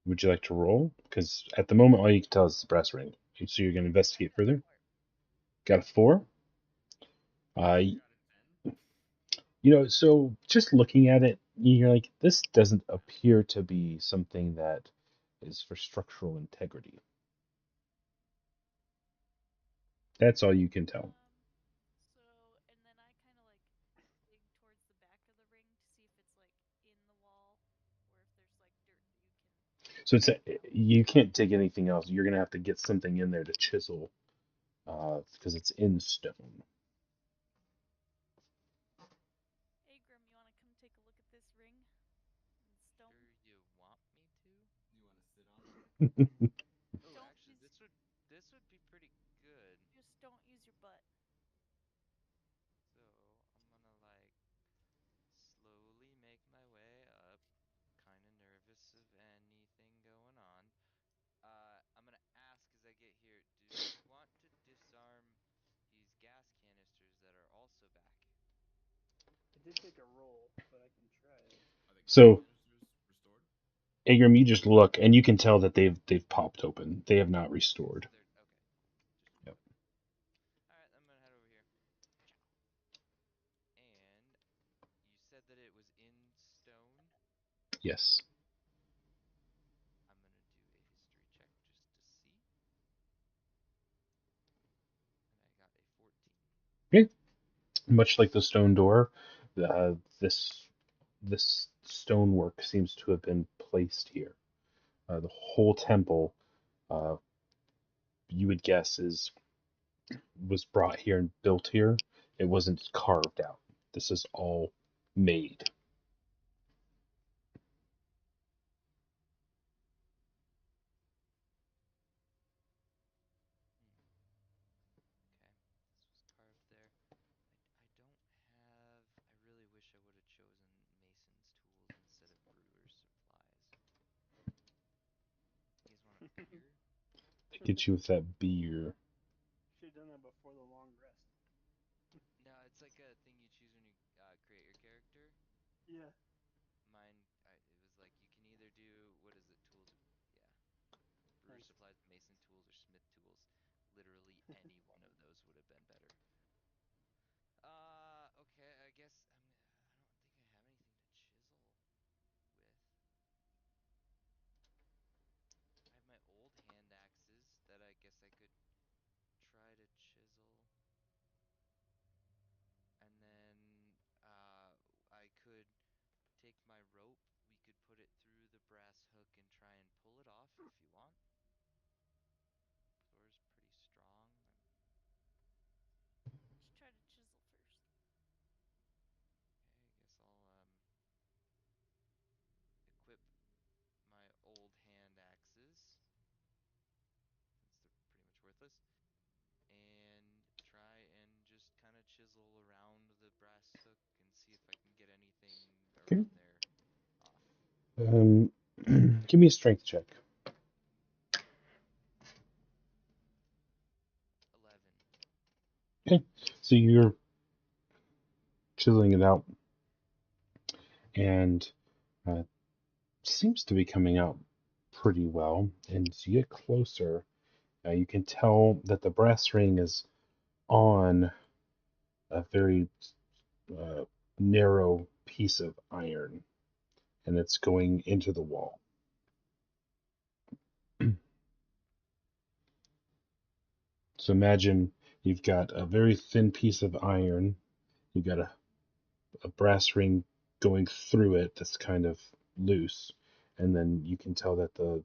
Would you like to roll? Because at the moment, all you can tell is the brass ring. So you're going to investigate I got a further. 4. Got a 4. Uh, You got a 10? so just looking at it, you're like, this doesn't appear to be something that is for structural integrity. That's all you can tell. So, and then I kind of like dig towards the back of the ring to see if it's like in the wall or if there's like dirt you can. So you can't take anything else. You're going to have to get something in there to chisel because it's in stone. Hey Grim, you want to come take a look at this ring? In stone? Sure you want me to? You want to sit on it? Oh, Don't actually, use, this would be pretty good. just don't use your butt. So I'm gonna like slowly make my way up. Kind of nervous of anything going on. I'm gonna ask as I get here. Do you want to disarm these gas canisters that are also back? I did take a roll, but I can try it. Are the gas So canisters restored? Agram, you just look and you can tell that they've popped open. They have not restored. They're okay. Just Yep. all right. I'm gonna head over here. And you said that it was in stone. Yes. I'm gonna do a history check just to see. And I got a 14. Okay. Much like the stone door, this stonework seems to have been placed here. The whole temple, uh, you would guess, was brought here and built here. It wasn't carved out. This is all made. Okay, this was carved there. I don't have. I really wish I would have chosen mason's tools instead of brewer's supplies. You guys want a beer? Get you with that beer. Should have done that before the long rest. No, it's like a thing you choose when you create your character. Yeah. Mine, it was like you can either do what is it, tools? Yeah, brewer Nice. supplies, mason tools, or smith tools. Literally any one of those would have been better. Okay, I guess I don't think I have anything to chisel with. I have my old hand axes that I guess I could try to chisel. And then I could take my rope, we could put it through the brass hook and try and pull it off if you want. Thor's pretty strong. Let's try to chisel first. Okay, I guess I'll equip my old hand axes since they're pretty much worthless. And try and just kind of chisel around the brass hook and see if I can get anything Okay. around there off. Give me a strength check. 11. Okay. So you're chiseling it out, and seems to be coming out pretty well. And as you get closer, you can tell that the brass ring is on a very narrow piece of iron, and it's going into the wall. So imagine you've got a very thin piece of iron, you've got a brass ring going through it that's kind of loose, and then you can tell that the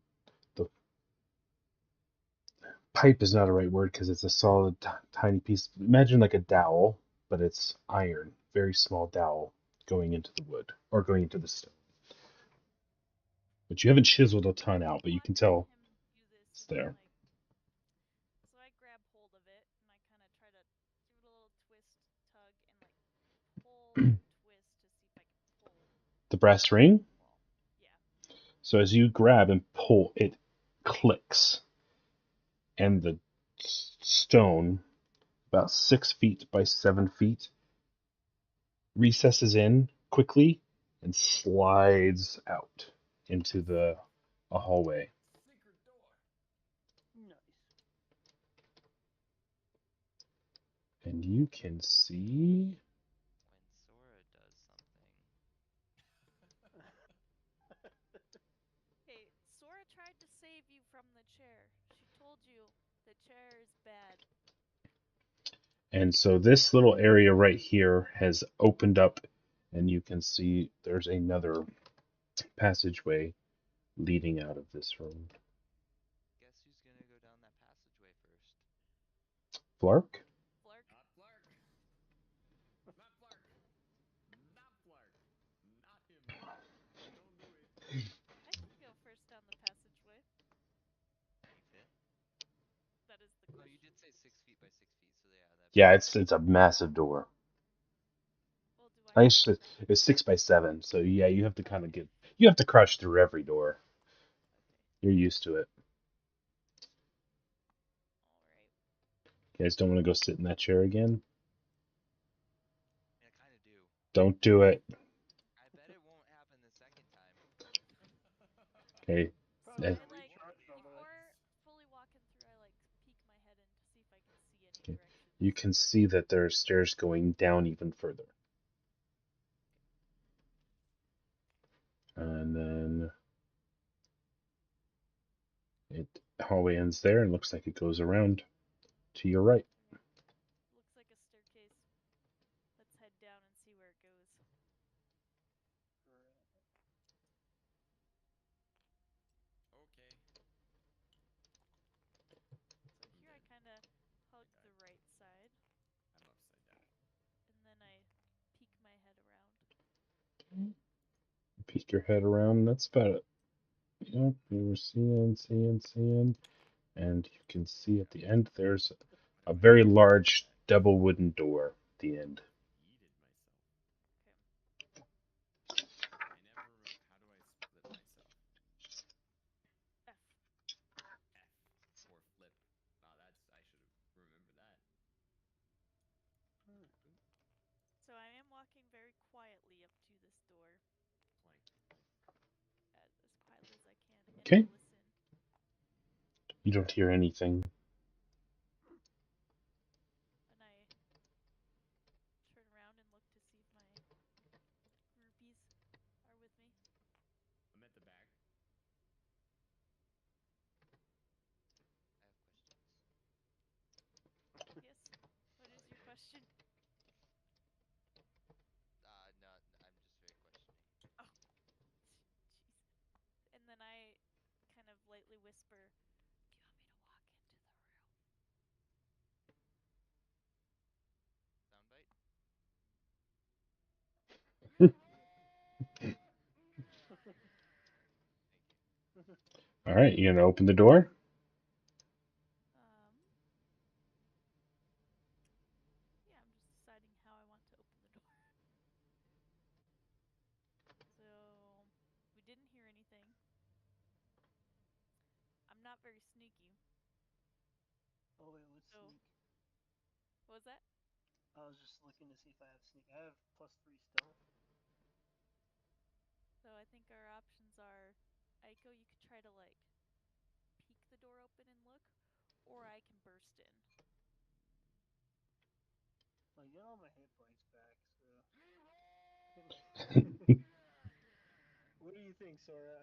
pipe is not a right word because it's a solid tiny piece. Imagine like a dowel, but it's iron, very small dowel going into the wood or going into the stone. But you haven't chiseled a ton out, but you can tell Him do this it's and then there. so I grab hold of it and I kind of try to give it a little twist, tug, and like pull and twist to see if I can pull The brass ring. the wall. Yeah. So as you grab and pull, it clicks, and the stone, about 6 feet by 7 feet, recesses in quickly and slides out into a hallway. Secret door. Nice. And you can see When Sora does something. Hey, Sora tried to save you from the chair. She told you the chair is bad. and so this little area right here has opened up and you can see there's another passageway leading out of this room. Guess who's gonna go down that passageway first? Flark? Flark, Not Flark. Not Flark. Not Flark. Not him. Don't do it. I can go first down the passageway. You fit? That is the Oh, you question. did say 6 feet by 6 feet, so yeah, that. Yeah, it's a massive door. Well, do I? Actually, it's 6 by 7, so yeah, you have to kind of you have to crush through every door. Okay. You're used to it. All right. You guys don't want to go sit in that chair again? I mean, I kind of do. Don't do it. I bet it won't happen the second time. Okay. So Probably Yeah. I like recharge all that. before fully walking through, I like peek my head in to see if I can see any Okay. directions. You can see that there are stairs going down even further. And then it hallway ends there and looks like it goes around to your right. Looks like a staircase. Let's head down and see where it goes. Okay. So here I kind of hug the right side, I'm upside down. and then I peek my head around. Peek your head around. That's about it. Yep, you were seeing. And you can see at the end there's a very large double wooden door at the end. Yeeted myself. Okay. I never. How do I split myself? F. F or flip. Wow, that's. I should remember that. So I am walking very quietly up to this door, Plank. as quietly as I can, and Okay. I listen. You don't hear anything. And I turn around and look to see if my groupies are with me. I'm at the back. I have questions. Yes. What is your question? No, I'm just very questioning. Oh, jeez. And then I kind of lightly whisper, "Do you want me to walk into the room?" Soundbite? Thank you. All right, you gonna open the door? Yeah, I'm just deciding how I want to open the door. So, we didn't hear anything. I'm not very sneaky. Oh wait, what's So- sneak? What was that? I was just looking to see if I have sneak. I have +3 stealth. So I think our options are, Aiko, you could try to like peek the door open and look, or I can burst in. Well, you get all my hit points back, so. What do you think, Sora?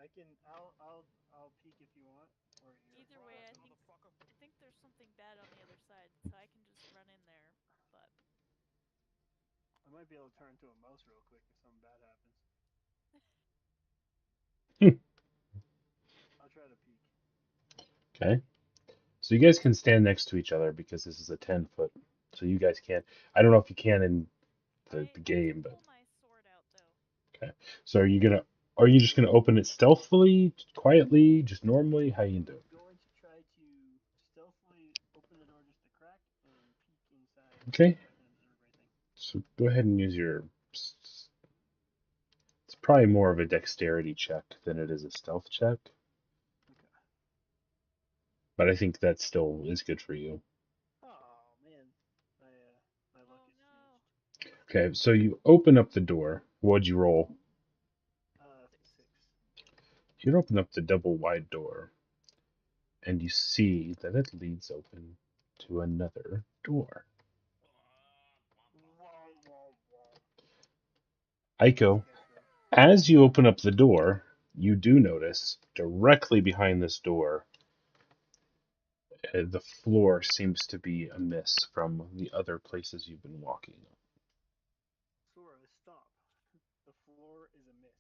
I'll peek if you want, or you're. Either way, I think there's something bad on the other side, so I can just run in there. But I might be able to turn into a mouse real quick if something bad happens. I'll try to peek. Okay. So you guys can stand next to each other because this is a 10-foot. So you guys can't. I don't know if you can in the I game, can but pull my sword out though. so are you just gonna open it stealthily, quietly, just normally? How you do it? I'm going to try to stealthily open the door just a crack and peek inside. Okay. So I can observe everything. So go ahead and use your. It's probably more of a dexterity check than it is a stealth check. Okay. But I think that still is good for you. Okay, so you open up the door. What'd you roll? 6. You open up the double wide door, and you see that it leads open to another door. Aiko, as you open up the door, you do notice directly behind this door, the floor seems to be amiss from the other places you've been walking. Sora, stop. The floor is a miss.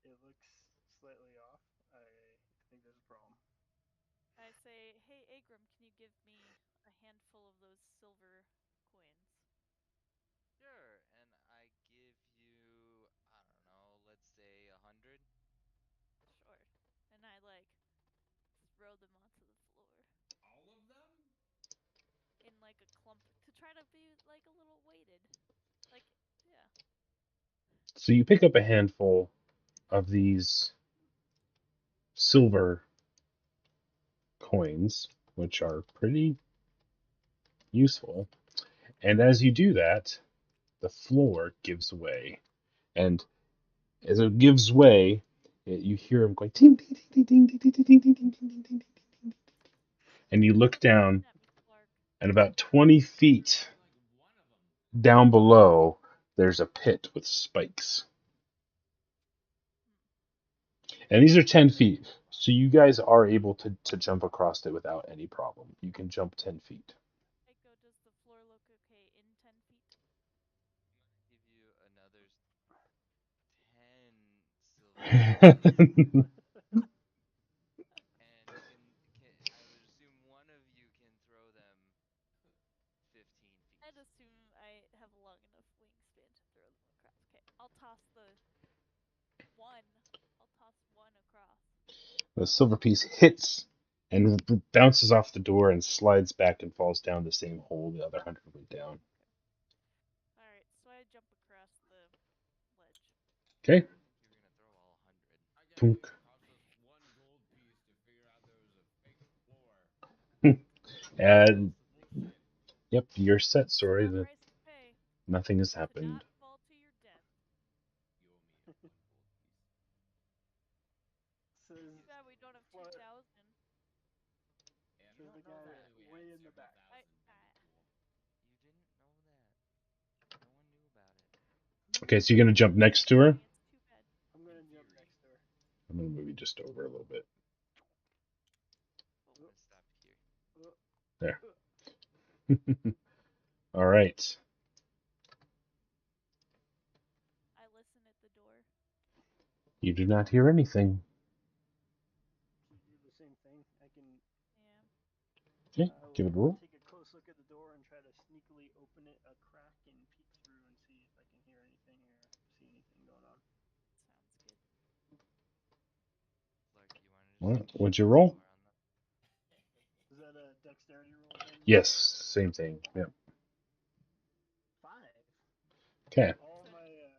It looks slightly off. I think there's a problem. I say, hey, Agram, can you give me a handful of those silver coins? Sure, and I give you, I don't know, let's say 100. Sure. And I, like, throw them onto the floor All of them? in, like, a clump to try to be, like, a little weighted. Like, yeah. So you pick up a handful of these silver coins, which are pretty useful. And as you do that, the floor gives way. And as it gives way, you hear him going ting ting ting ting ting ting ting ting ting ting ting ting ting. And you look down, At me, Clark. and about 20 feet Like one of them. down below, there's a pit with spikes. And these are 10 feet. So you guys are able to jump across it without any problem. You can jump 10 feet. Aiko, does the floor look okay in 10 feet? I'm gonna give you another 10 silver. And you can, I would assume one of you can throw them 15 feet. I'd assume I have a long enough wingspan to throw them across. Okay, I'll toss one. I'll toss one across. The silver piece hits and bounces off the door and slides back and falls down the same hole the other 100 went down. Alright, so I jump across the ledge. Okay. I think you're gonna throw all 100. Punk. It cost us 1 gold piece to figure out there was a fake floor. And That's bullshit. yep, you're set. Sorry Small that price to pay nothing has to happened. not fall to your death. You owe me 1 gold piece. Says Too bad we don't have What? 2,000. Yeah, Says the guy apparently we way have in the back. 7,000 You didn't know that. No one knew about it. Okay, so you're gonna jump next to her. It's too bad. I'm gonna jump next to her. I'm gonna move you just over a little bit. I'm gonna stop here. There. All right. I listen at the door. You do not hear anything. Should do the same thing. I can. Yeah. Okay, give it a roll. Take a close look at the door and try to sneakily open it a crack and peek through and see if I can hear anything or see anything going on. Sounds good. Clark, you wanna just What'd you shut the roll? door on them? Is that a dexterity roll then? Yes, same thing. Yep. 5. Okay. All So my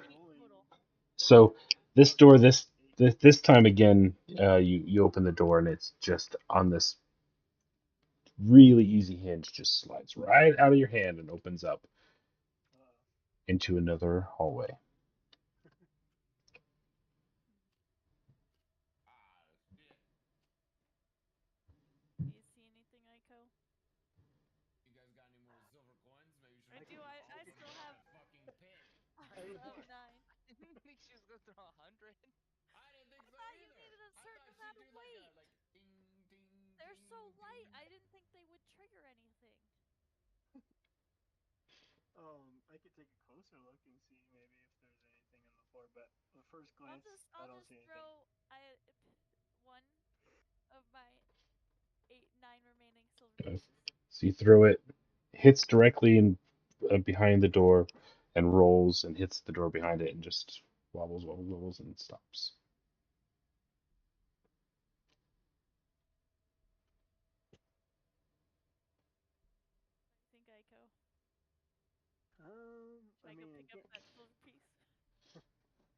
rolling. total. So this door, this time again, you open the door and it's just on this really easy hinge, just slides right out of your hand and opens up into another hallway. Ah, shit. Do you see anything, Aiko? You guys got any more silver coins? Maybe you should I put do. them I all still in have. that fucking pit. I still have 9. I didn't think she was gonna throw 100. I didn't think so thought you either. needed a I certain thought amount she'd of do like weight. a ding ding. They're ding, so light. ding. I didn't think they would trigger anything. I could take a closer look and see maybe if there's anything on the floor, but at first glance, I I'll don't just see anything. throw one of my 9 remaining silver Okay. pieces. So you throw it, hits directly in behind the door, and rolls and hits the door behind it and just wobbles and stops. I think, Aiko. I Should I go mean, pick up that silver piece?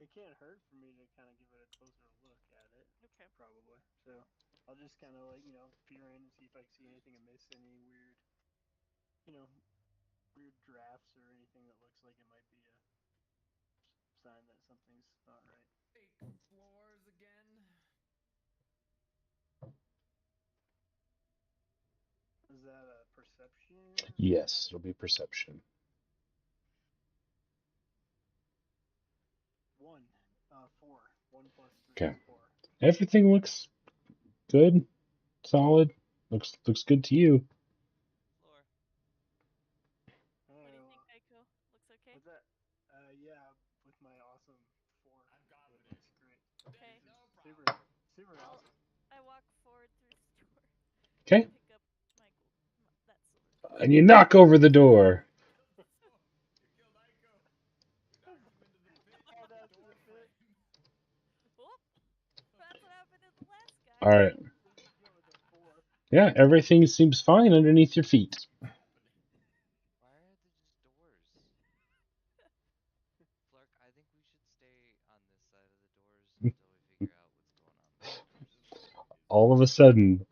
it can't hurt for me to kind of give it a closer look at it. Okay. Probably. So I'll just kind of like peer in and see if I can see anything amiss, any weird drafts or anything that looks like it might be a sign that something's not right. Fake floors again. Is that a perception? Yes, it'll be perception. 1. 4. 1 plus 3 Okay. is 4. Everything looks good, solid. Looks good to you. Floor. What do you think, Aiko? Looks okay? What's that? Yeah, with my awesome 4. I'm It confident. looks great. Okay. No Super, problem. super I'll- awesome. I walk forward through the door. Okay. Pick up that silver. And you knock over the door. You killed Aiko. You knocked him into the pit. Oh, that's door the pit. frame. Whoop! That's what happened to the last guy. All right. What did you get with a 4? Yeah, everything seems fine underneath your feet. Why are there just doors? Flark, I think we should stay on this side of the doors until we figure out what's going on with the doors. All of a sudden,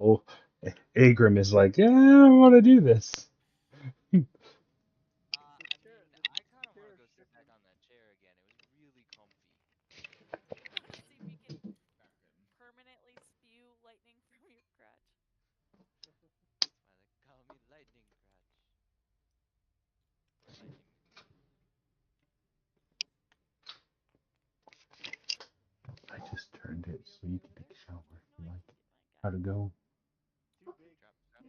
Agrim is like, "Yeah, I want to do this." I kind of want to go sit back on that chair again. It was really comfy. Want to see if you can Not good. permanently spew lightning from your crotch? That's why they call me Lightning Crotch. Lightning. I just turned it so you can take a shower. No, Like, I how to go? Too big. Drop down.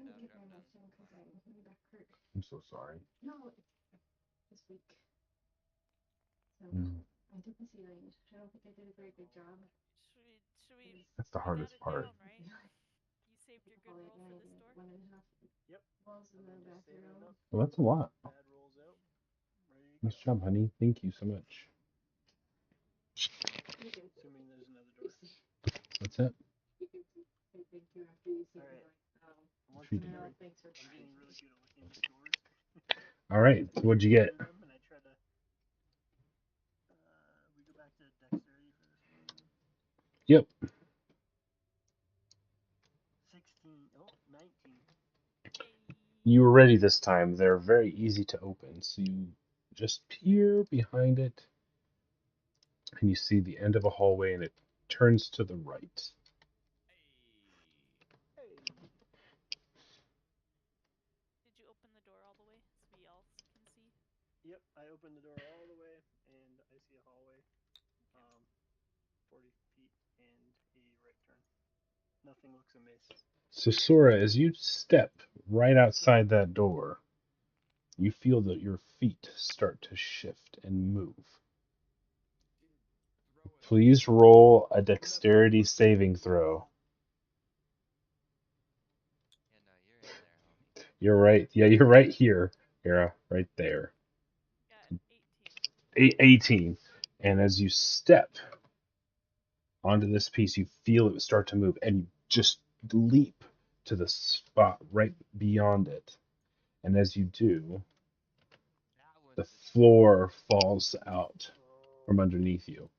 I'm so sorry. No, this week. So Mm, I didn't see Lane. I don't think I did a very good job. Should we? that's the We hardest got it part. down, right? You saved your good Probably roll for this door. 1.5 Yep. walls in And the then just save bathroom. enough. Well, that's a lot. Bad rolls out. Ready to Nice go. job, honey. Thank you so much. You can Assuming there's another door. see. What's that? You can see. I think you have to see All right. Once Feeding. again, well, thanks for I'm trying. getting really good at looking at doors. All right. What'd you get? Them, and I try to. We go back to dexterity for this one. Yep. 16. Oh, 19. You were ready this time. They're very easy to open. So you just peer behind it, and you see the end of a hallway, and it turns to the right. Hey. Did you open the door all the way so we all can see? Yep, I open the door all the way, and I see a hallway. 40 feet and a right turn. Nothing looks amiss. So Sora, as you step right outside that door, you feel that your feet start to shift and move. Please roll a dexterity saving throw. Yeah, no, you're in there, homie. You're right. Yeah, you're right here. Hera, right there. Got 18. 18. And as you step onto this piece, you feel it start to move, and you just leap to the spot right beyond it. And as you do, That the one's floor falls out Oh. from underneath you.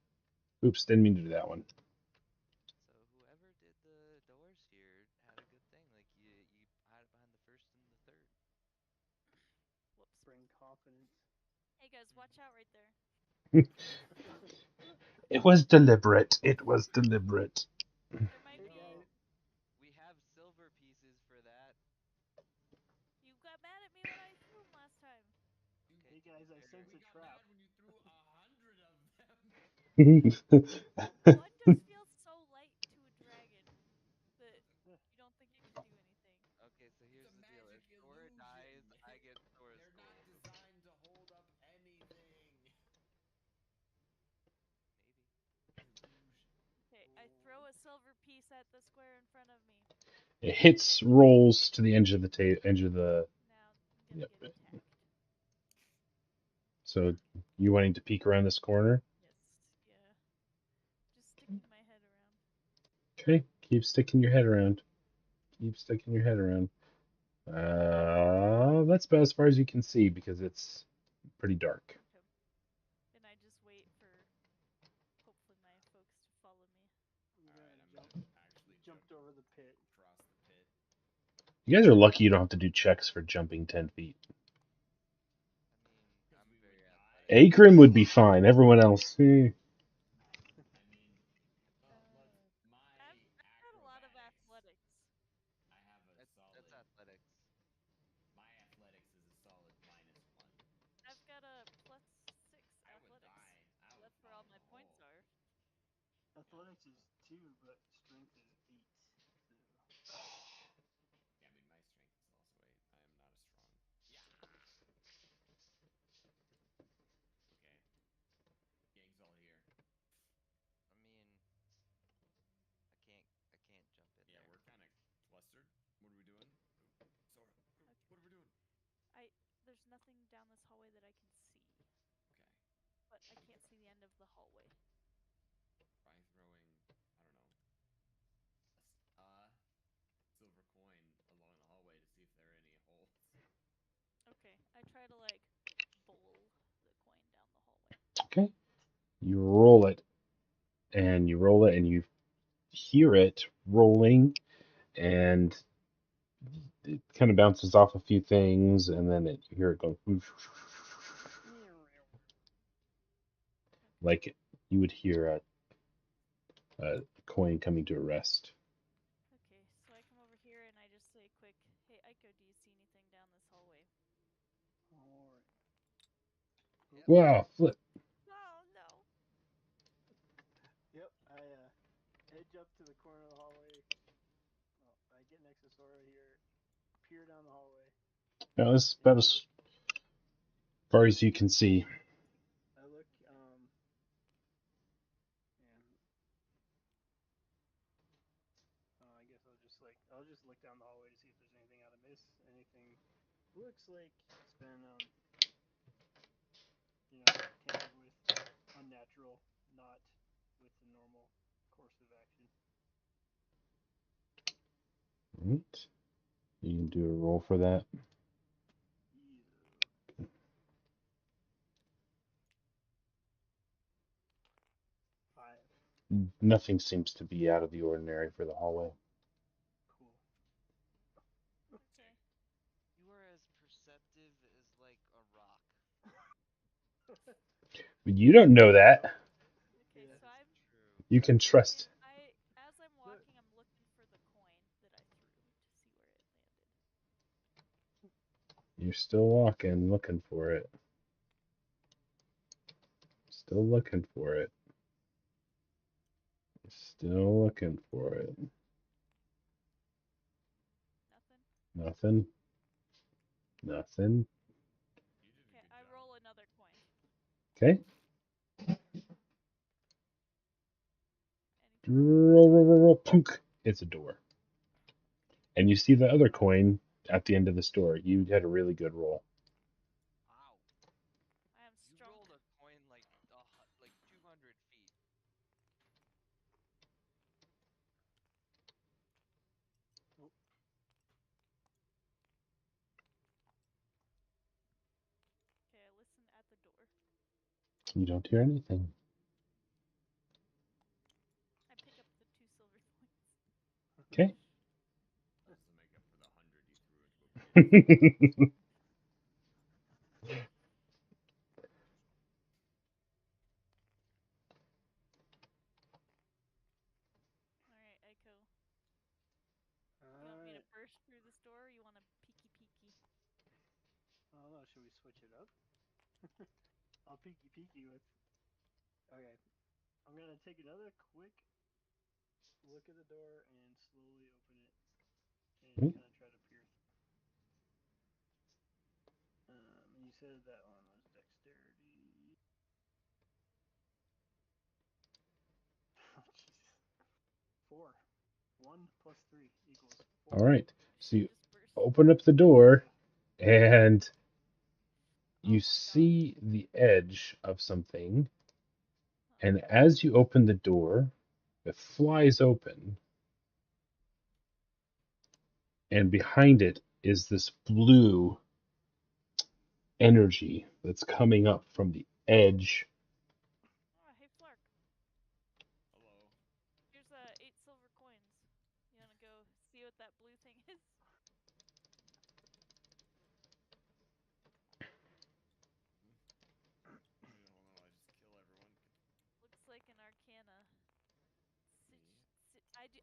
Oops, didn't mean to do that one. So whoever did the doors here had a good thing. Like you hide behind the first and the third. Whoops. Bring confidence. Hey guys, watch out right there. It was deliberate. It was deliberate. There might Hey be. guys. We have silver pieces for that. You got mad at me when I threw them last time. Hey guys, I sense We a got trap. mad when you threw 100 of them. One just feels so light to a dragon that you don't think it can do anything. Okay, so here's It's a the deal. If magic Sora dies, illusion. I get Sora's They're not gold. designed to hold up anything. Maybe. Illusion. Okay, I throw a silver piece at the square in front of me. It hits, rolls to the edge of the edge of the. Now I'm gonna Yep. get attacked. So you wanting to peek around this corner? Yes, yeah. Just sticking my head around. Okay, keep sticking your head around. Keep sticking your head around. That's about as far as you can see because it's pretty dark. And I just wait for hopefully my folks to follow me. Alright, I'm actually Jumped over the pit. across the pit. You guys are lucky you don't have to do checks for jumping 10 feet. Akron would be fine. Everyone else, I mean, well, look, my I've got a lot of acrobatics. athletics. I have a That's solid. athletics. My athletics is a solid -1. I've got a +6 I would athletics. die. I would That's where fall all in my the points hole. are. Athletics is 2, but strength is 8. So. Yeah, I mean, my strength is also 8. I am not as strong. Yeah. Okay. Gang's all here. I mean, I can't jump in Yeah, there. we're kind of flustered. What are we doing? Sora, Okay. what are we doing? There's nothing down this hallway that I can see, Okay. but I can't see the end of the hallway. Try throwing, I don't know, silver coin along the hallway to see if there are any holes. Okay, I try to like bowl the coin down the hallway. okay. You roll it, and you hear it rolling, and it kind of bounces off a few things, and then you hear it go like you would hear a coin coming to a rest. Okay, so I come over here and I just say quick, "Hey Aiko, do you see anything down this hallway?" Alright. Yep. Wow, flip. Oh no. Yep, I edge up to the corner of the hallway. Well, I get next to Sora here, peer down the hallway. Now this is about as far as you can see. I look, and I guess I'll just look down the hallway to see if there's anything out of miss. Anything looks like it's been, tampered with, unnatural, not with the normal course of action. Right. You can do a roll for that. Yeah. 5. Nothing seems to be out of the ordinary for the hallway. Cool. Okay. You are as perceptive as like a rock. But you don't know that. Okay, Yeah. so I'm True. You can trust. as I'm walking, I'm looking for the coin that I threw to see where it landed. You're still walking, looking for it. Still looking for it. Still looking for it. Nothing. Nothing. Nothing. You did a Okay, good I job. roll another coin. Okay. Anything? Punk. It's a door. And you see the other coin at the end of the store. You had a really good roll. Ow. I am You strong. rolled a coin like 200 feet. Oh. Okay, I listen at the door. You don't hear anything. I pick up the 2 silver coins. Okay. That's to make up for the 100 you threw into a pit. Alright, Aiko. You want me to Alright. burst through this door, or you want to peeky peeky? I don't know, should we switch it up? I'll peeky peeky with. Okay. I'm gonna take another quick look at the door and slowly open it and kind of try to peer. You said that one was dexterity. Oh, Jesus. 4. 1 plus 3 equals 4. All right. I So you just burst open through. up the door, and you Oh my see the edge of something. gosh. And as you open the door, it flies open. And behind it is this blue energy that's coming up from the edge. Oh, hey Flark. Hello. Here's 8 silver coins. You wanna go see what that blue thing is?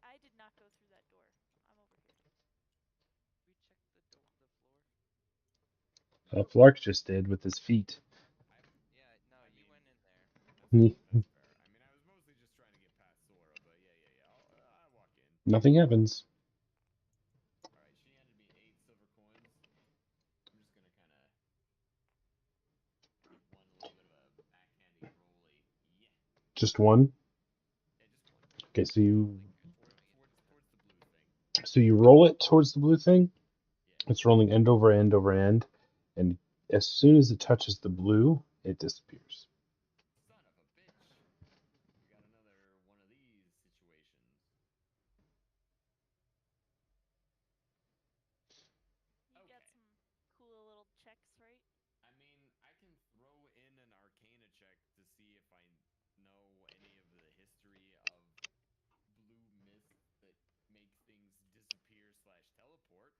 I did not go through that door. I'm over here. We checked the floor. Flark just did with his feet. Yeah, no, I you mean, went in there. Hmm. That's fair. I mean, I was mostly just trying to get past Sora, but yeah. I'll walk in. Nothing happens. All right, she handed me 8 silver coins. I'm just gonna kind of give one a little bit of a backhandy rolly. Yeah, Just one. yeah, just one. Okay, so you Towards the blue thing. roll it towards the blue thing. Yeah. It's rolling end over end over end, and as soon as it touches the blue, it disappears. Son of a bitch. We got another one of these situations. You got Okay. some cool little checks, right? I mean, I can throw in an Arcana check to see if I know any of the history of blue mist that makes things disappear / teleport.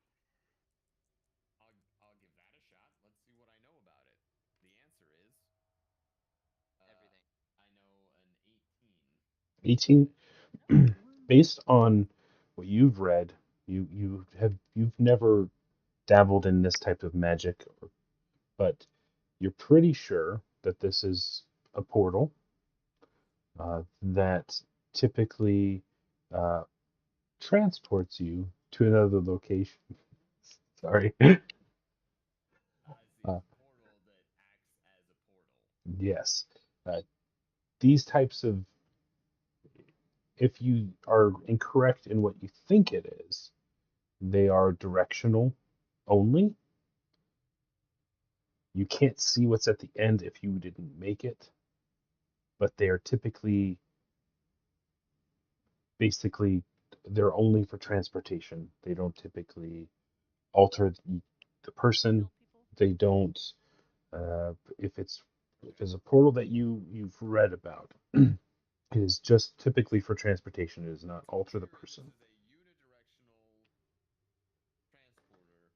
I'll give that a shot. Let's see what I know about it. The answer is Everything. I know an 18. 18. Okay. Based on what you've read, you've never dabbled in this type of magic, but you're pretty sure that this is a portal that typically transports you to another location. Sorry. I see. Uh, It's a portal that acts as a portal. yes. These types of, if you are incorrect in what you think it is, they are directional only. You can't see what's at the end if you didn't make it, but they are typically, basically, they're only for transportation. They don't typically alter the person. Kill people. They don't. If it's a portal that you've read about, it is just typically for transportation. It does not To be alter the sure, person. this is a unidirectional transporter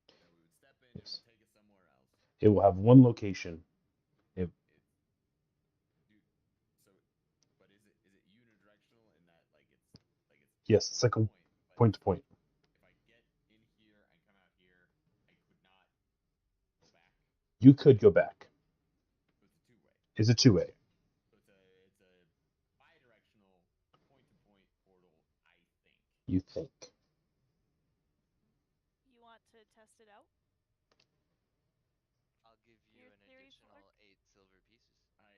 that we would step in. It Yes. would take us somewhere else. It will have one location. It's dude. So, but is it unidirectional in that like it's Yes, it's point like to a point, but point to point. if I get in here and come out here, I could not go back. You could go back. So it's a two-way. It's a two-way. So it's a bi-directional point-to-point portal, I think. You think. You want to test it out? I'll give you Your an theory, additional Flark? 8 silver pieces. I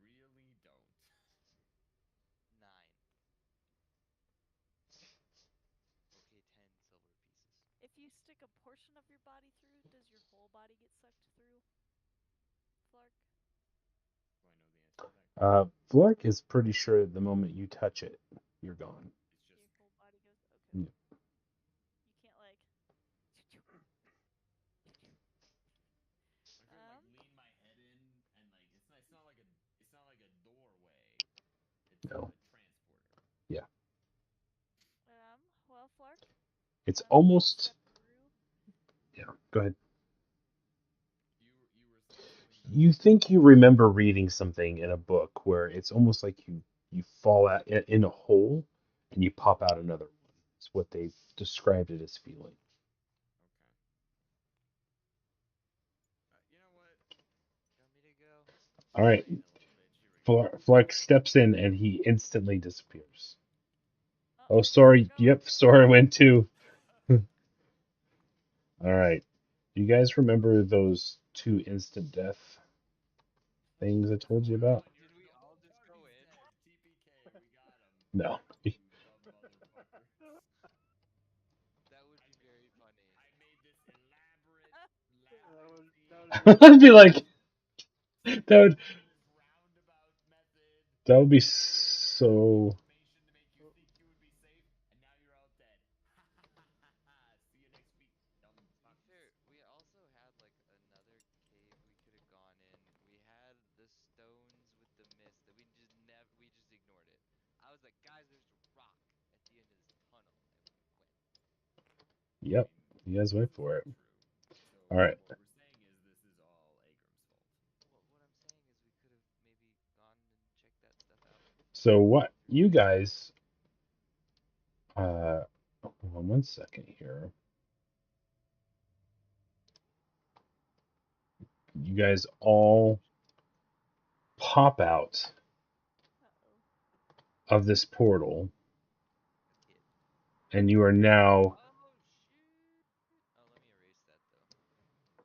really don't. 9. Okay, 10 silver pieces. If you stick a portion of your body through, does your whole body get sucked through, Flark? Do I know the answer to that question? Flark is pretty sure the moment you touch it, you're gone. It's Your just whole body goes. Okay. Yeah. You can't like. I'm trying to like lean my head in and like it's not like a doorway. It's No. a transporter. Yeah. Well, Flark. It's Take a almost. step through. Yeah. Go ahead. You were saying that You think you remember reading something in a book where it's almost like you fall out in a hole and you pop out another one. It's what they've described it as feeling. okay. You know what? You want me to go? All right. Explain a little bit. Here we go. Flark steps in and he instantly disappears. Oh, Where's sorry. it going? Yep, Sora went too. All right. Do you guys remember those 2 instant death things I told you about? Did we all just go in? TPK, we got him. No. You dumb motherfucker. That would be very funny. I made this elaborate That was I'd be like, that would this roundabout method. that would be Information so. to make you think you would be safe, and now you're all dead. See you next week, dumb To be fucks. fair, we also had like another cave we could have gone in. We had the stones with the mist that we just ignored it. I was like, guys, there's a rock at the end of this tunnel, and we went. Yep, you guys went for it. True. So All right. what we're saying is this is all Agram's fault. Well, what I'm saying is we could have maybe gone and checked that stuff out. So what you guys Hold on one second here. You guys all pop out Uh-oh. of this portal, Okay. and you are now Oh shoot! Oh, let me erase that though.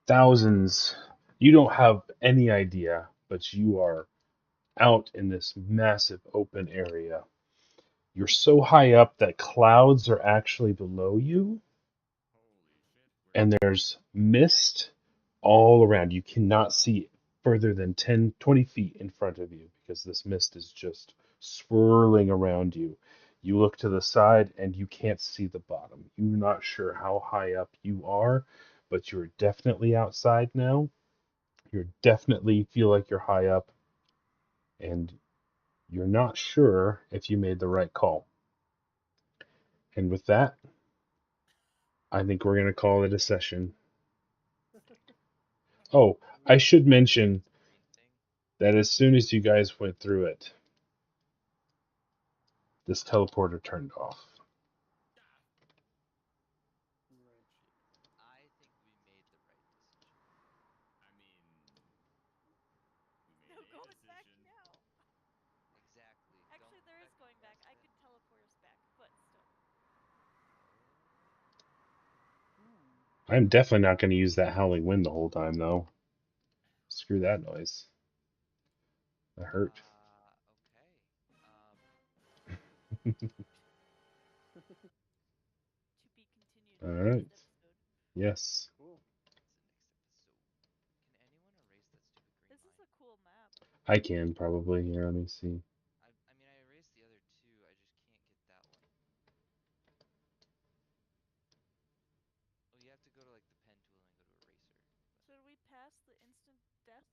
thousands. You don't have any idea, but you are out in this massive open area. You're so high up that clouds are actually below you, Holy shit, and there's mist all around. You cannot see further than 10, 20 feet in front of you because this mist is just swirling around you. You look to the side and you can't see the bottom. You're not sure how high up you are, but you're definitely outside now. You definitely feel like you're high up, and you're not sure if you made the right call. And with that, I think we're going to call it a session. Oh, I should mention Green thing. that as soon as you guys went through it, this teleporter turned off. Right. I think we made the right decision. I mean, we made No a going back decision. now. Exactly. Actually, Don't there is second going back. guess I it. could teleport us back, but still. I'm definitely not going to use that howling wind the whole time, though. Screw that noise. That hurt. Okay. To be continued All in the right. next episode. Yes. Cool. That's the next episode. Can anyone erase that stupid green This is line? a cool map. I can probably. Here, let me see. I mean, I erased the other two. I just can't get that one. Oh, you have to go to like the pen tool and then go to eraser. Should we pass the instant death?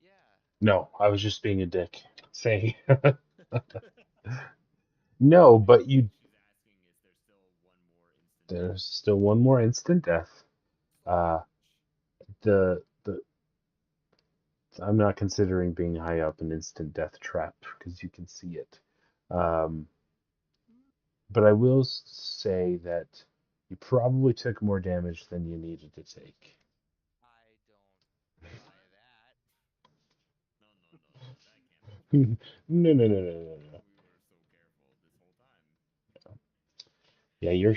Yeah. No, I was just being a dick. Say. No, but She's asking, is there still one more instant there's still one more instant death. Uh, the I'm not considering being high up an instant death trap because you can see it. Um, but I will say that you probably took more damage than you needed to take. I don't buy that. No, that can't be true. No, no, no, no, no, no. We were so careful this whole time. Yeah, you're